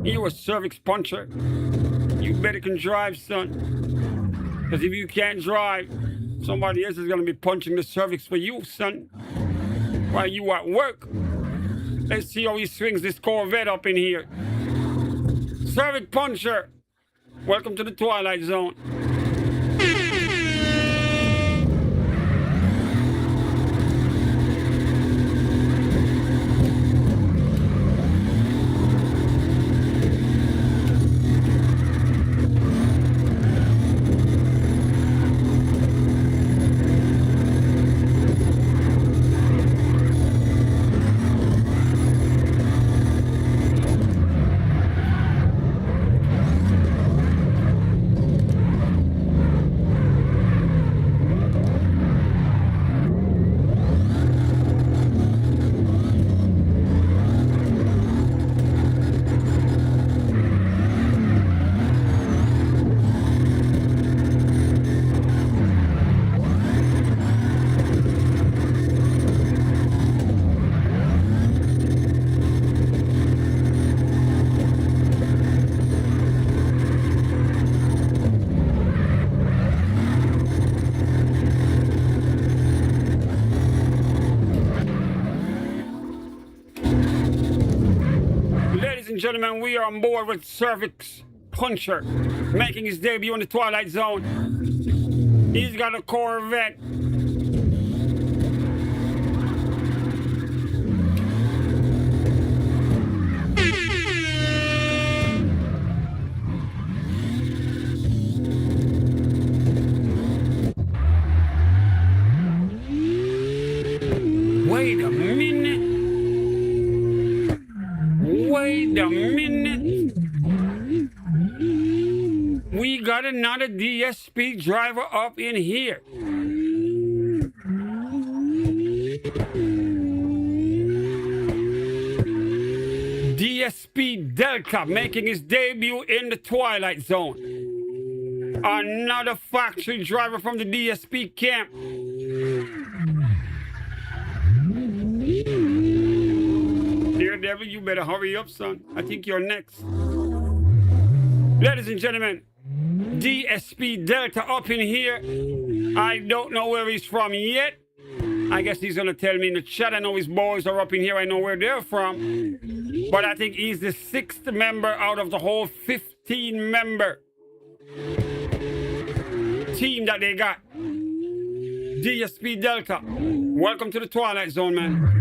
You a cervix puncher. You better can drive, son. Because if you can't drive, somebody else is going to be punching the cervix for you, son. While you at work. Let's see how he swings this Corvette up in here. Cervix puncher. Welcome to the Twilight Zone. gentlemen, we are on board with Cervix Puncher, making his debut in the Twilight Zone. He's got a Corvette. Wait a minute. Wait a minute. We got another DSP driver up in here. DSP Delta making his debut in the Twilight Zone. Another factory driver from the DSP camp. Daredevil, you better hurry up, son. I think you're next. Ladies and gentlemen, DSP Delta up in here. I don't know where he's from yet. I guess he's gonna tell me in the chat. I know his boys are up in here. I know where they're from. But I think he's the 6th member out of the whole 15-member team that they got. DSP Delta, welcome to the Twilight Zone, man.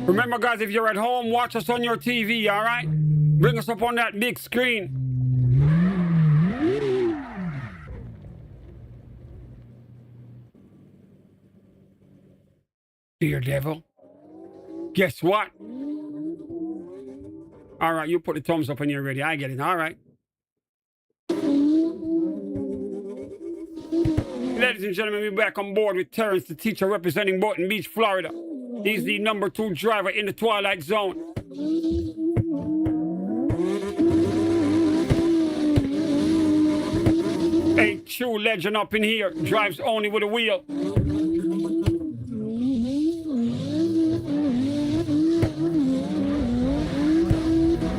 Remember, guys, if you're at home, watch us on your TV, all right? Bring us up on that big screen. Daredevil, guess what? All right, you put the thumbs up when you're ready. I get it, all right. Ladies and gentlemen, we're back on board with Terrence, the teacher representing Boynton Beach, Florida. He's the number 2 driver in the Twilight Zone. A true legend up in here, drives only with a wheel.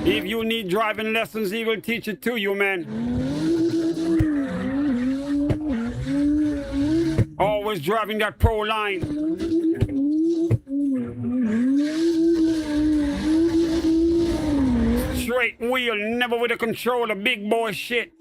If you need driving lessons, he will teach it to you, man. Always driving that pro line. Straight wheel, never with a controller, big boy shit.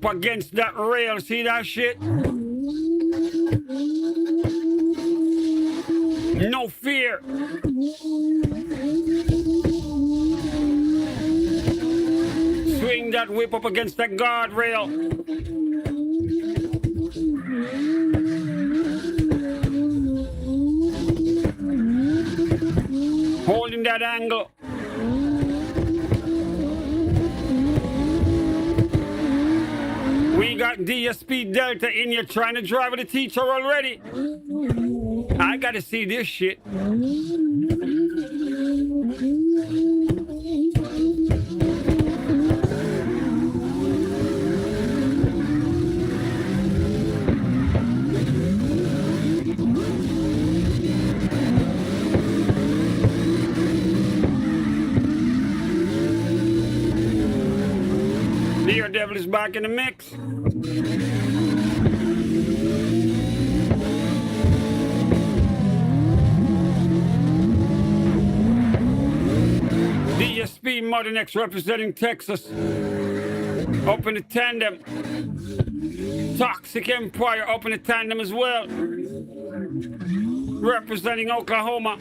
Against that rail, see that shit? No fear. Swing that whip up against that guardrail. Holding that angle. We got DSP Delta in here trying to drive the teacher already. I gotta see this shit. Pablo is back in the mix. DSP Modern X representing Texas. Up in the tandem. Toxic Empire up in the tandem as well. Representing Oklahoma.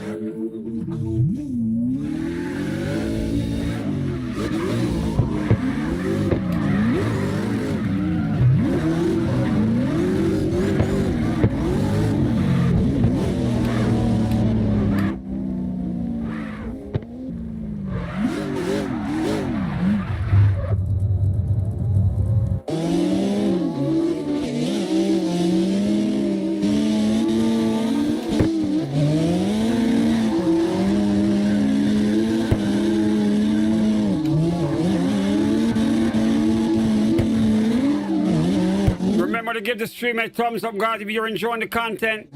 Remember to give the stream a thumbs up, guys. If you're enjoying the content,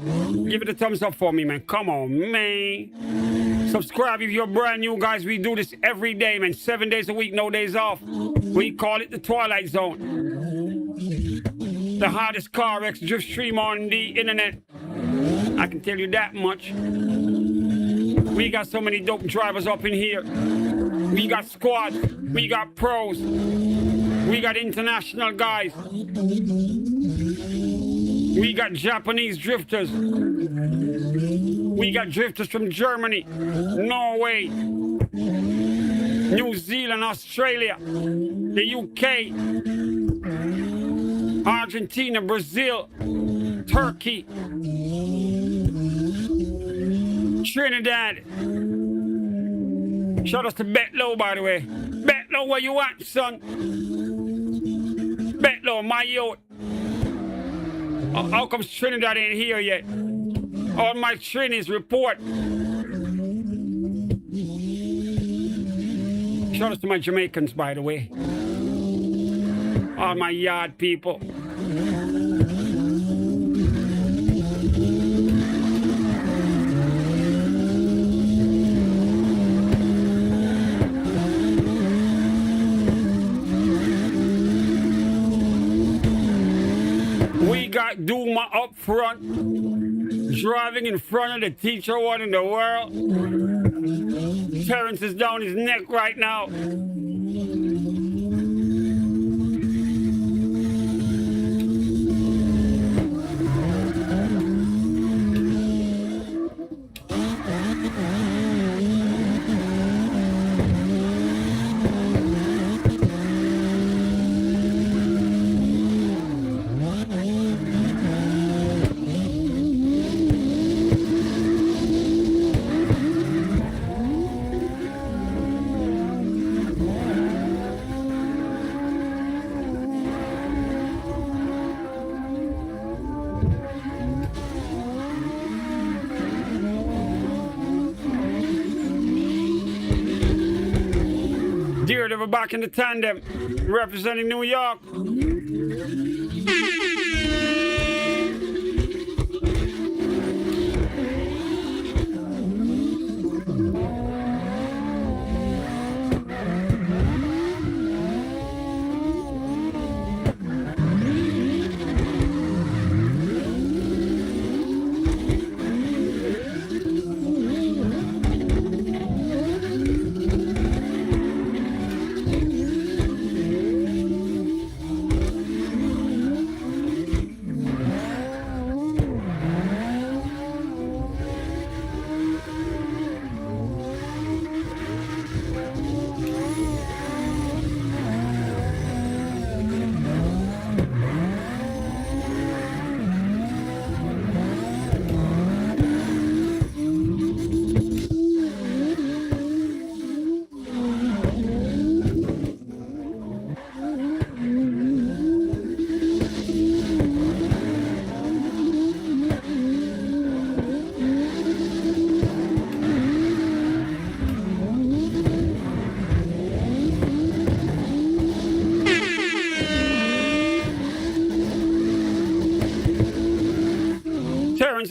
give it a thumbs up for me, man. Come on, man. Subscribe if you're brand new, guys. We do this every day, man. 7 days a week, no days off. We call it the Twilight Zone. The hottest Carx drift stream on the internet. I can tell you that much. We got so many dope drivers up in here. We got squads. We got pros. We got international guys. We got Japanese drifters. We got drifters from Germany, Norway, New Zealand, Australia, the UK, Argentina, Brazil, Turkey, Trinidad. Shout out to Betlo, by the way. Betlo, where you at, son? Betlo, my youth. How come Trinidad ain't here yet? All my Trinis report. Shout out to my Jamaicans, by the way. All my yard people. We got Duma up front, driving in front of the teacher one in the world. Terrence is down his neck right now. We're back in the tandem, representing New York.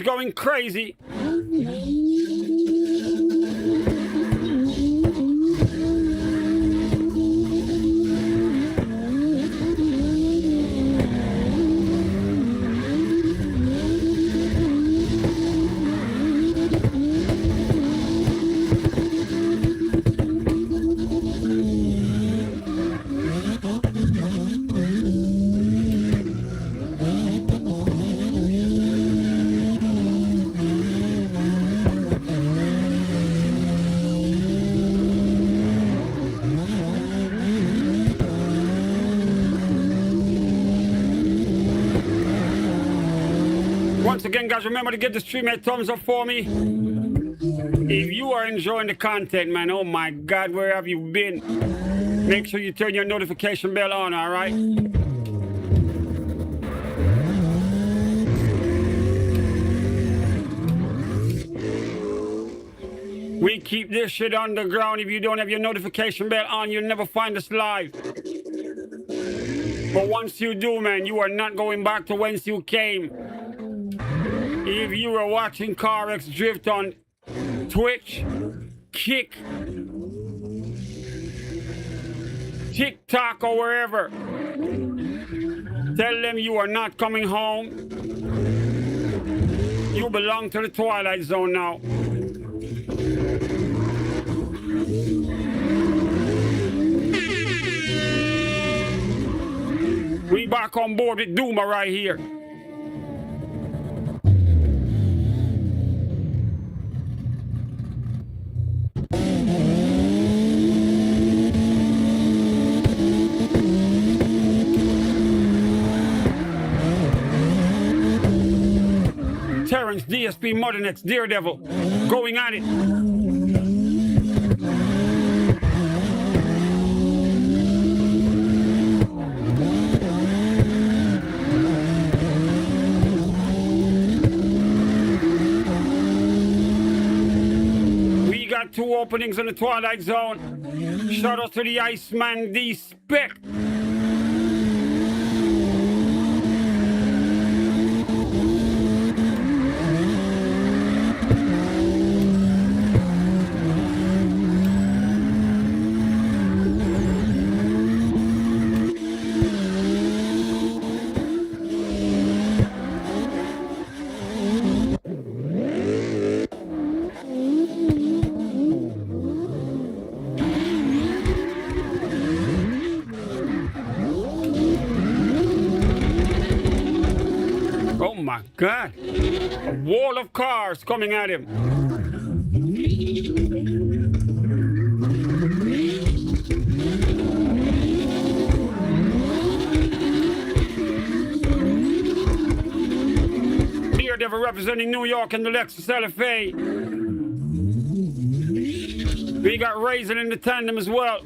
Going crazy. Once again, guys, remember to give the stream a thumbs up for me. If you are enjoying the content, man, oh my God, where have you been? Make sure you turn your notification bell on, all right? We keep this shit underground. If you don't have your notification bell on, you'll never find us live. But once you do, man, you are not going back to whence you came. If you were watching Carx Drift on Twitch, Kick, TikTok, or wherever, tell them you are not coming home. You belong to the Twilight Zone now. We back on board with Duma right here. Terrence, DSP, Modern Daredevil, going at it. We got 2 openings in the Twilight Zone. Shout out to the Iceman D-Spec. God, a wall of cars coming at him. Daredevil representing New York in the Lexus LFA. We got Raisin in the tandem as well.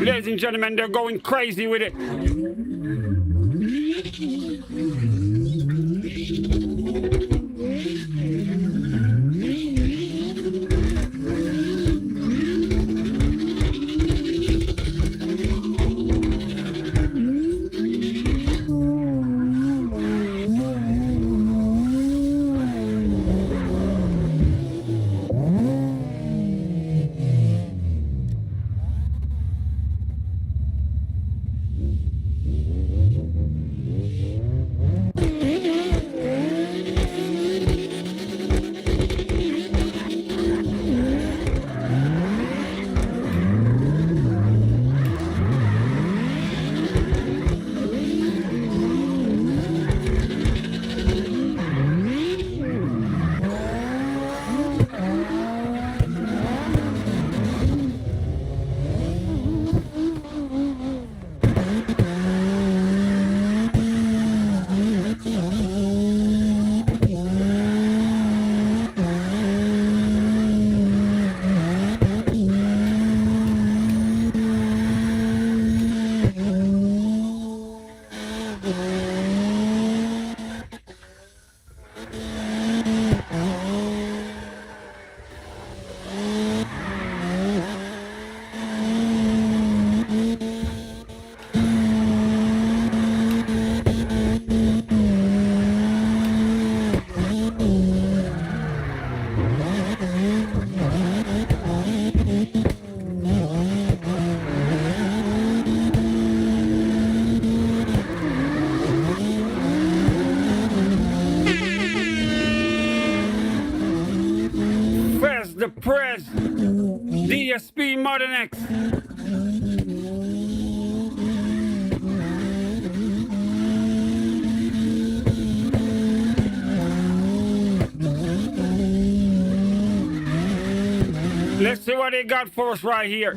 Ladies and gentlemen, they're going crazy with it. The Press, DSP Modern X. Let's see what they got for us right here.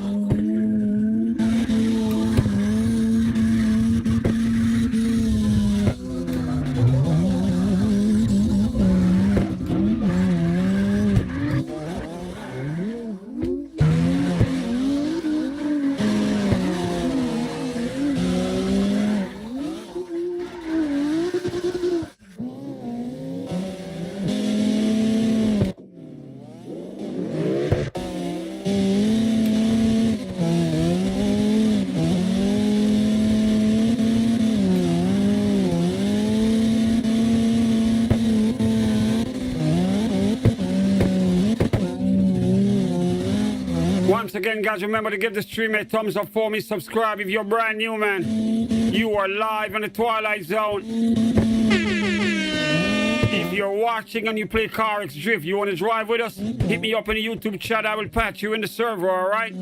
Once again, guys, remember to give the stream a thumbs up for me. Subscribe if you're brand new, man. You are live in the Twilight Zone. If you're watching and you play Carx Drift, you want to drive with us, hit me up in the YouTube chat. I will patch you in the server, all right?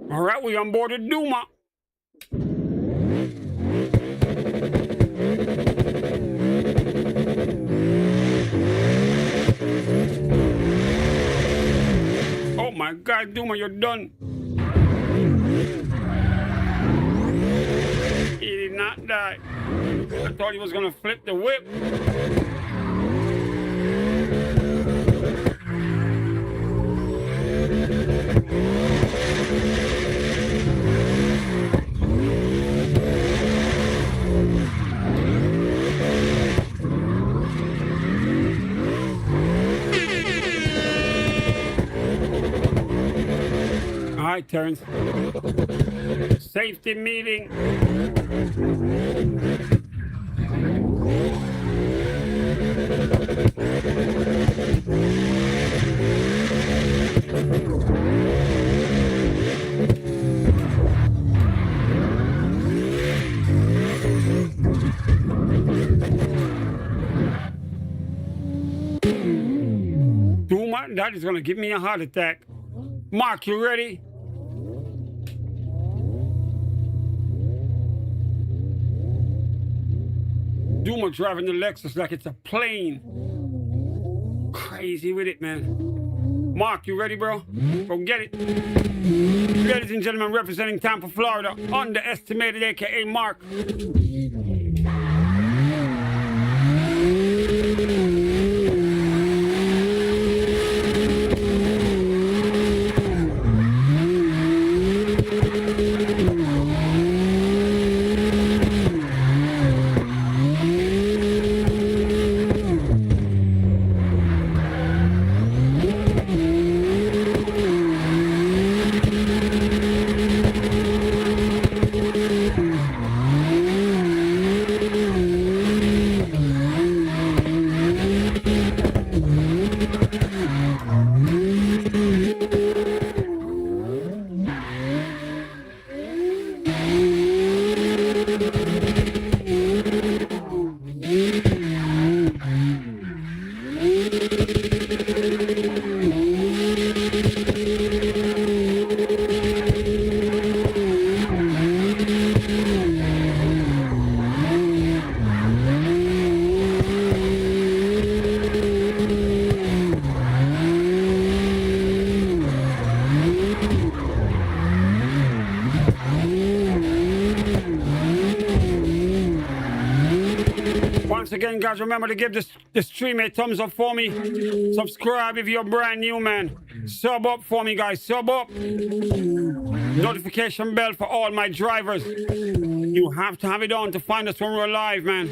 All right, we on board with Duma. Oh my God, Duma, you're done. He did not die. I thought he was gonna flip the whip. All right, Terrence. Safety meeting. Duma, that is gonna give me a heart attack. Mark, you ready? Duma driving the Lexus like it's a plane. Crazy with it, man. Mark, you ready, bro? Go get it. Ladies and gentlemen, representing Tampa, Florida, underestimated, aka Mark. again, guys, remember to give the stream a thumbs up for me. Subscribe if you're brand new, man. Sub up for me, guys. Sub up. Notification bell for all my drivers. You have to have it on to find us when we're live, man.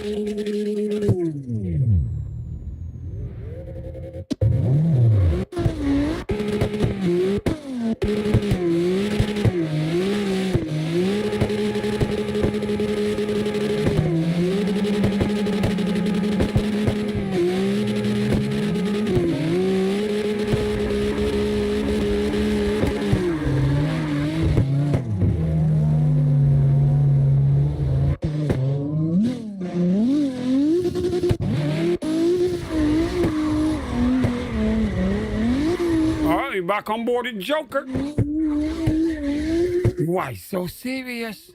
Back on board the Joker. Why so serious?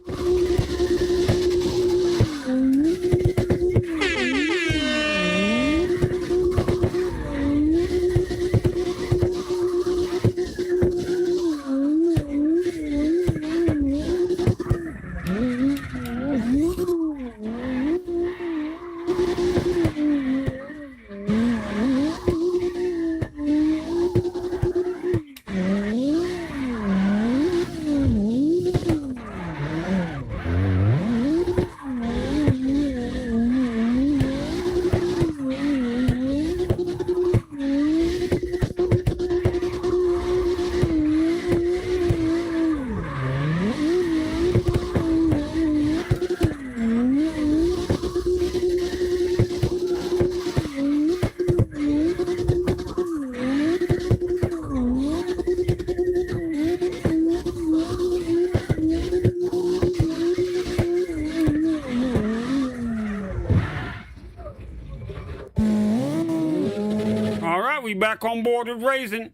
Back on board with Raising.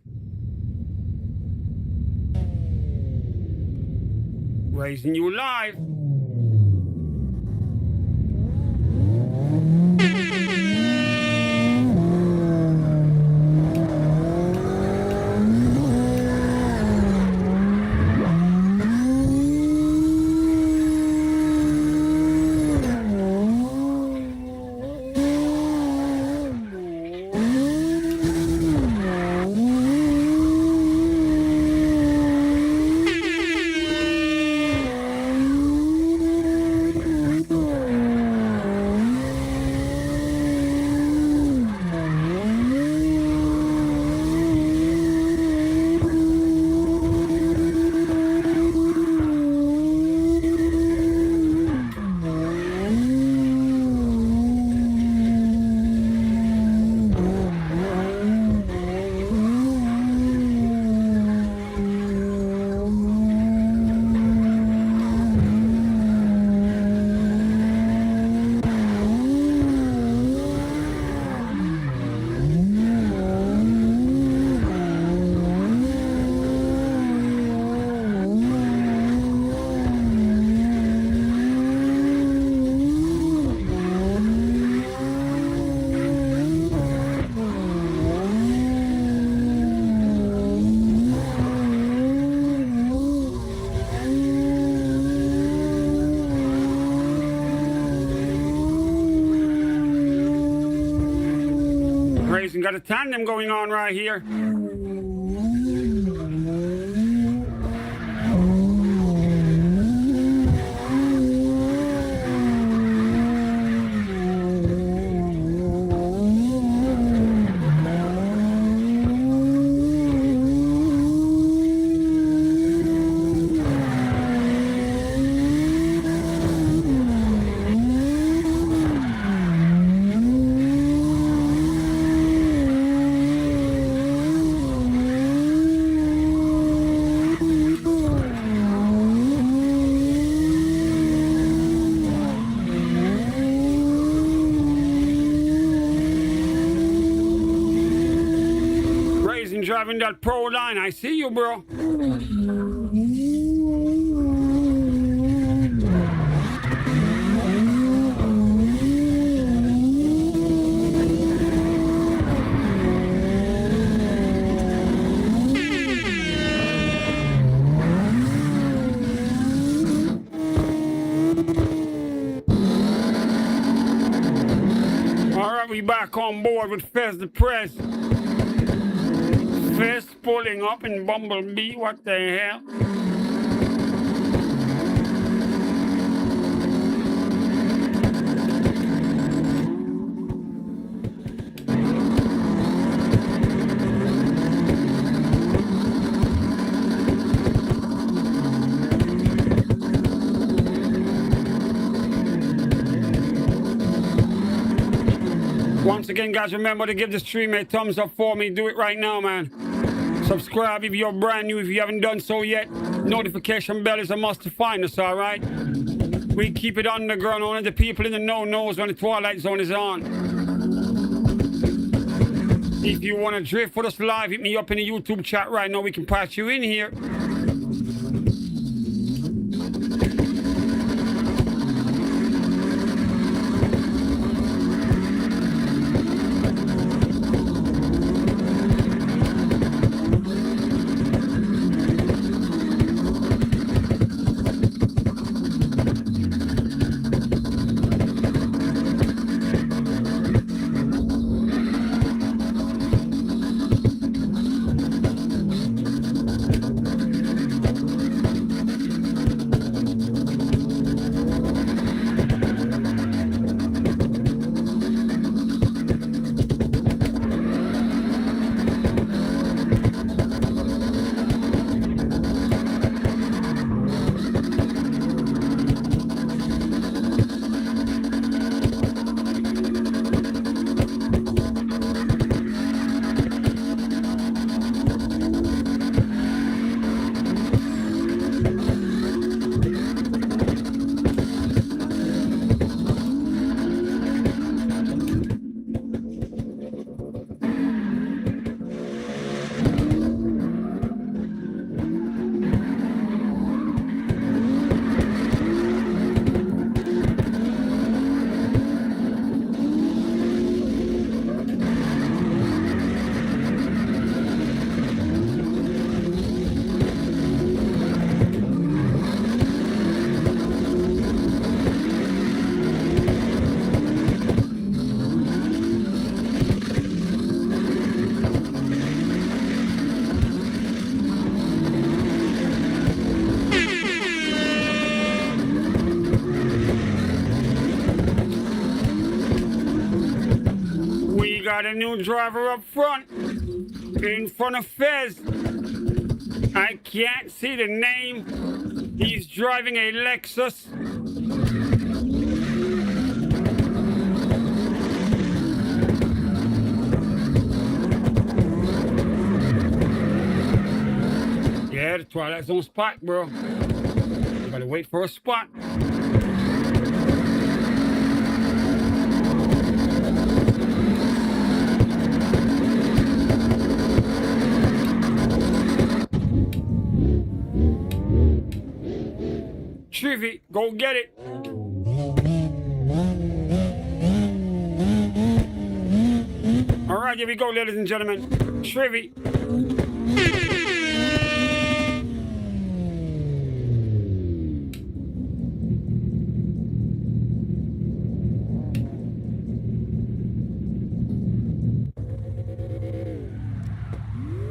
Raising you live. Got a tandem going on right here. Driving that pro line, I see you, bro. back on board with Fez the Press. Fez pulling up in Bumblebee, what the hell? Once again, guys, remember to give the stream a thumbs up for me. Do it right now, man. Subscribe if you're brand new, if you haven't done so yet. Notification bell is a must to find us, all right? We keep it underground. Only the people in the know knows when the Twilight Zone is on. If you want to drift with us live, hit me up in the YouTube chat right now. We can patch you in here. Got a new driver up front, in front of Fez. I can't see the name. He's driving a Lexus. Yeah, the Twilight Zone spot, bro. You gotta wait for a spot. Trivy, go get it. All right, here we go, ladies and gentlemen. Trivy.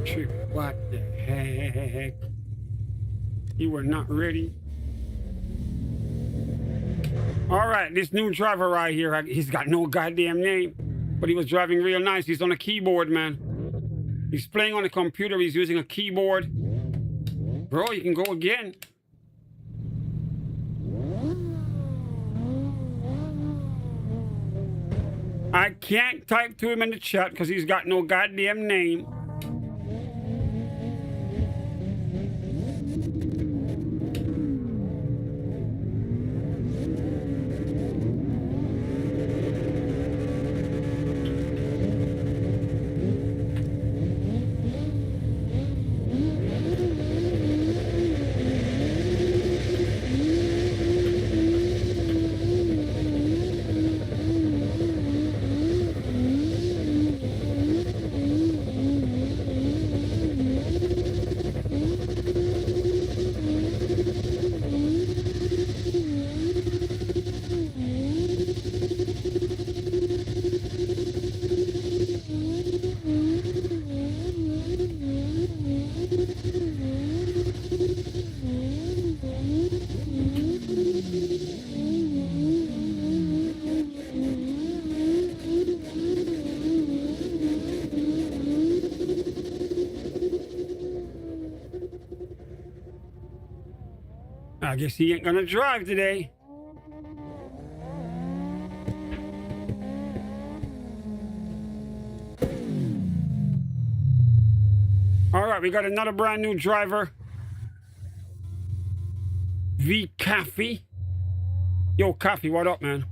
Trivy, what the heck? You were not ready. All right, this new driver right here, he's got no goddamn name, but he was driving real nice. He's on a keyboard, man. He's playing on a computer. He's using a keyboard. Bro, you can go again. I can't type to him in the chat because he's got no goddamn name. I guess he ain't gonna drive today. All right, we got another brand new driver. V Coffee. Yo, Coffee, what up, man?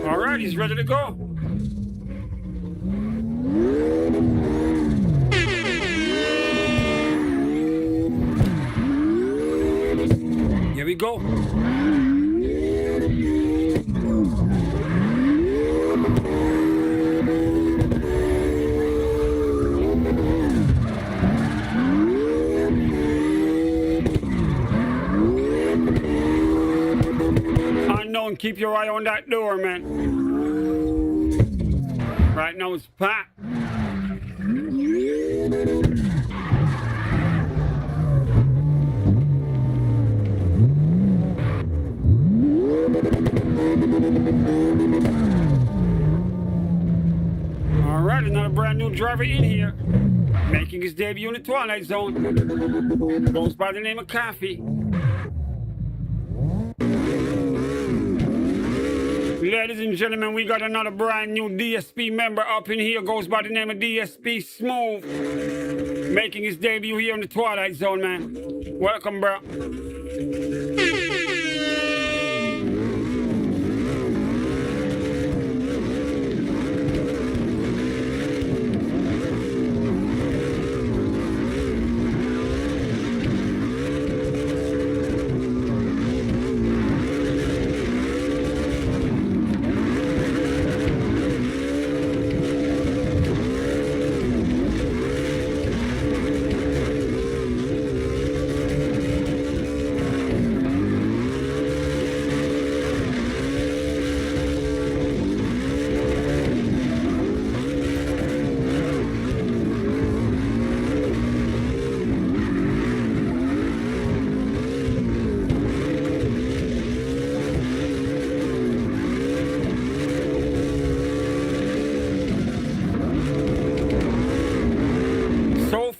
All right, he's ready to go. Here we go. Unknown, keep your eye on that door, man. Right now it's packed. All right, another brand new driver in here, making his debut in the Twilight Zone. Goes by the name of Coffee. Ladies and gentlemen, we got another brand new DSP member up in here. Goes by the name of DSP Smooth, making his debut here in the Twilight Zone, man. Welcome, bro.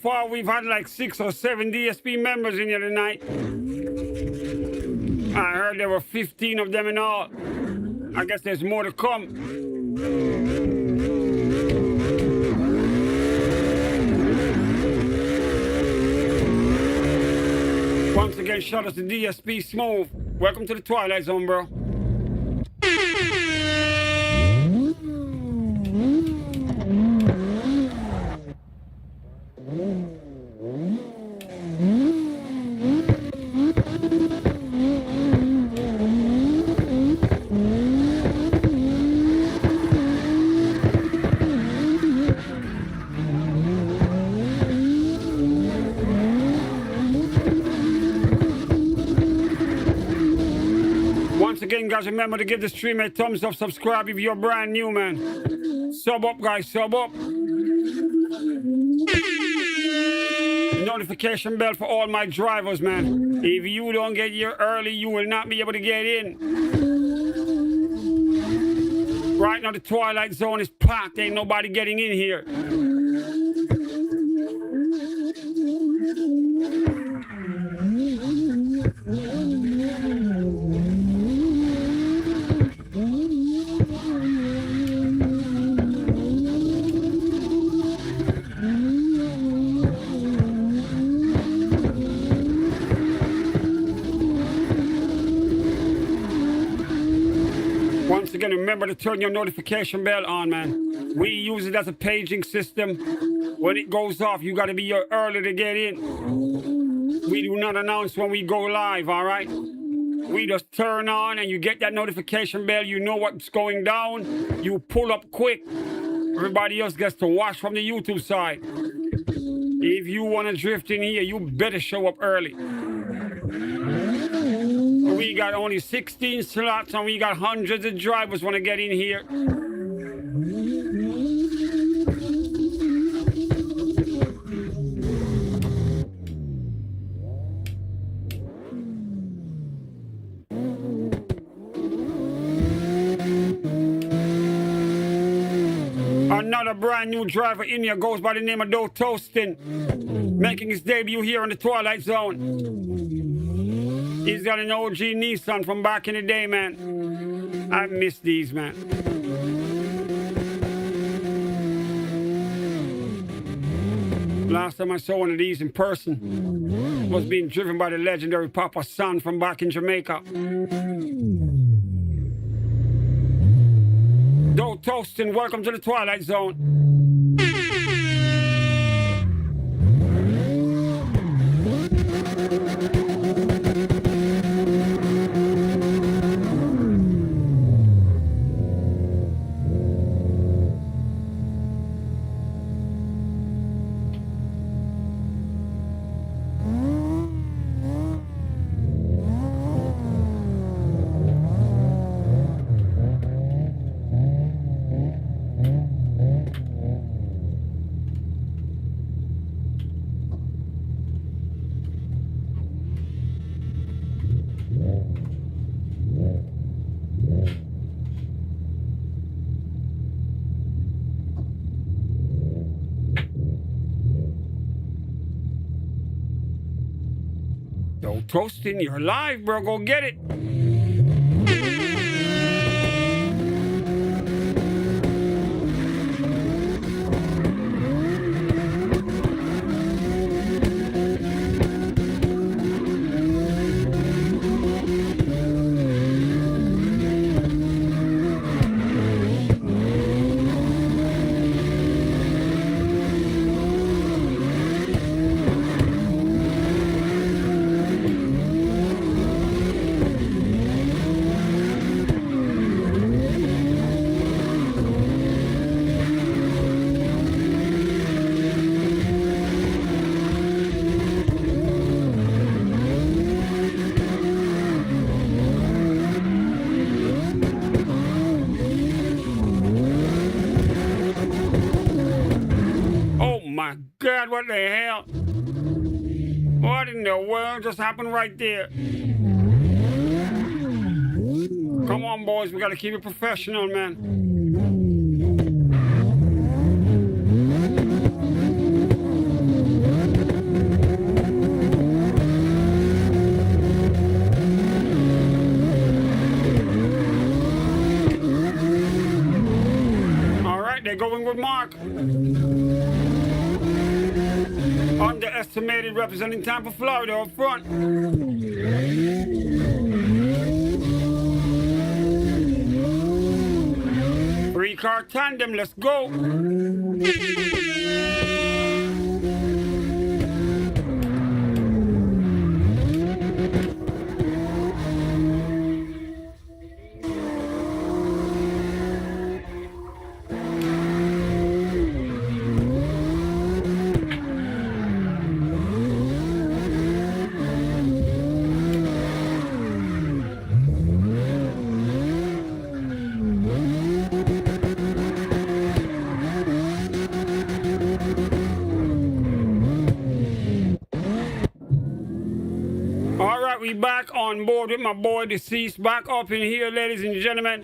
Far, we've had like 6 or 7 DSP members in here tonight. I heard there were 15 of them in all. I guess there's more to come. Once again, shout out to DSP Smooth. Welcome to the Twilight Zone, bro. Once again, guys, remember to give the stream a thumbs up, subscribe if you're brand new, man. Sub up, guys, sub up. Notification bell for all my drivers, man. If you don't get here early, you will not be able to get in. Right now, the Twilight Zone is packed. Ain't nobody getting in here. Once again, remember to turn your notification bell on, man. We use it as a paging system. When it goes off, you got to be here early to get in. We do not announce when we go live, all right? We just turn on and you get that notification bell. You know what's going down. You pull up quick. Everybody else gets to watch from the YouTube side. If you want to drift in here, you better show up early. We got only 16 slots and we got hundreds of drivers want to get in here. Another brand new driver in here goes by the name of Doe Toastin, making his debut here on the Twilight Zone. He's got an OG Nissan from back in the day, man. I miss these, man. Last time I saw one of these in person was being driven by the legendary Papa San from back in Jamaica. Doe Toastin, welcome to the Twilight Zone. Doe Toastin, you're live, bro. Go get it. My God, what the hell? What in the world just happened right there? Come on, boys, we gotta keep it professional, man. All right, they're going with Mark. Underestimated, representing Tampa, Florida up front. Three-car tandem, let's go. We back on board with my boy Deceased, back up in here, ladies and gentlemen.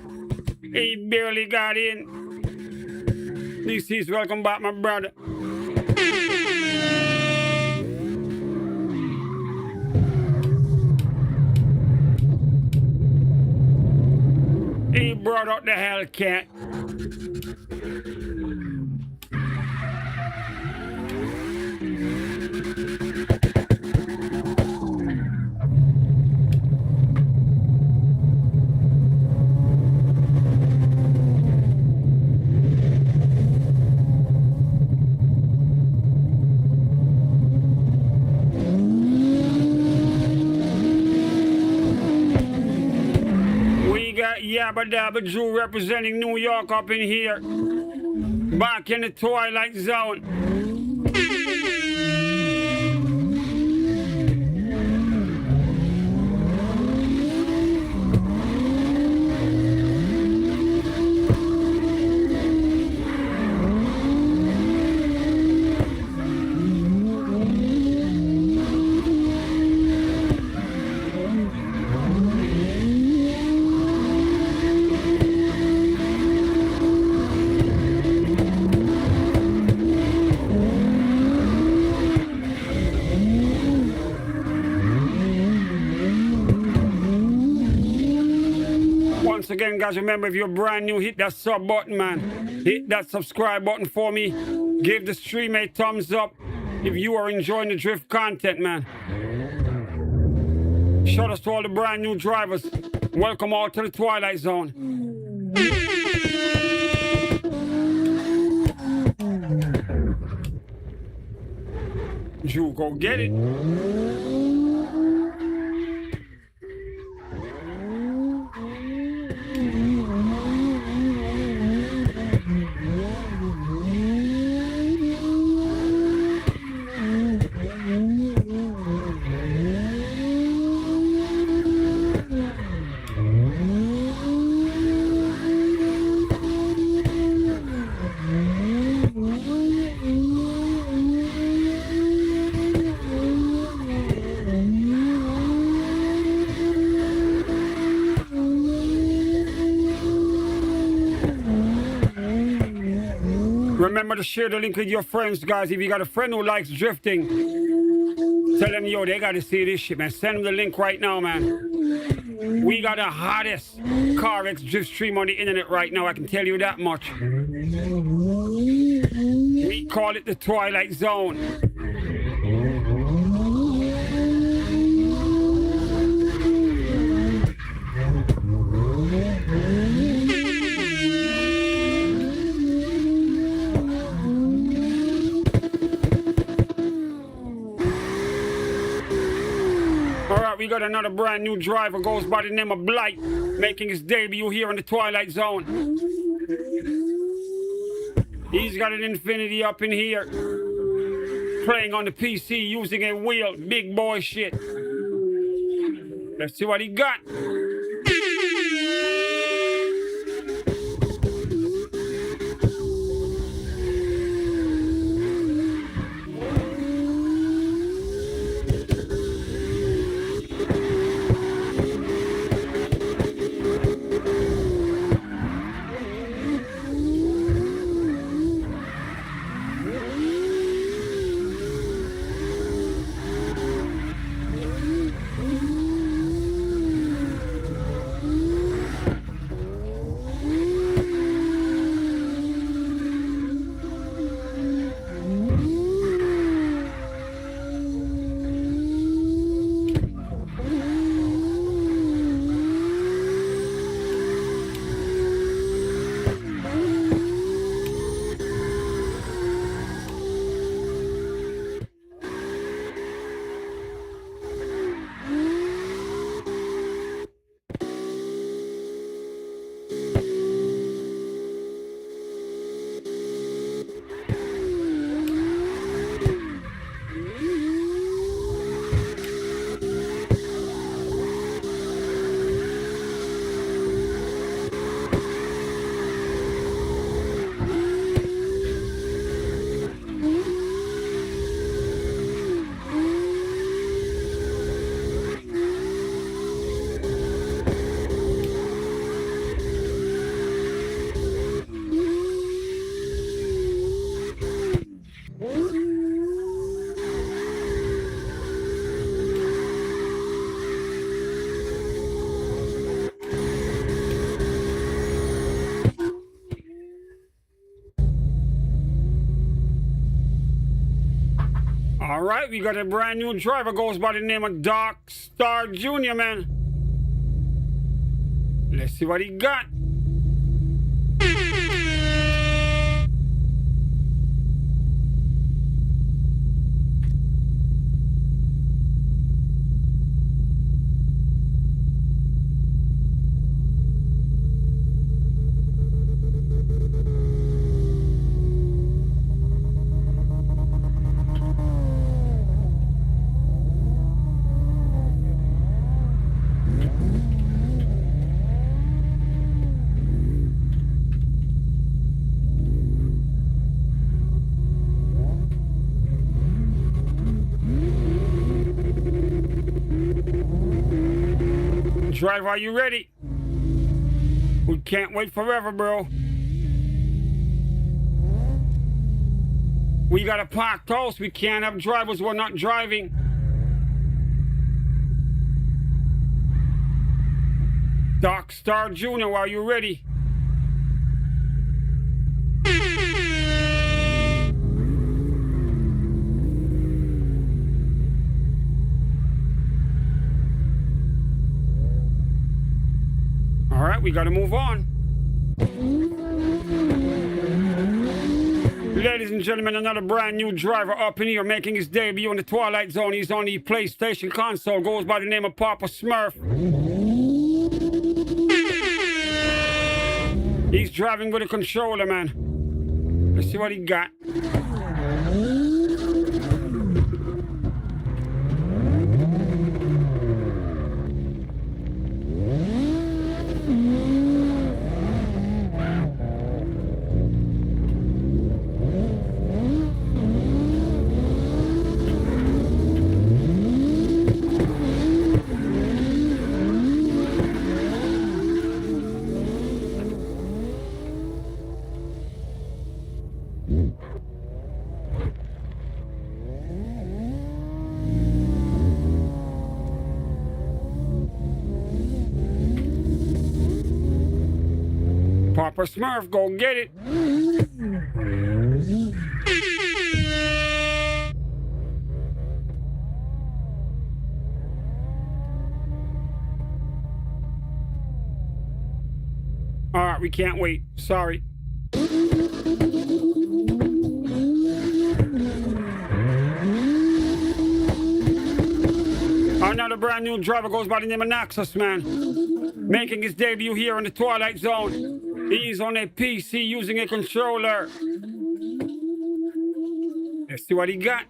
He barely got in. Deceased, welcome back, my brother. He brought out the Hellcat. Yabba Dabba Jew representing New York up in here. Back in the Twilight Zone. Once again, guys, remember, if you're brand new, hit that sub button, man. Hit that subscribe button for me. Give the stream a thumbs up if you are enjoying the drift content, man. Shout out to all the brand new drivers. Welcome all to the Twilight Zone. Drew, go get it. Remember to share the link with your friends, guys. If you got a friend who likes drifting, tell them, yo, they got to see this shit, man. Send them the link right now, man. We got the hottest Carx drift stream on the internet right now. I can tell you that much. We call it the Twilight Zone. We got another brand new driver, goes by the name of Blight, making his debut here in the Twilight Zone. He's got an Infinity up in here, playing on the PC using a wheel, big boy shit. Let's see what he got. All right, we got a brand new driver, goes by the name of Dark Star Jr., man. Let's see what he got. Driver, are you ready? We can't wait forever, bro. We got a parked house. We can't have drivers who are not driving. Dark Star Jr., are you ready? All right, we got to move on. Ladies and gentlemen, another brand new driver up in here making his debut in the Twilight Zone. He's on the PlayStation console, goes by the name of Papa Smurf. He's driving with a controller, man. Let's see what he got. Papa Smurf, go get it. All right, we can't wait. Sorry. Another brand new driver goes by the name of Naxos, man. Making his debut here in the Twilight Zone. He's on a PC using a controller. Let's see what he got.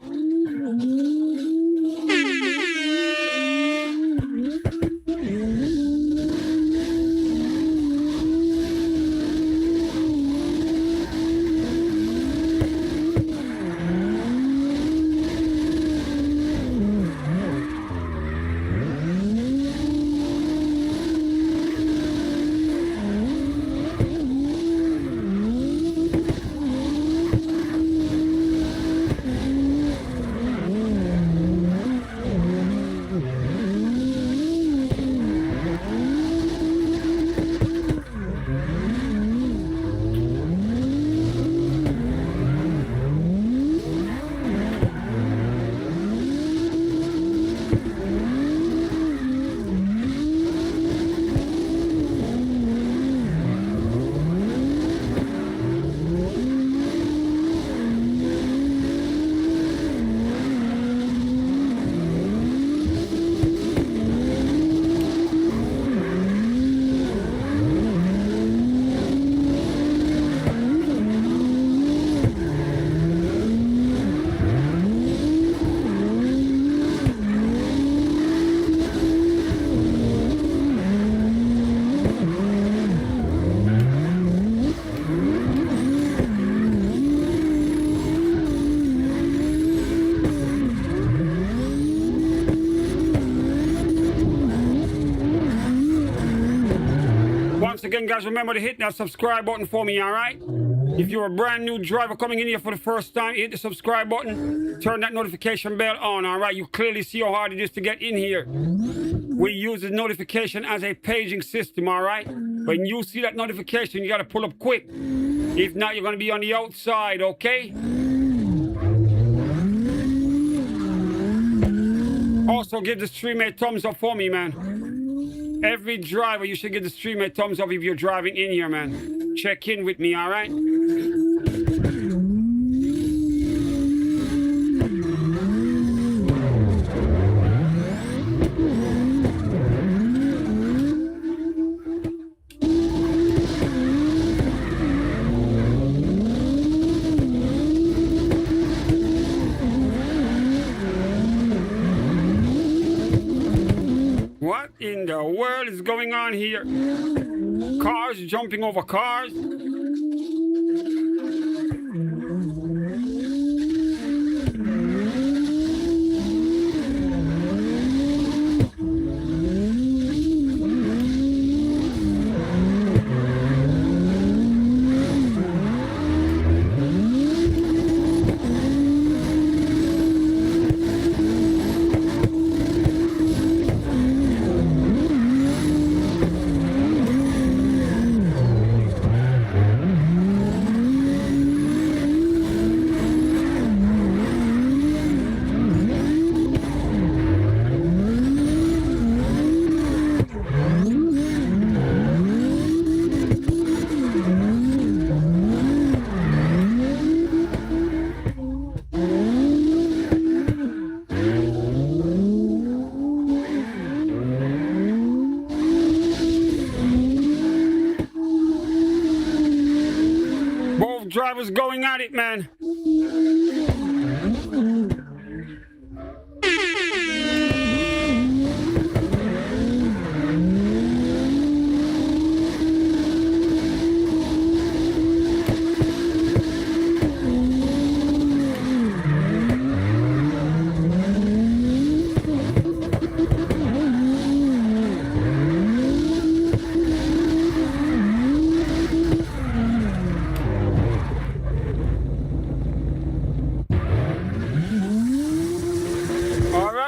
Once again, guys, remember to hit that subscribe button for me, all right? If you're a brand new driver coming in here for the first time, hit the subscribe button, turn that notification bell on, all right? You clearly see how hard it is to get in here. We use the notification as a paging system, all right? When you see that notification, you got to pull up quick. If not, you're going to be on the outside, okay? Also, give the stream a thumbs up for me, man. Every driver, you should give the stream a thumbs up if you're driving in here, man. Check in with me, all right? What in the world is going on here? Cars jumping over cars? drivers going at it, man.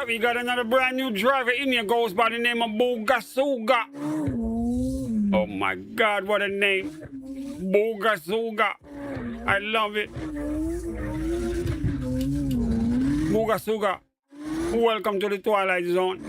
We got another brand new driver in here, goes by the name of Bogasuga. Oh my God, what a name. Bogasuga. I love it. Bogasuga, welcome to the Twilight Zone.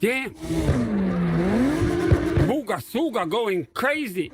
Damn. Bogasuga going crazy.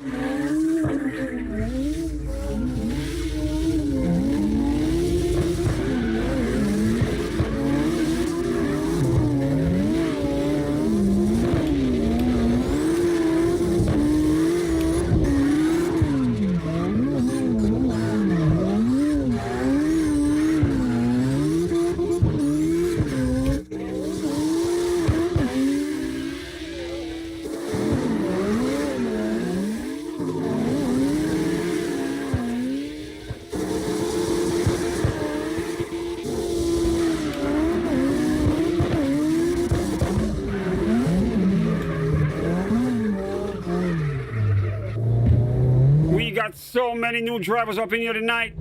We got so many new drivers up in here tonight.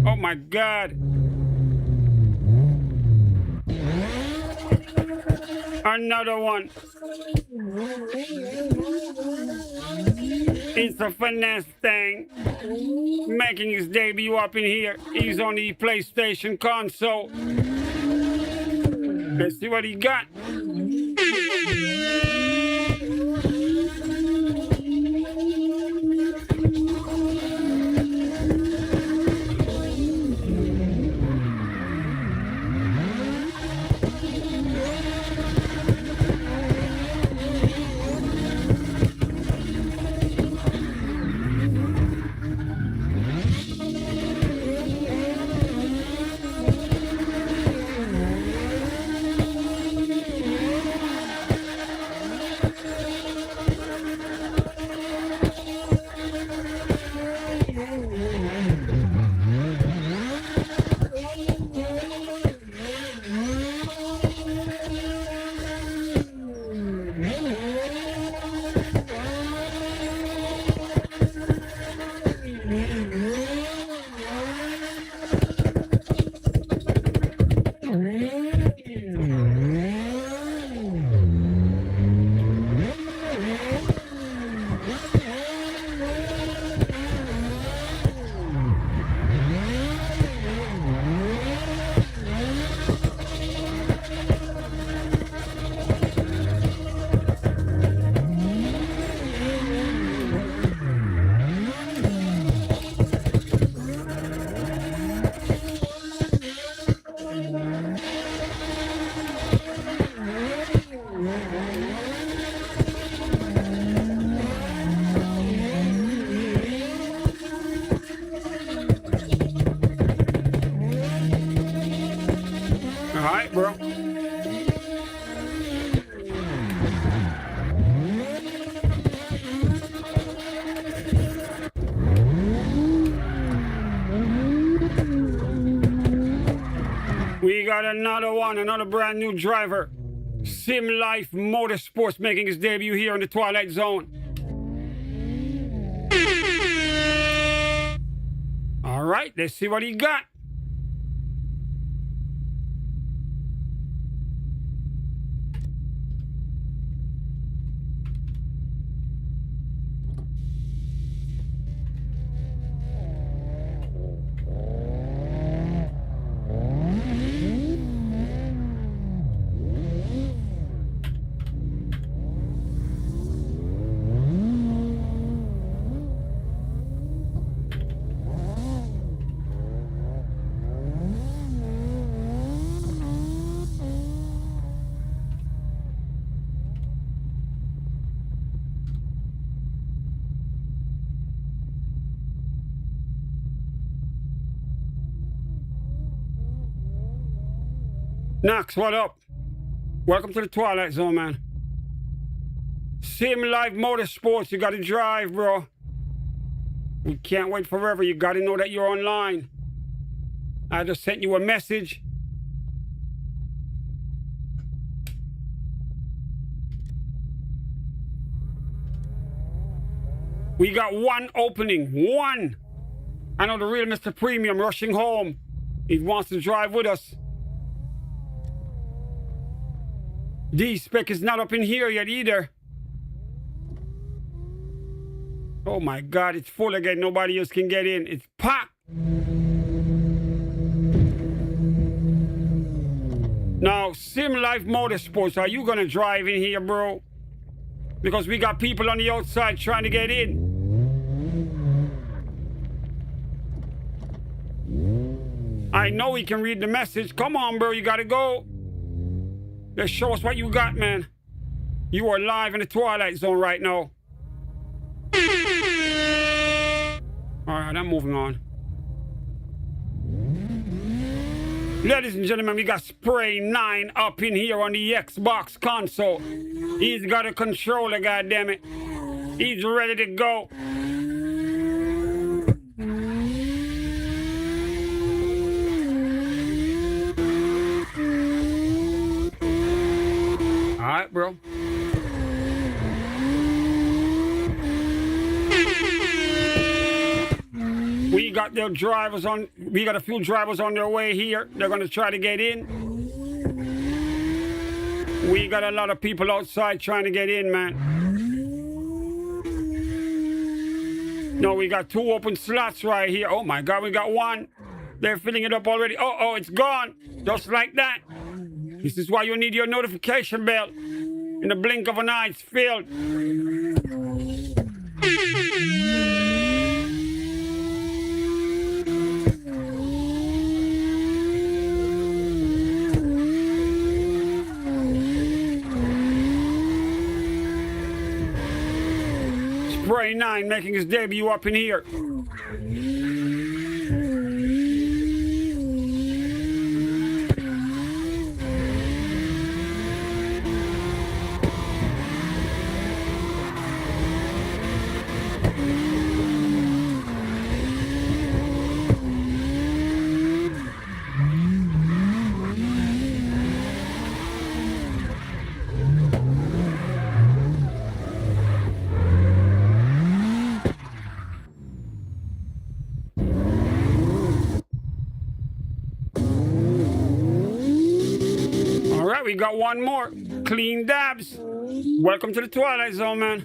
Oh my God. Another one. It's a finesse thing. Making his debut up in here. He's on the PlayStation console. Let's see what he got. another one, another brand new driver. Sim Life Motorsports making his debut here in the Twilight Zone. All right, let's see what he got. Knox, what up? Welcome to the Twilight Zone, man. Sim Live Motorsports, you gotta drive, bro. We can't wait forever. You gotta know that you're online. I just sent you a message. We got one opening, one. I know the real Mr. Premium rushing home. He wants to drive with us. D-Spec is not up in here yet either. Oh my God, it's full again. Nobody else can get in. It's packed. Now, Sim Life Motorsports, are you gonna drive in here, bro? Because we got people on the outside trying to get in. I know he can read the message. Come on, bro, you gotta go. Let's show us what you got, man. You are live in the Twilight Zone right now. All right, I'm moving on. Ladies and gentlemen, we got Spray 9 up in here on the Xbox console. He's got a controller, goddammit. He's ready to go. All right, bro. We got their drivers on. We got a few drivers on their way here. They're gonna try to get in. We got a lot of people outside trying to get in, man. No, we got 2 open slots right here. Oh my God, we got 1. They're filling it up already. Oh, it's gone. Just like that. This is why you need your notification bell. In the blink of an eye, it's filled. Spray 9 making his debut up in here. We got 1 more. Clean Dabs. Welcome to the Twilight Zone, man.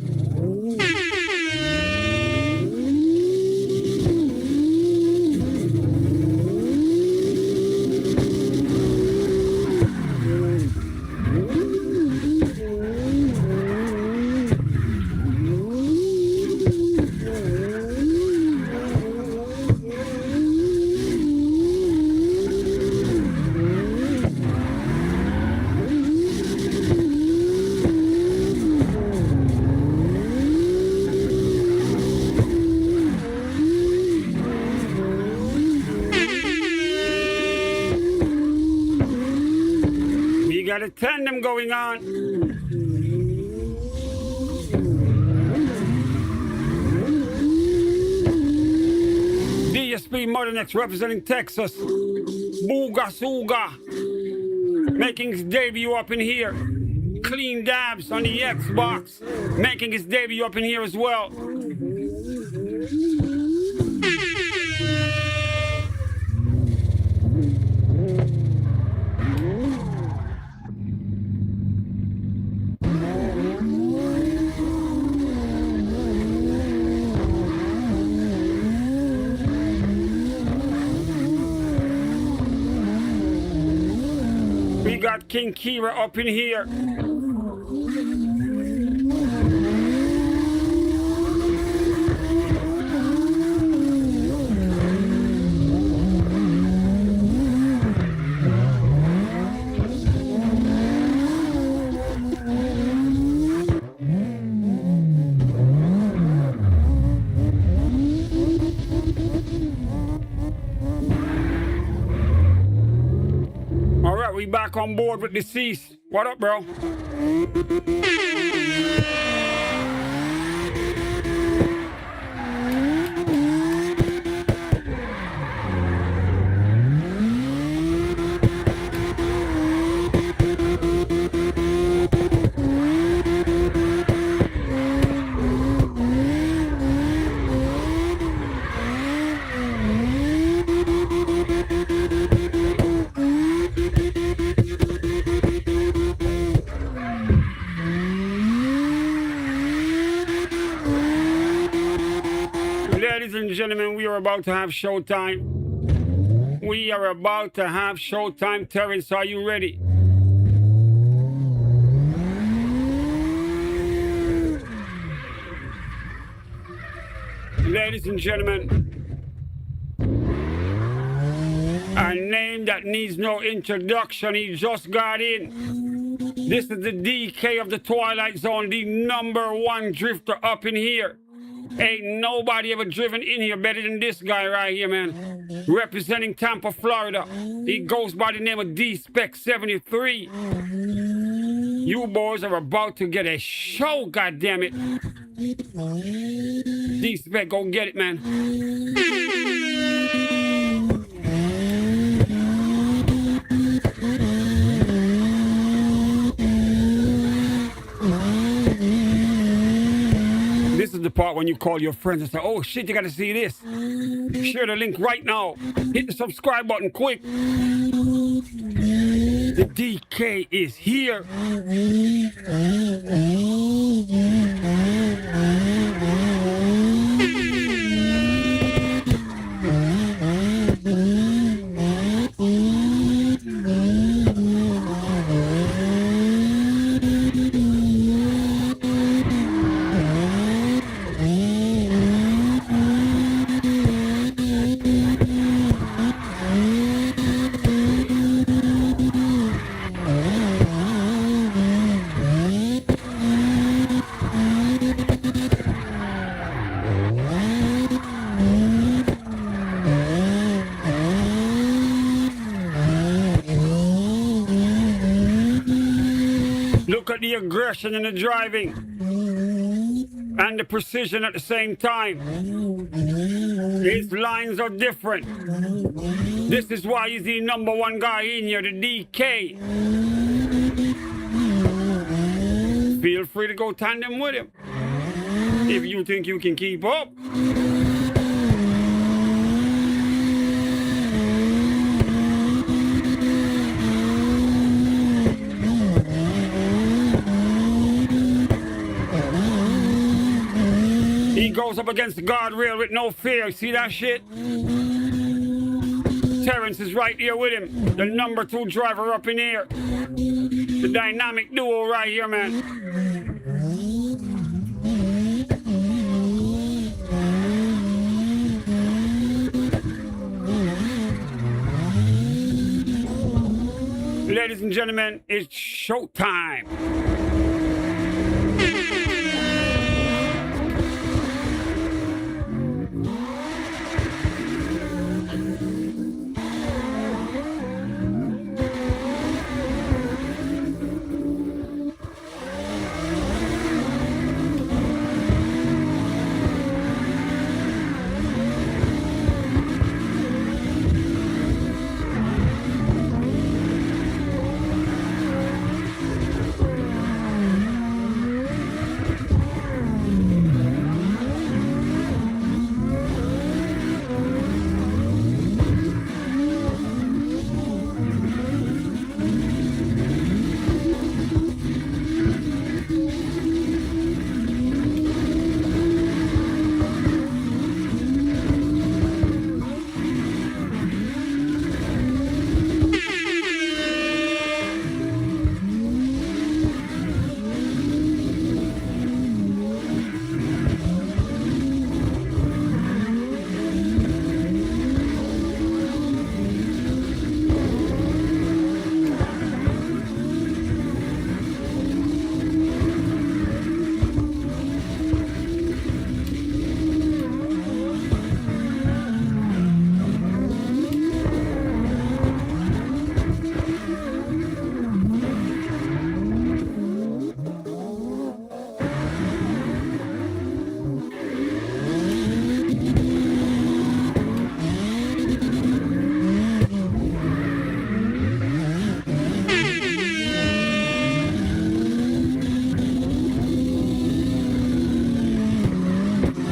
Got a tandem going on. DSP Modern X representing Texas. Booga Suga. making his debut up in here. Clean Dabs on the Xbox, making his debut up in here as well. We got King Kira up in here. All right, we back on board with Deceased. What up, bro? Ladies and gentlemen, we are about to have showtime. We are about to have showtime. Terrence, are you ready? Ladies and gentlemen, a name that needs no introduction. He just got in. This is the DK of the Twilight Zone, the #1 drifter up in here. Ain't nobody ever driven in here better than this guy right here, man. Representing Tampa, Florida. He goes by the name of D-Spec 73. You boys are about to get a show, goddammit. D-Spec, go get it, man. This is the part when you call your friends and say, oh shit, you gotta see this. Share the link right now. Hit the subscribe button quick. The DK is here. Look at the aggression in the driving and the precision at the same time. His lines are different. This is why he's the #1 guy in here, the DK. Feel free to go tandem with him if you think you can keep up. He goes up against the guardrail with no fear. See that shit? Terrence is right here with him. The #2 driver up in here. The dynamic duo right here, man. Ladies and gentlemen, it's showtime.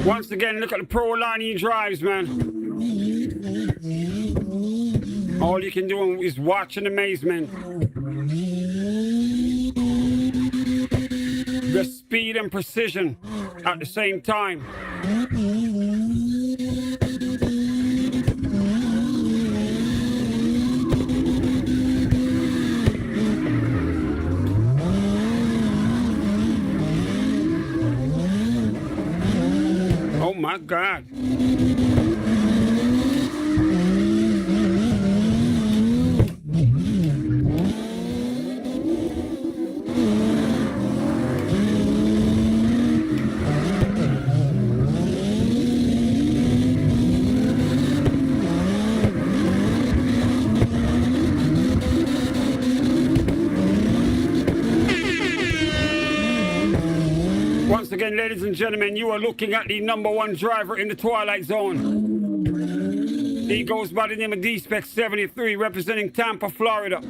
Once again, look at the pro line he drives, man. All you can do is watch in amazement. The speed and precision at the same time. Oh my God. Once again, ladies and gentlemen, you are looking at the #1 driver in the Twilight Zone. He goes by the name of D-Spec 73, representing Tampa, Florida.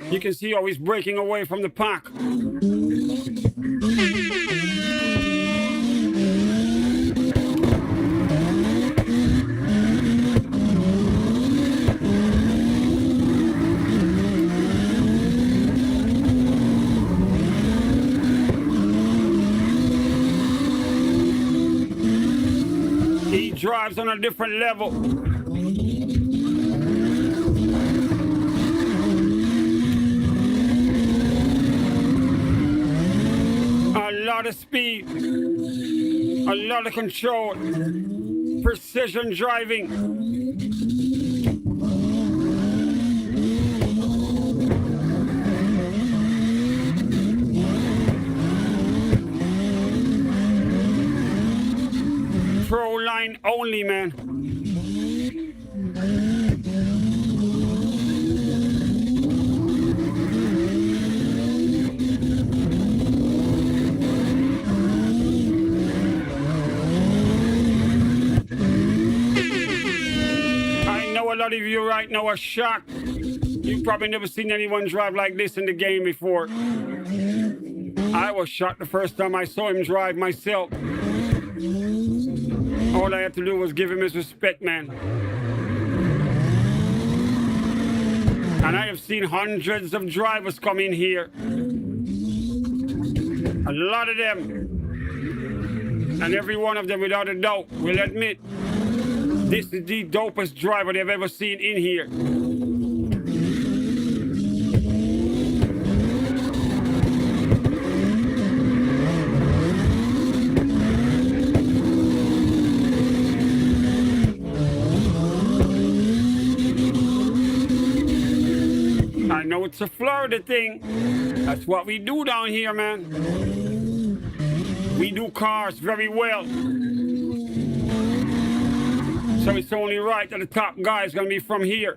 You can see how he's breaking away from the pack. He drives on a different level. A lot of speed, a lot of control, precision driving. Pro line only, man. A lot of you right now are shocked. You've probably never seen anyone drive like this in the game before. I was shocked the first time I saw him drive myself. All I had to do was give him his respect, man. And I have seen hundreds of drivers come in here. A lot of them. And every one of them, without a doubt, will admit this is the dopest driver they've ever seen in here. I know it's a Florida thing. That's what we do down here, man. We do cars very well. So it's only right that the top guy is going to be from here.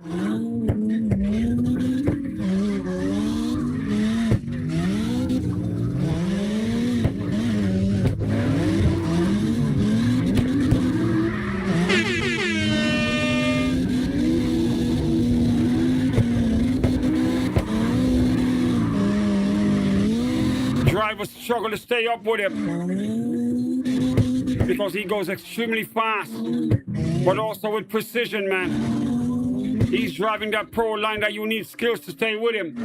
Drivers struggle to stay up with him because he goes extremely fast, but also with precision, man. He's driving that pro line that you need skills to stay with him.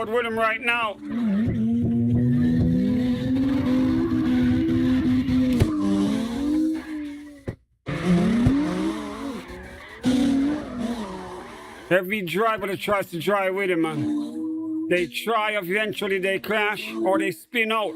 road with him right now. Every driver that tries to drive with him, man, they try, eventually they crash or they spin out.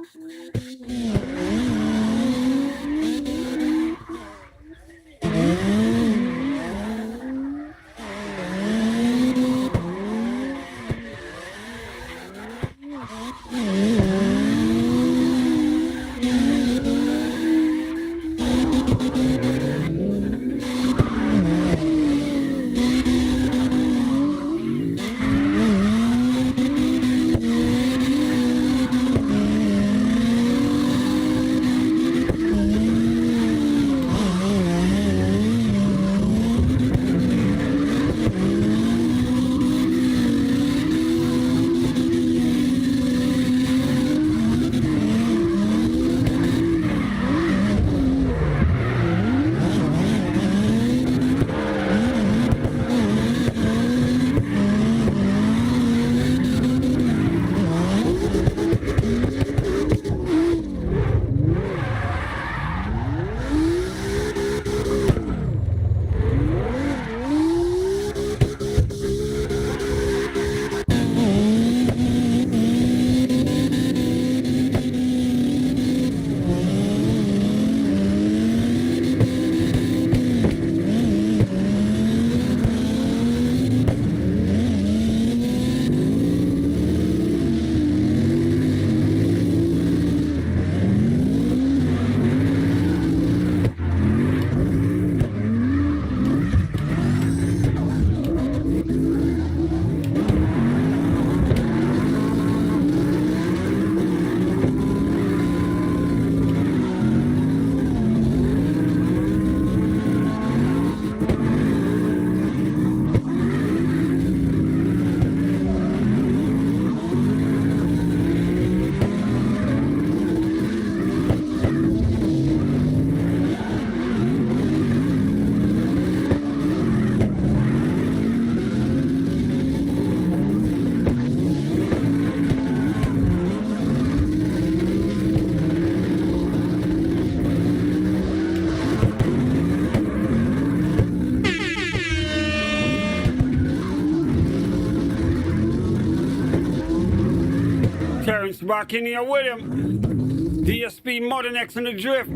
Carx back in here with him. DSP Modern X in the drift.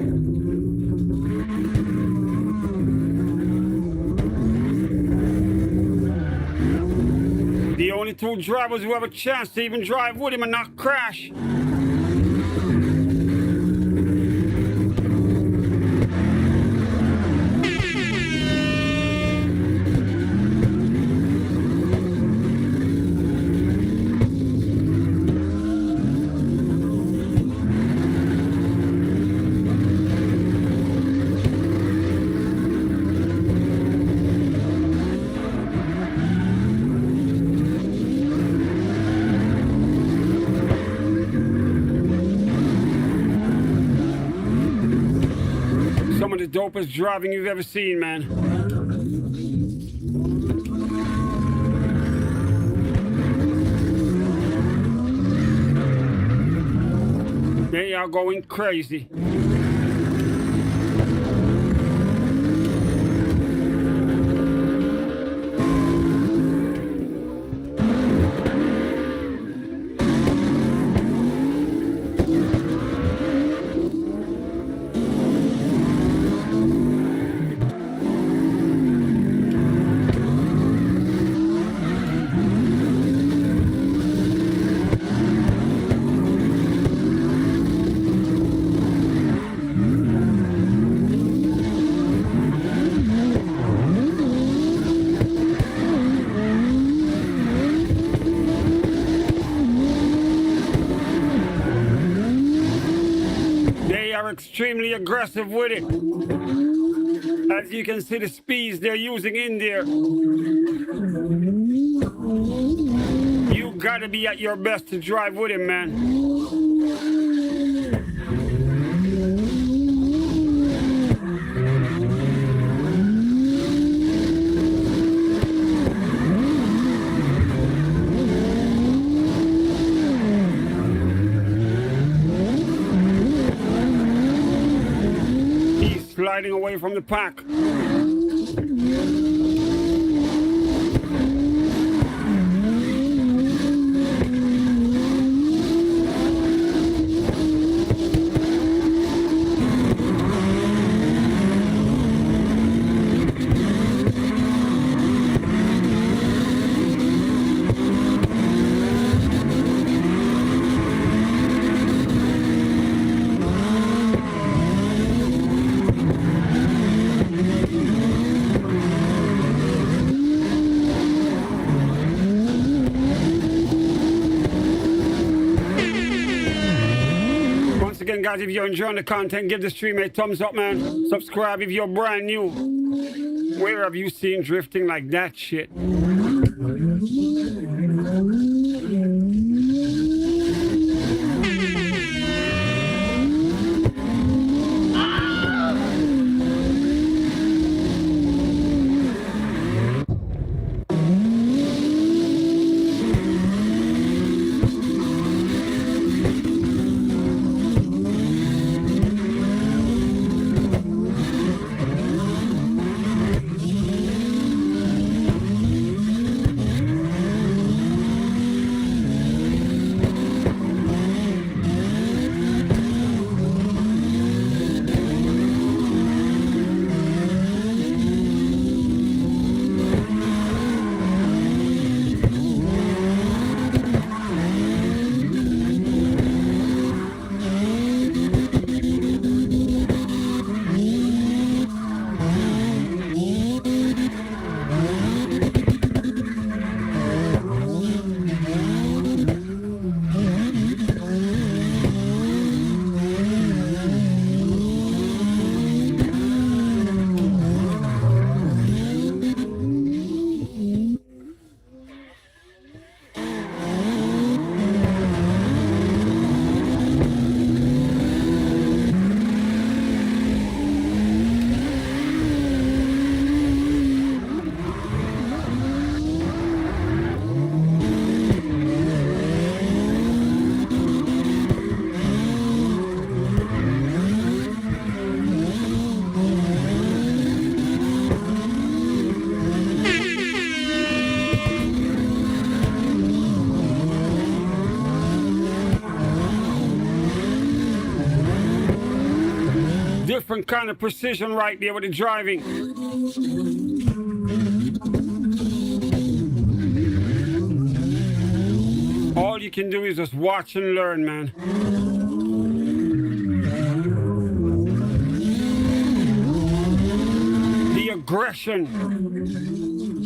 The only two drivers who have a chance to even drive with him and not crash. Some of the dopest driving you've ever seen, man. They are going crazy. Extremely aggressive with it. As you can see, the speeds they're using in there. You gotta be at your best to drive with him, man. riding away from the pack. Again, guys, if you're enjoying the content, give the stream a thumbs up, man. Subscribe if you're brand new. Where have you seen drifting like that shit? Different kind of precision right there with the driving. All you can do is just watch and learn, man. The aggression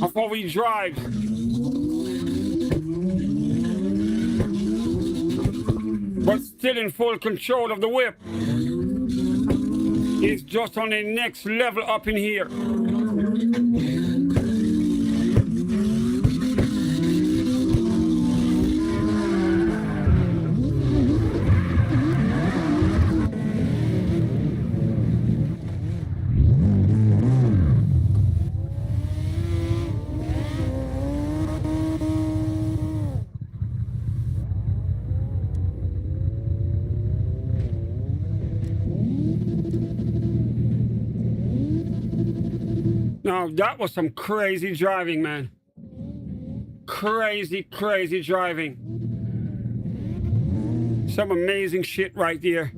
of how he drives. But still in full control of the whip. It's just on the next level up in here. Now, that was some crazy driving, man. Crazy, crazy driving. Some amazing shit right there.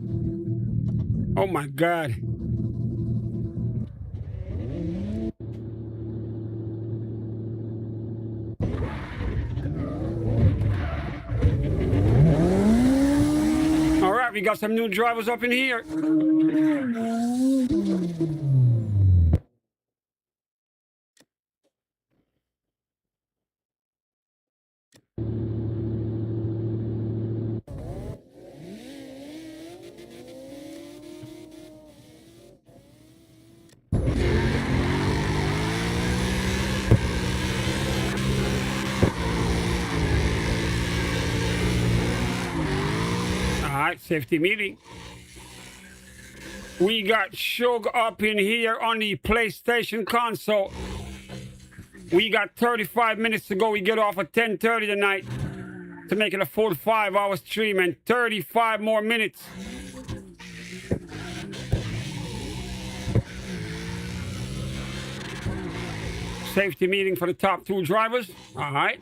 Oh my God. All right, we got some new drivers up in here. All right, safety meeting. We got Suge up in here on the PlayStation console. We got 35 minutes to go. We get off at 10:30 tonight to make it a full 5-hour stream, and 35 more minutes. Safety meeting for the top 2 drivers. All right.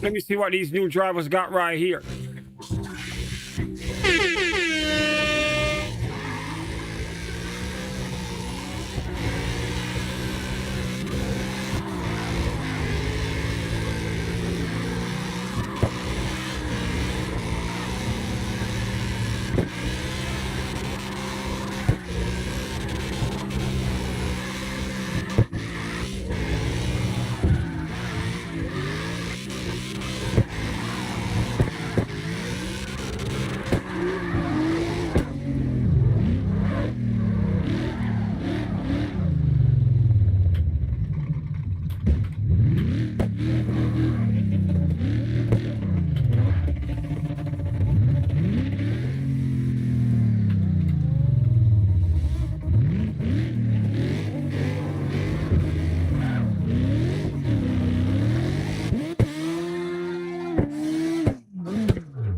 Let me see what these new drivers got right here.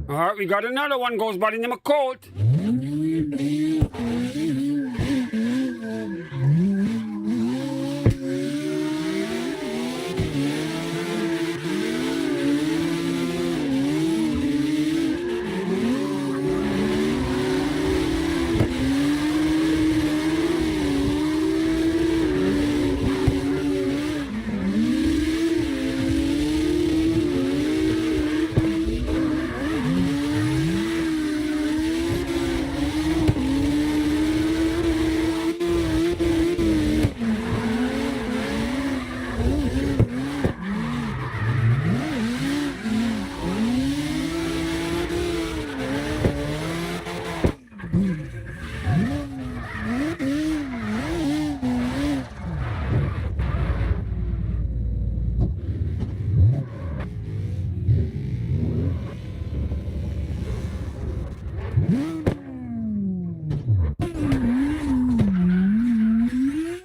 All right, we got another one goes by the name of Colt.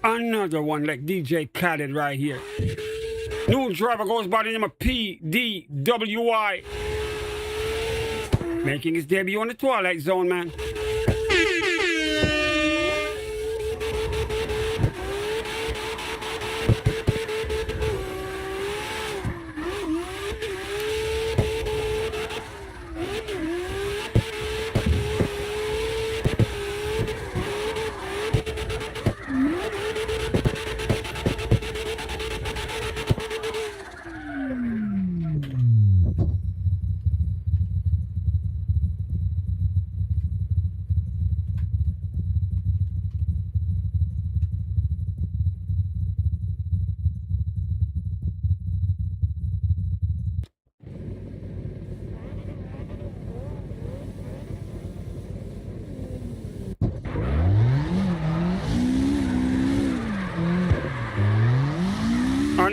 Another one like DJ Khaled right here. New driver goes by the name of PDWI. Making his debut on the Twilight Zone, man.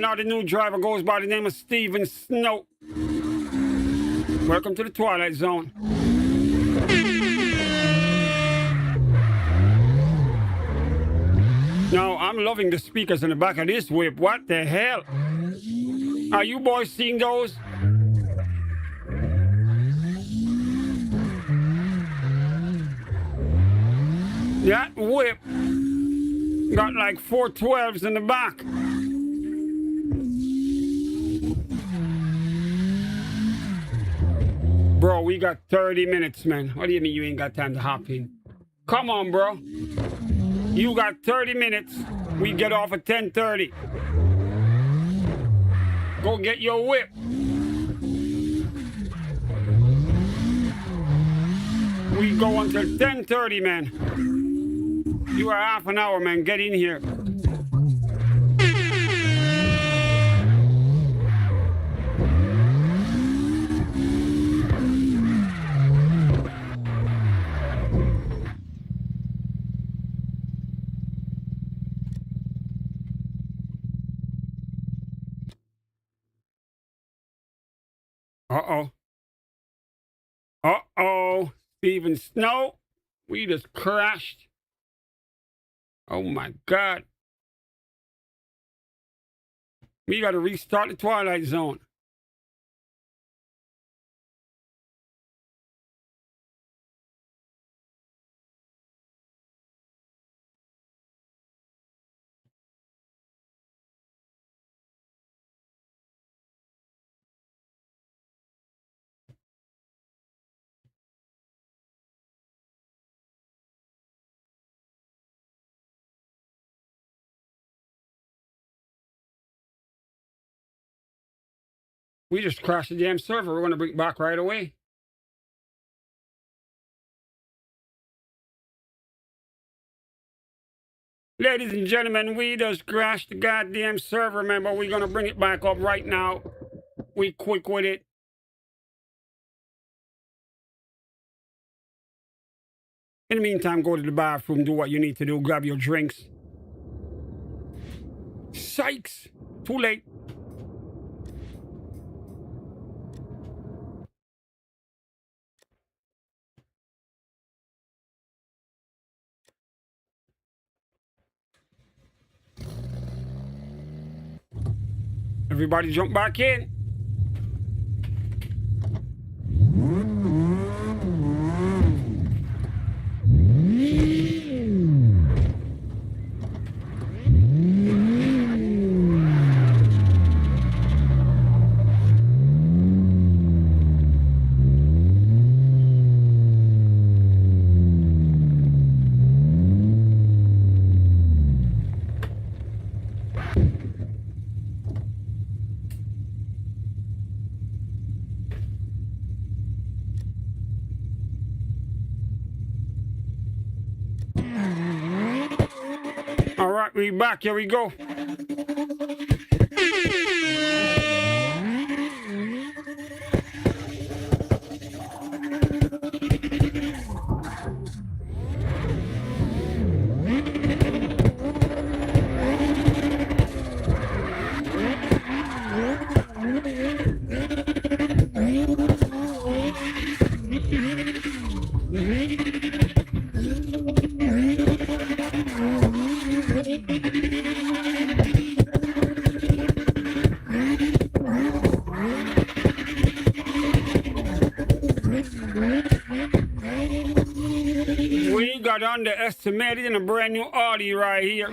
Now the new driver goes by the name of Steven Snow. Welcome to the Twilight Zone. Now, I'm loving the speakers in the back of this whip. What the hell? Are you boys seeing those? That whip got like 412s in the back. Bro, we got 30 minutes, man. What do you mean you ain't got time to hop in? Come on, bro. You got 30 minutes. We get off at 10:30. Go get your whip. We go until 10:30, man. You are half an hour, man. Get in here. Uh-oh. Uh-oh. Steven Snow. We just crashed. Oh, my God. We got to restart the Twilight Zone. We just crashed the damn server. We're going to bring it back right away. Ladies and gentlemen, we just crashed the goddamn server. Remember, we're going to bring it back up right now. We quick with it. In the meantime, go to the bathroom, do what you need to do, grab your drinks. Sykes! Too late. Everybody jump back in. All right, we back. Here we go. We got underestimated in a brand new Audi right here.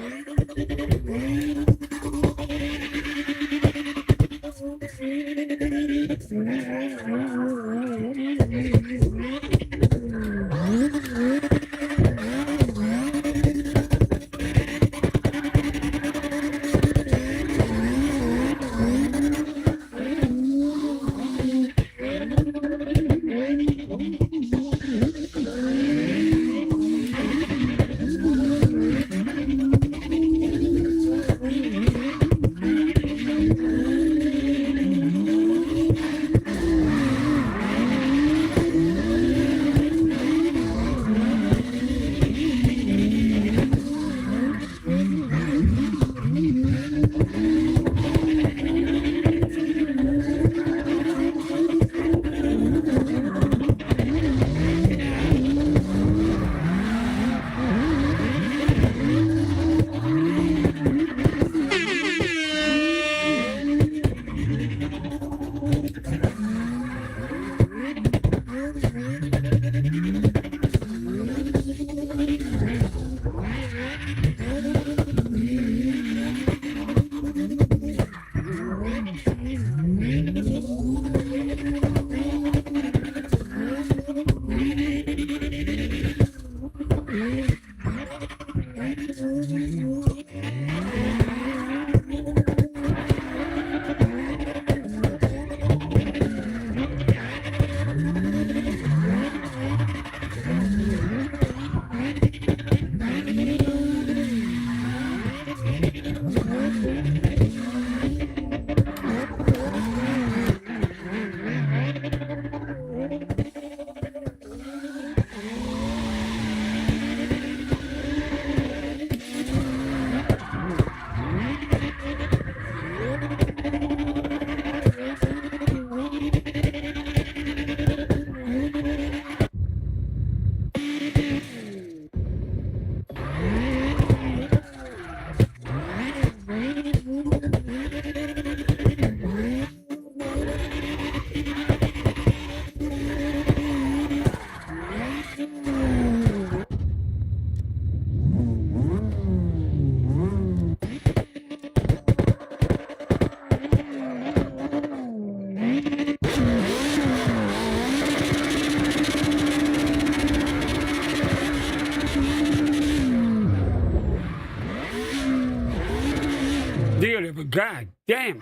God damn.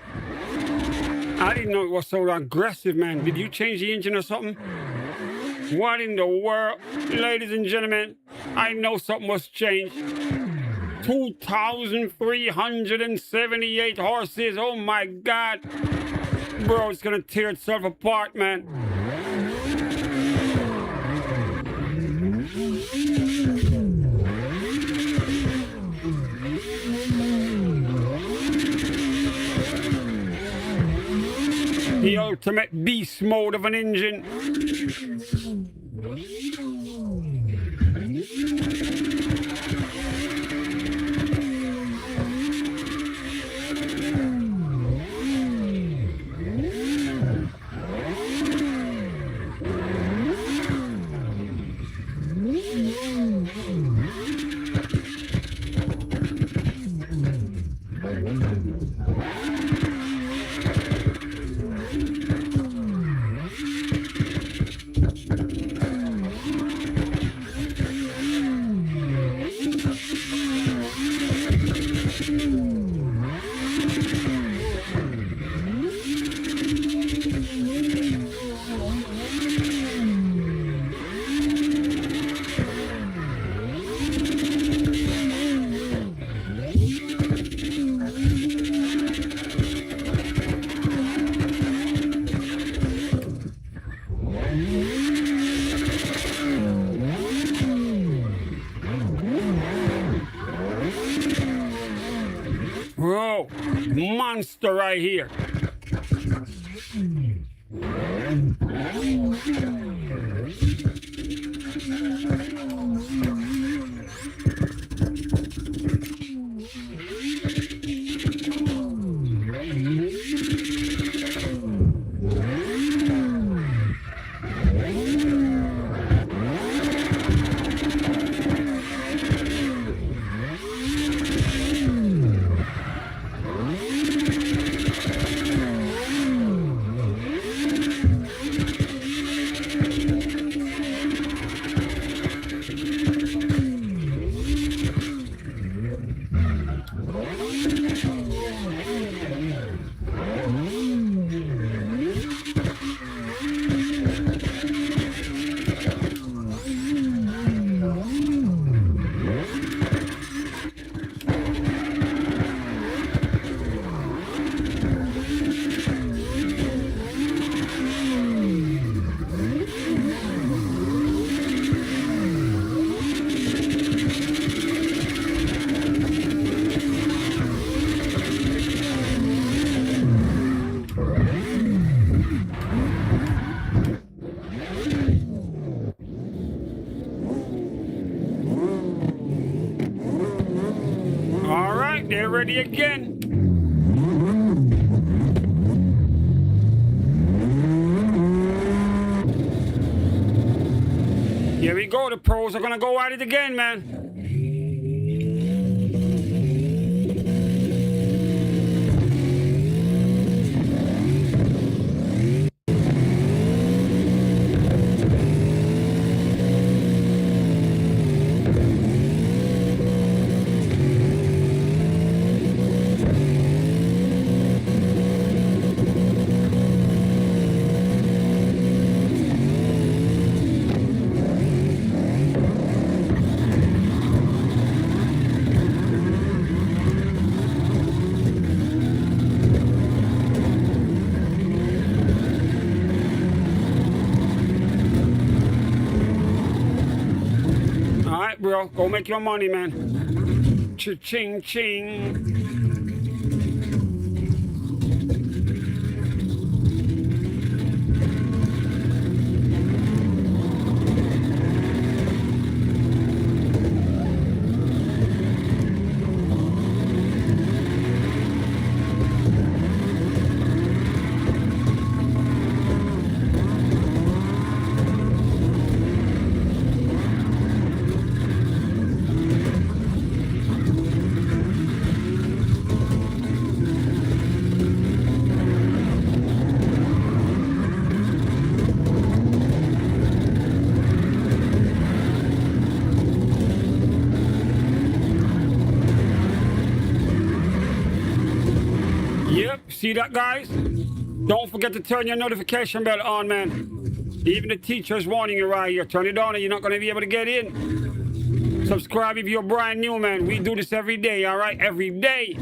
I didn't know it was so aggressive, man. Did you change the engine or something? What in the world? Ladies and gentlemen, I know something was changed. 2,378 horses. Oh my God. Bro, it's gonna tear itself apart, man. The ultimate beast mode of an engine. Bro, monster right here. All right, they're ready again. Here we go. The pros are gonna go at it again, man. Bro, go make your money, man. Cha-ching, ching. See that, guys? Don't forget to turn your notification bell on, man. Even the teacher's warning you right here. Turn it on or you're not going to be able to get in. Subscribe if you're brand new, man. We do this every day, all right? Every day.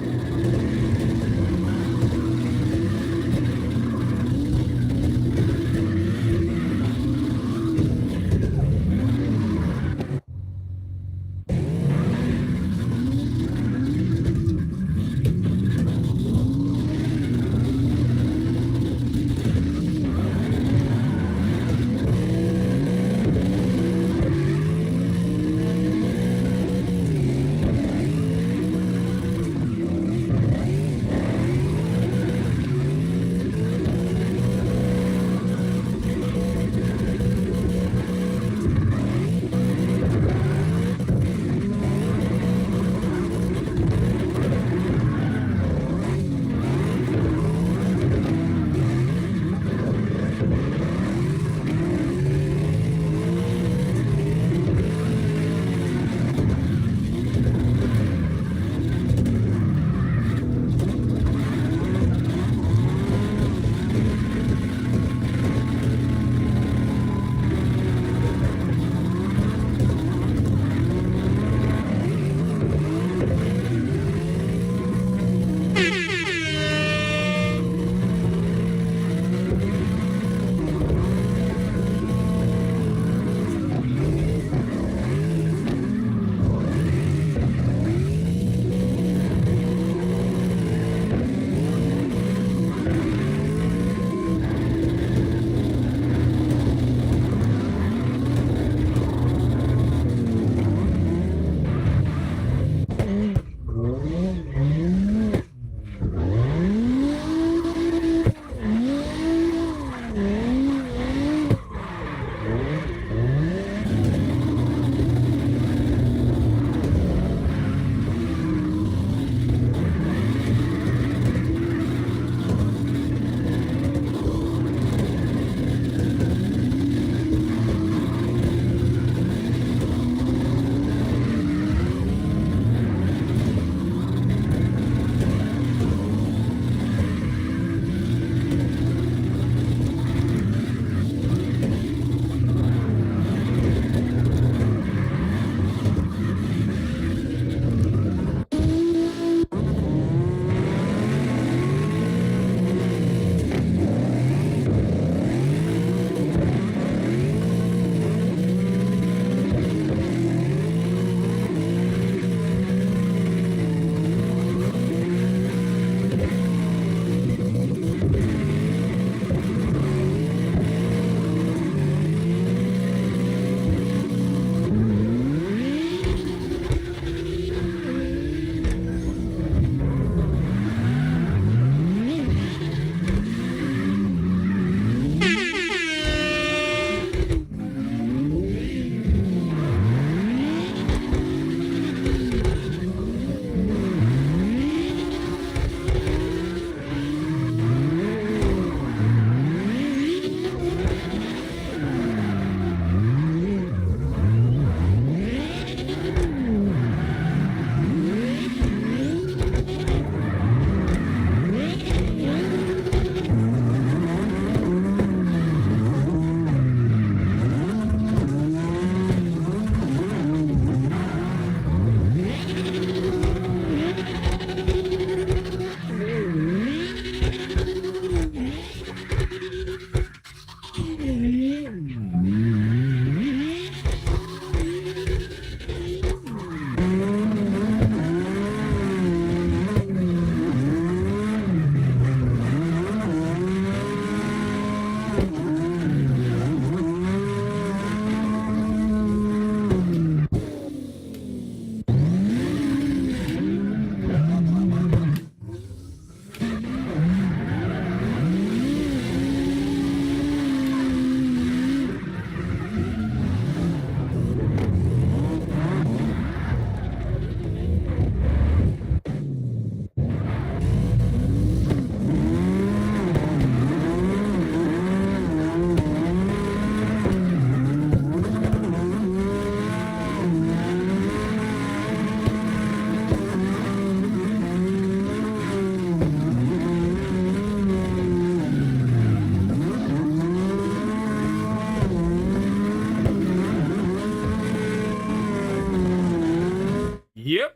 Yep,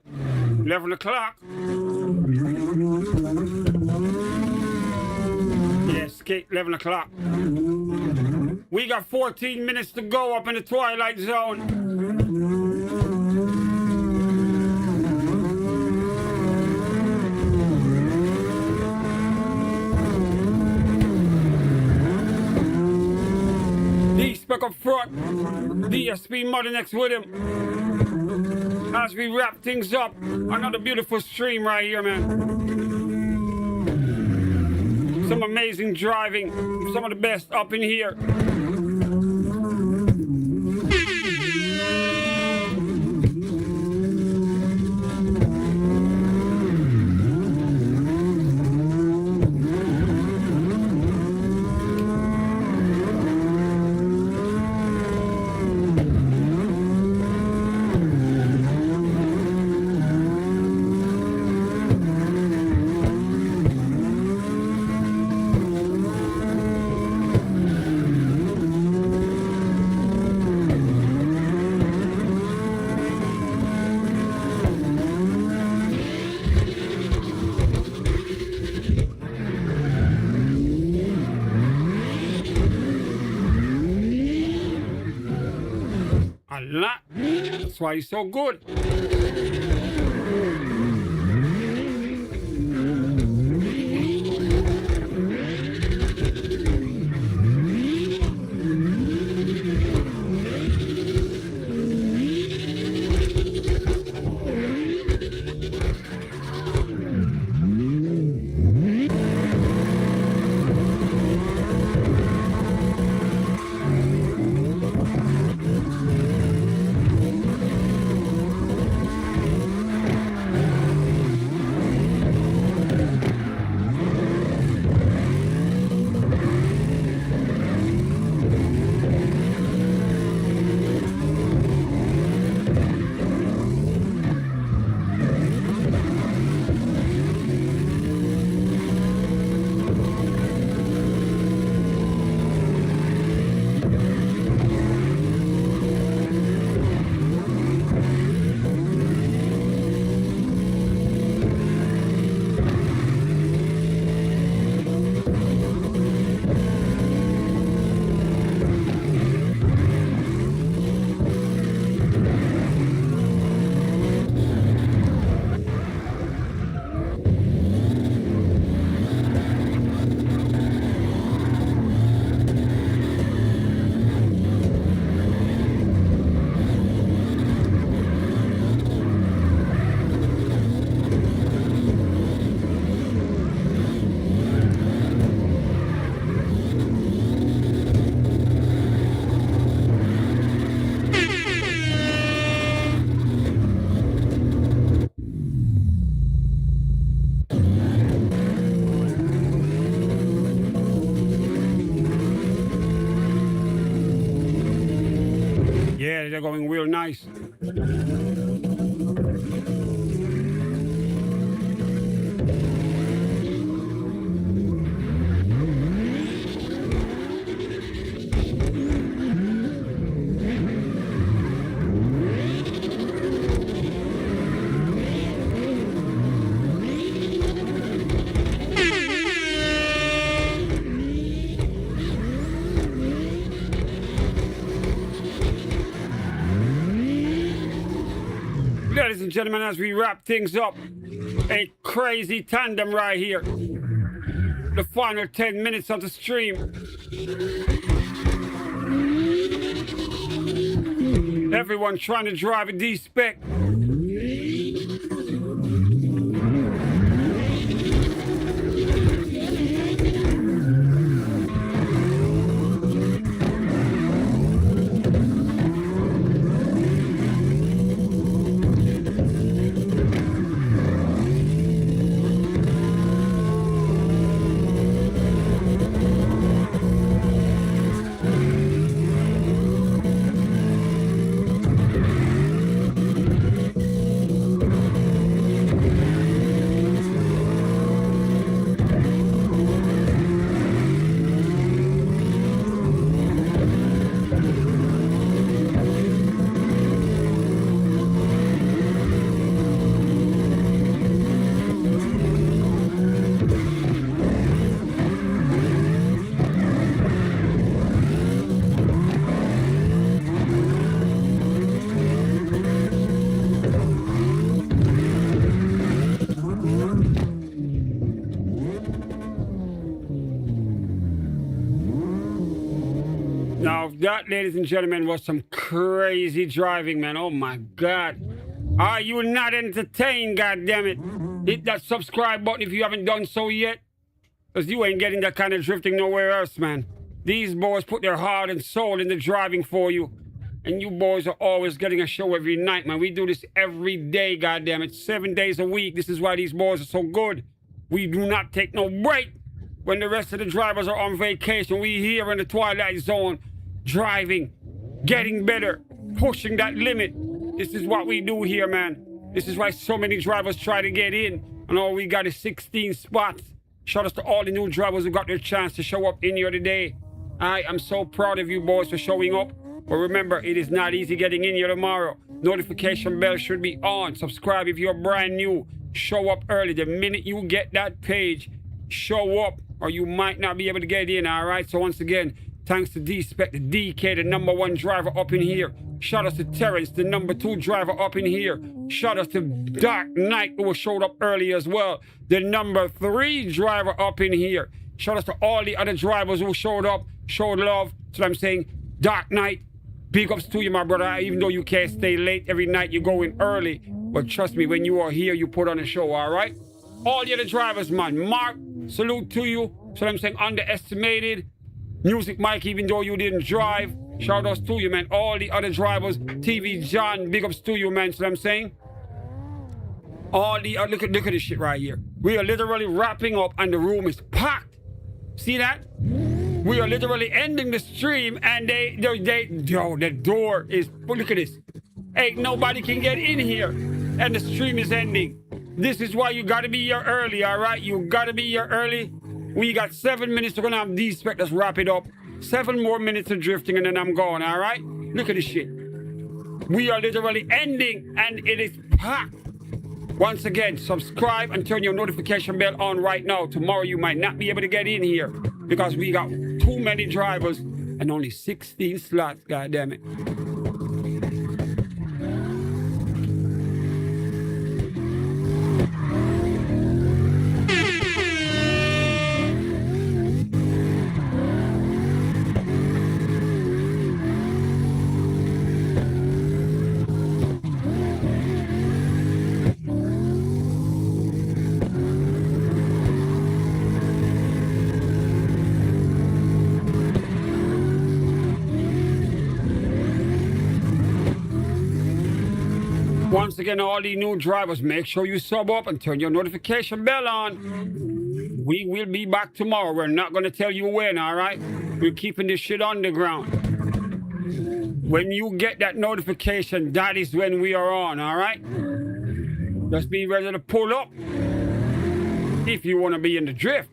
11 o'clock. Yes, skate 11 o'clock. We got 14 minutes to go up in the Twilight Zone. D-Spec up front. DSP Mother next with him. As we wrap things up, another beautiful stream right here, man. Some amazing driving, some of the best up in here. A lot. That's why he's so good. Yeah, they're going real nice. Ladies and gentlemen, as we wrap things up, a crazy tandem right here. The final 10 minutes of the stream. Everyone trying to drive a D-Spec. that, ladies and gentlemen, was some crazy driving, man. Oh my God. Are you not entertained, goddammit? Hit that subscribe button if you haven't done so yet. Because you ain't getting that kind of drifting nowhere else, man. These boys put their heart and soul into driving for you. And you boys are always getting a show every night, man. We do this every day, goddammit. 7 days a week. This is why these boys are so good. We do not take no break. When the rest of the drivers are on vacation, we here in the Twilight Zone, driving, getting better, pushing that limit. This is what we do here, man. This is why so many drivers try to get in, and all we got is 16 spots. Shout out to all the new drivers who got their chance to show up in here today. I am so proud of you boys for showing up. But remember, it is not easy getting in here tomorrow. Notification bell should be on. Subscribe if you're brand new. Show up early. The minute you get that page, show up, or you might not be able to get in, all right? So once again, thanks to D-Spec, the DK, the #1 driver up in here. Shout out to Terrence, the #2 driver up in here. Shout out to Dark Knight, who showed up early as well. The #3 driver up in here. Shout out to all the other drivers who showed up, showed love. That's what I'm saying. Dark Knight, big ups to you, my brother. Even though you can't stay late every night, you go in early. But trust me, when you are here, you put on a show, all right? All the other drivers, man. Mark, salute to you. So I'm saying underestimated. Music Mike, even though you didn't drive. Shout outs to you, man. All the other drivers. TV John, big ups to you, man. So I'm saying. All the look at this shit right here. We are literally wrapping up and the room is packed. See that? We are literally ending the stream and the door is, look at this. Ain't nobody can get in here and the stream is ending. This is why you gotta be here early, all right? You gotta be here early. We got 7 minutes. We're gonna have D-Spec. Let's wrap it up. 7 more minutes of drifting and then I'm gone, all right? Look at this shit. We are literally ending and it is packed. Once again, subscribe and turn your notification bell on right now. Tomorrow you might not be able to get in here because we got too many drivers and only 16 slots, god damn it. Once again, all the new drivers, make sure you sub up and turn your notification bell on. We will be back tomorrow. We're not going to tell you when, all right? We're keeping this shit underground. When you get that notification, that is when we are on, all right? Just be ready to pull up if you want to be in the drift.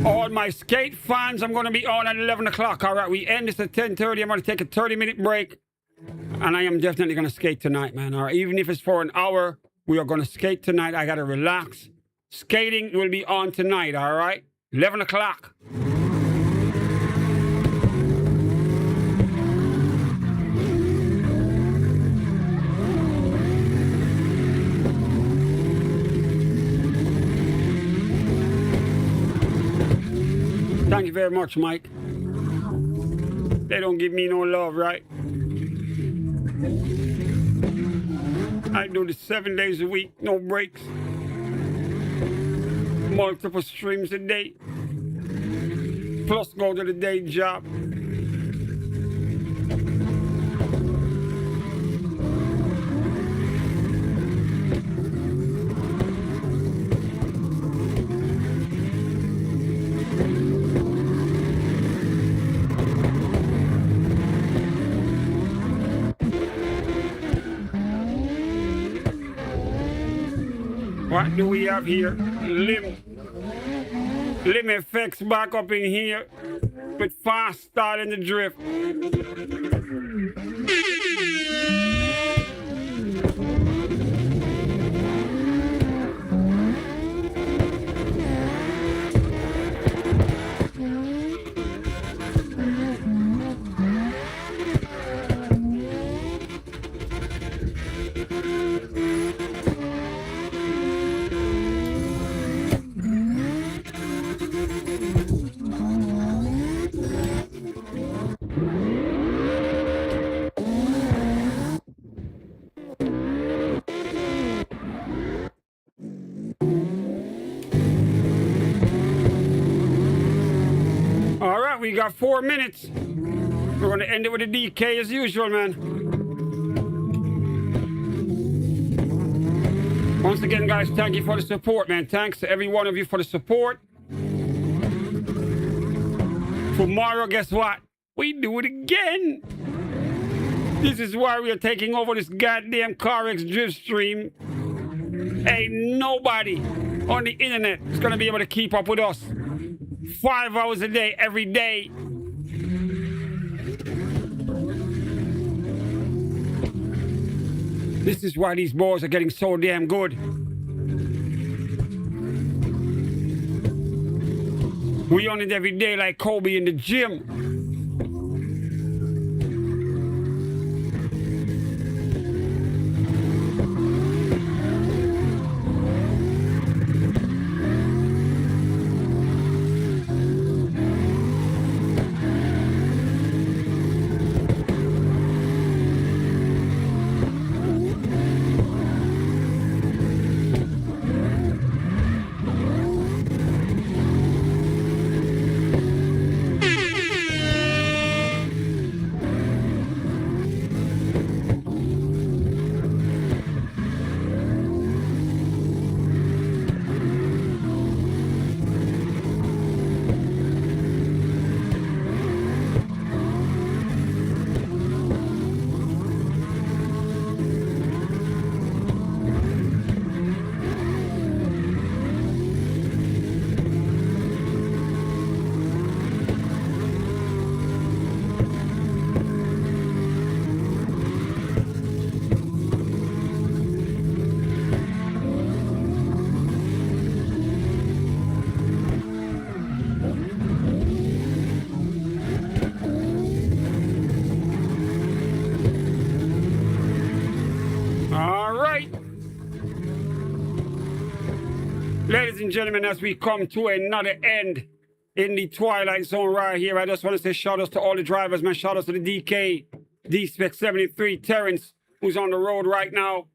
All my skate fans, I'm going to be on at 11 o'clock. All right, we end this at 10:30. I'm going to take a 30-minute break. And I am definitely going to skate tonight, man. All right, even if it's for an hour, we are going to skate tonight. I got to relax. Skating will be on tonight, all right? 11 o'clock. Thank you very much, Mike. They don't give me no love, right? I do this 7 days a week, no breaks. Multiple streams a day. Plus go to the day job. What do we have here? Limb effects back up in here with fast start in the drift. that? We got 4 minutes. We're going to end it with a DK as usual, man. Once again, guys, thank you for the support, man. Thanks to every one of you for the support. Tomorrow, guess what? We do it again. This is why we are taking over this goddamn Carx drift stream. Ain't nobody on the internet is going to be able to keep up with us. 5 hours a day, every day. This is why these boys are getting so damn good. We on it every day like Kobe in the gym. Ladies and gentlemen, as we come to another end in the Twilight Zone right here, I just want to say shout outs to all the drivers, man. Shout outs to the DK, D-Spec 73, Terrence, who's on the road right now,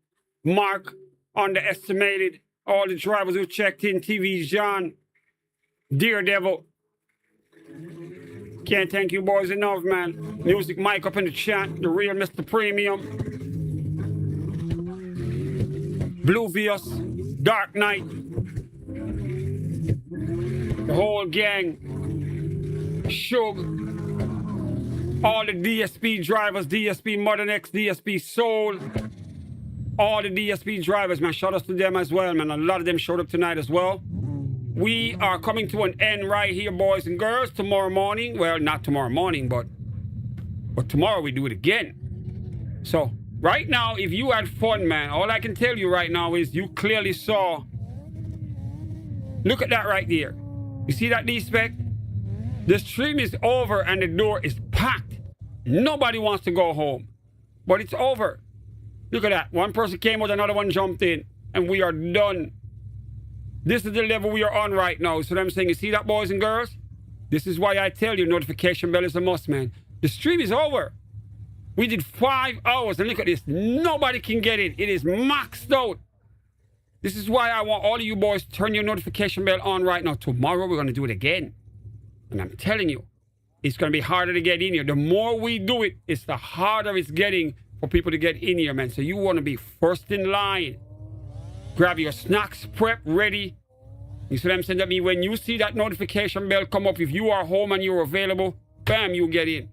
Mark, underestimated, all the drivers who checked in, TV John, Daredevil. Can't thank you boys enough, man. Music Mike up in the chat, the real Mr. Premium. Blue Vios, Dark Knight. The whole gang, Shug, all the DSP drivers, DSP Modern X, DSP Soul, all the DSP drivers, man, shout out to them as well, man. A lot of them showed up tonight as well. We are coming to an end right here, boys and girls, tomorrow morning. Well, not tomorrow morning, but tomorrow we do it again. So, right now, if you had fun, man, all I can tell you right now is you clearly saw, look at that right there. You see that D-Spec? The stream is over and the door is packed. Nobody wants to go home. But it's over. Look at that. One person came out, another one jumped in. And we are done. This is the level we are on right now. So I'm saying, you see that, boys and girls? This is why I tell you, notification bell is a must, man. The stream is over. We did 5 hours. And look at this. Nobody can get it. It is maxed out. This is why I want all of you boys to turn your notification bell on right now. Tomorrow, we're going to do it again. And I'm telling you, it's going to be harder to get in here. The more we do it, it's the harder it's getting for people to get in here, man. So you want to be first in line. Grab your snacks, prep, ready. You see what I'm saying? That means when you see that notification bell come up, if you are home and you're available, bam, you get in.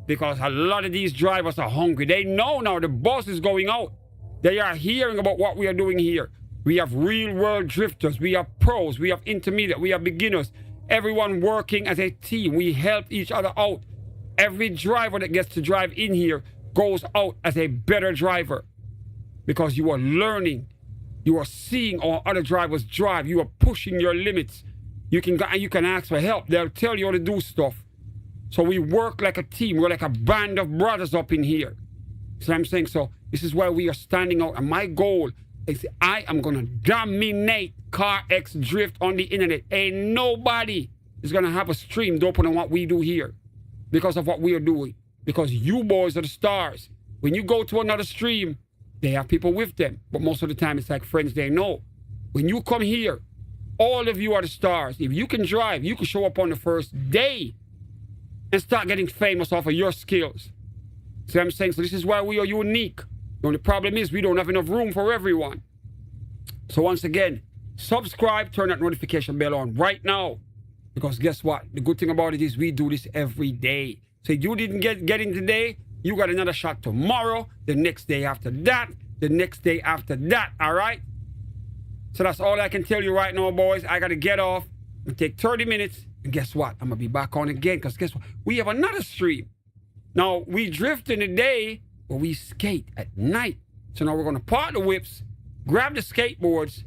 Because a lot of these drivers are hungry. They know now the bus is going out. They are hearing about what we are doing here. We have real world drifters. We have pros. We have intermediate. We have beginners. Everyone working as a team. We help each other out. Every driver that gets to drive in here goes out as a better driver. Because you are learning. You are seeing all other drivers drive. You are pushing your limits. You can ask for help. They'll tell you how to do stuff. So we work like a team. We're like a band of brothers up in here. So I'm saying, so this is why we are standing out. And my goal is I am going to dominate Carx Drift on the internet. Ain't nobody is going to have a stream open on what we do here because of what we are doing. Because you boys are the stars. When you go to another stream, they have people with them. But most of the time, it's like friends they know. When you come here, all of you are the stars. If you can drive, you can show up on the first day. and start getting famous off of your skills. See what I'm saying? So this is why we are unique. The only problem is we don't have enough room for everyone. So once again, subscribe, turn that notification bell on right now. Because guess what? The good thing about it is we do this every day. So if you didn't get in today, you got another shot tomorrow, the next day after that, the next day after that, all right? So that's all I can tell you right now, boys. I got to get off and take 30 minutes. And guess what? I'm going to be back on again because guess what? We have another stream. Now, we drift in the day, but we skate at night. So now we're going to park the whips, grab the skateboards,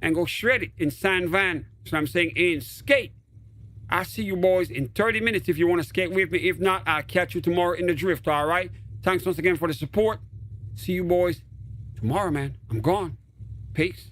and go shred it in San Van. So I'm saying in skate. I'll see you boys in 30 minutes if you want to skate with me. If not, I'll catch you tomorrow in the drift, all right? Thanks once again for the support. See you boys tomorrow, man. I'm gone. Peace.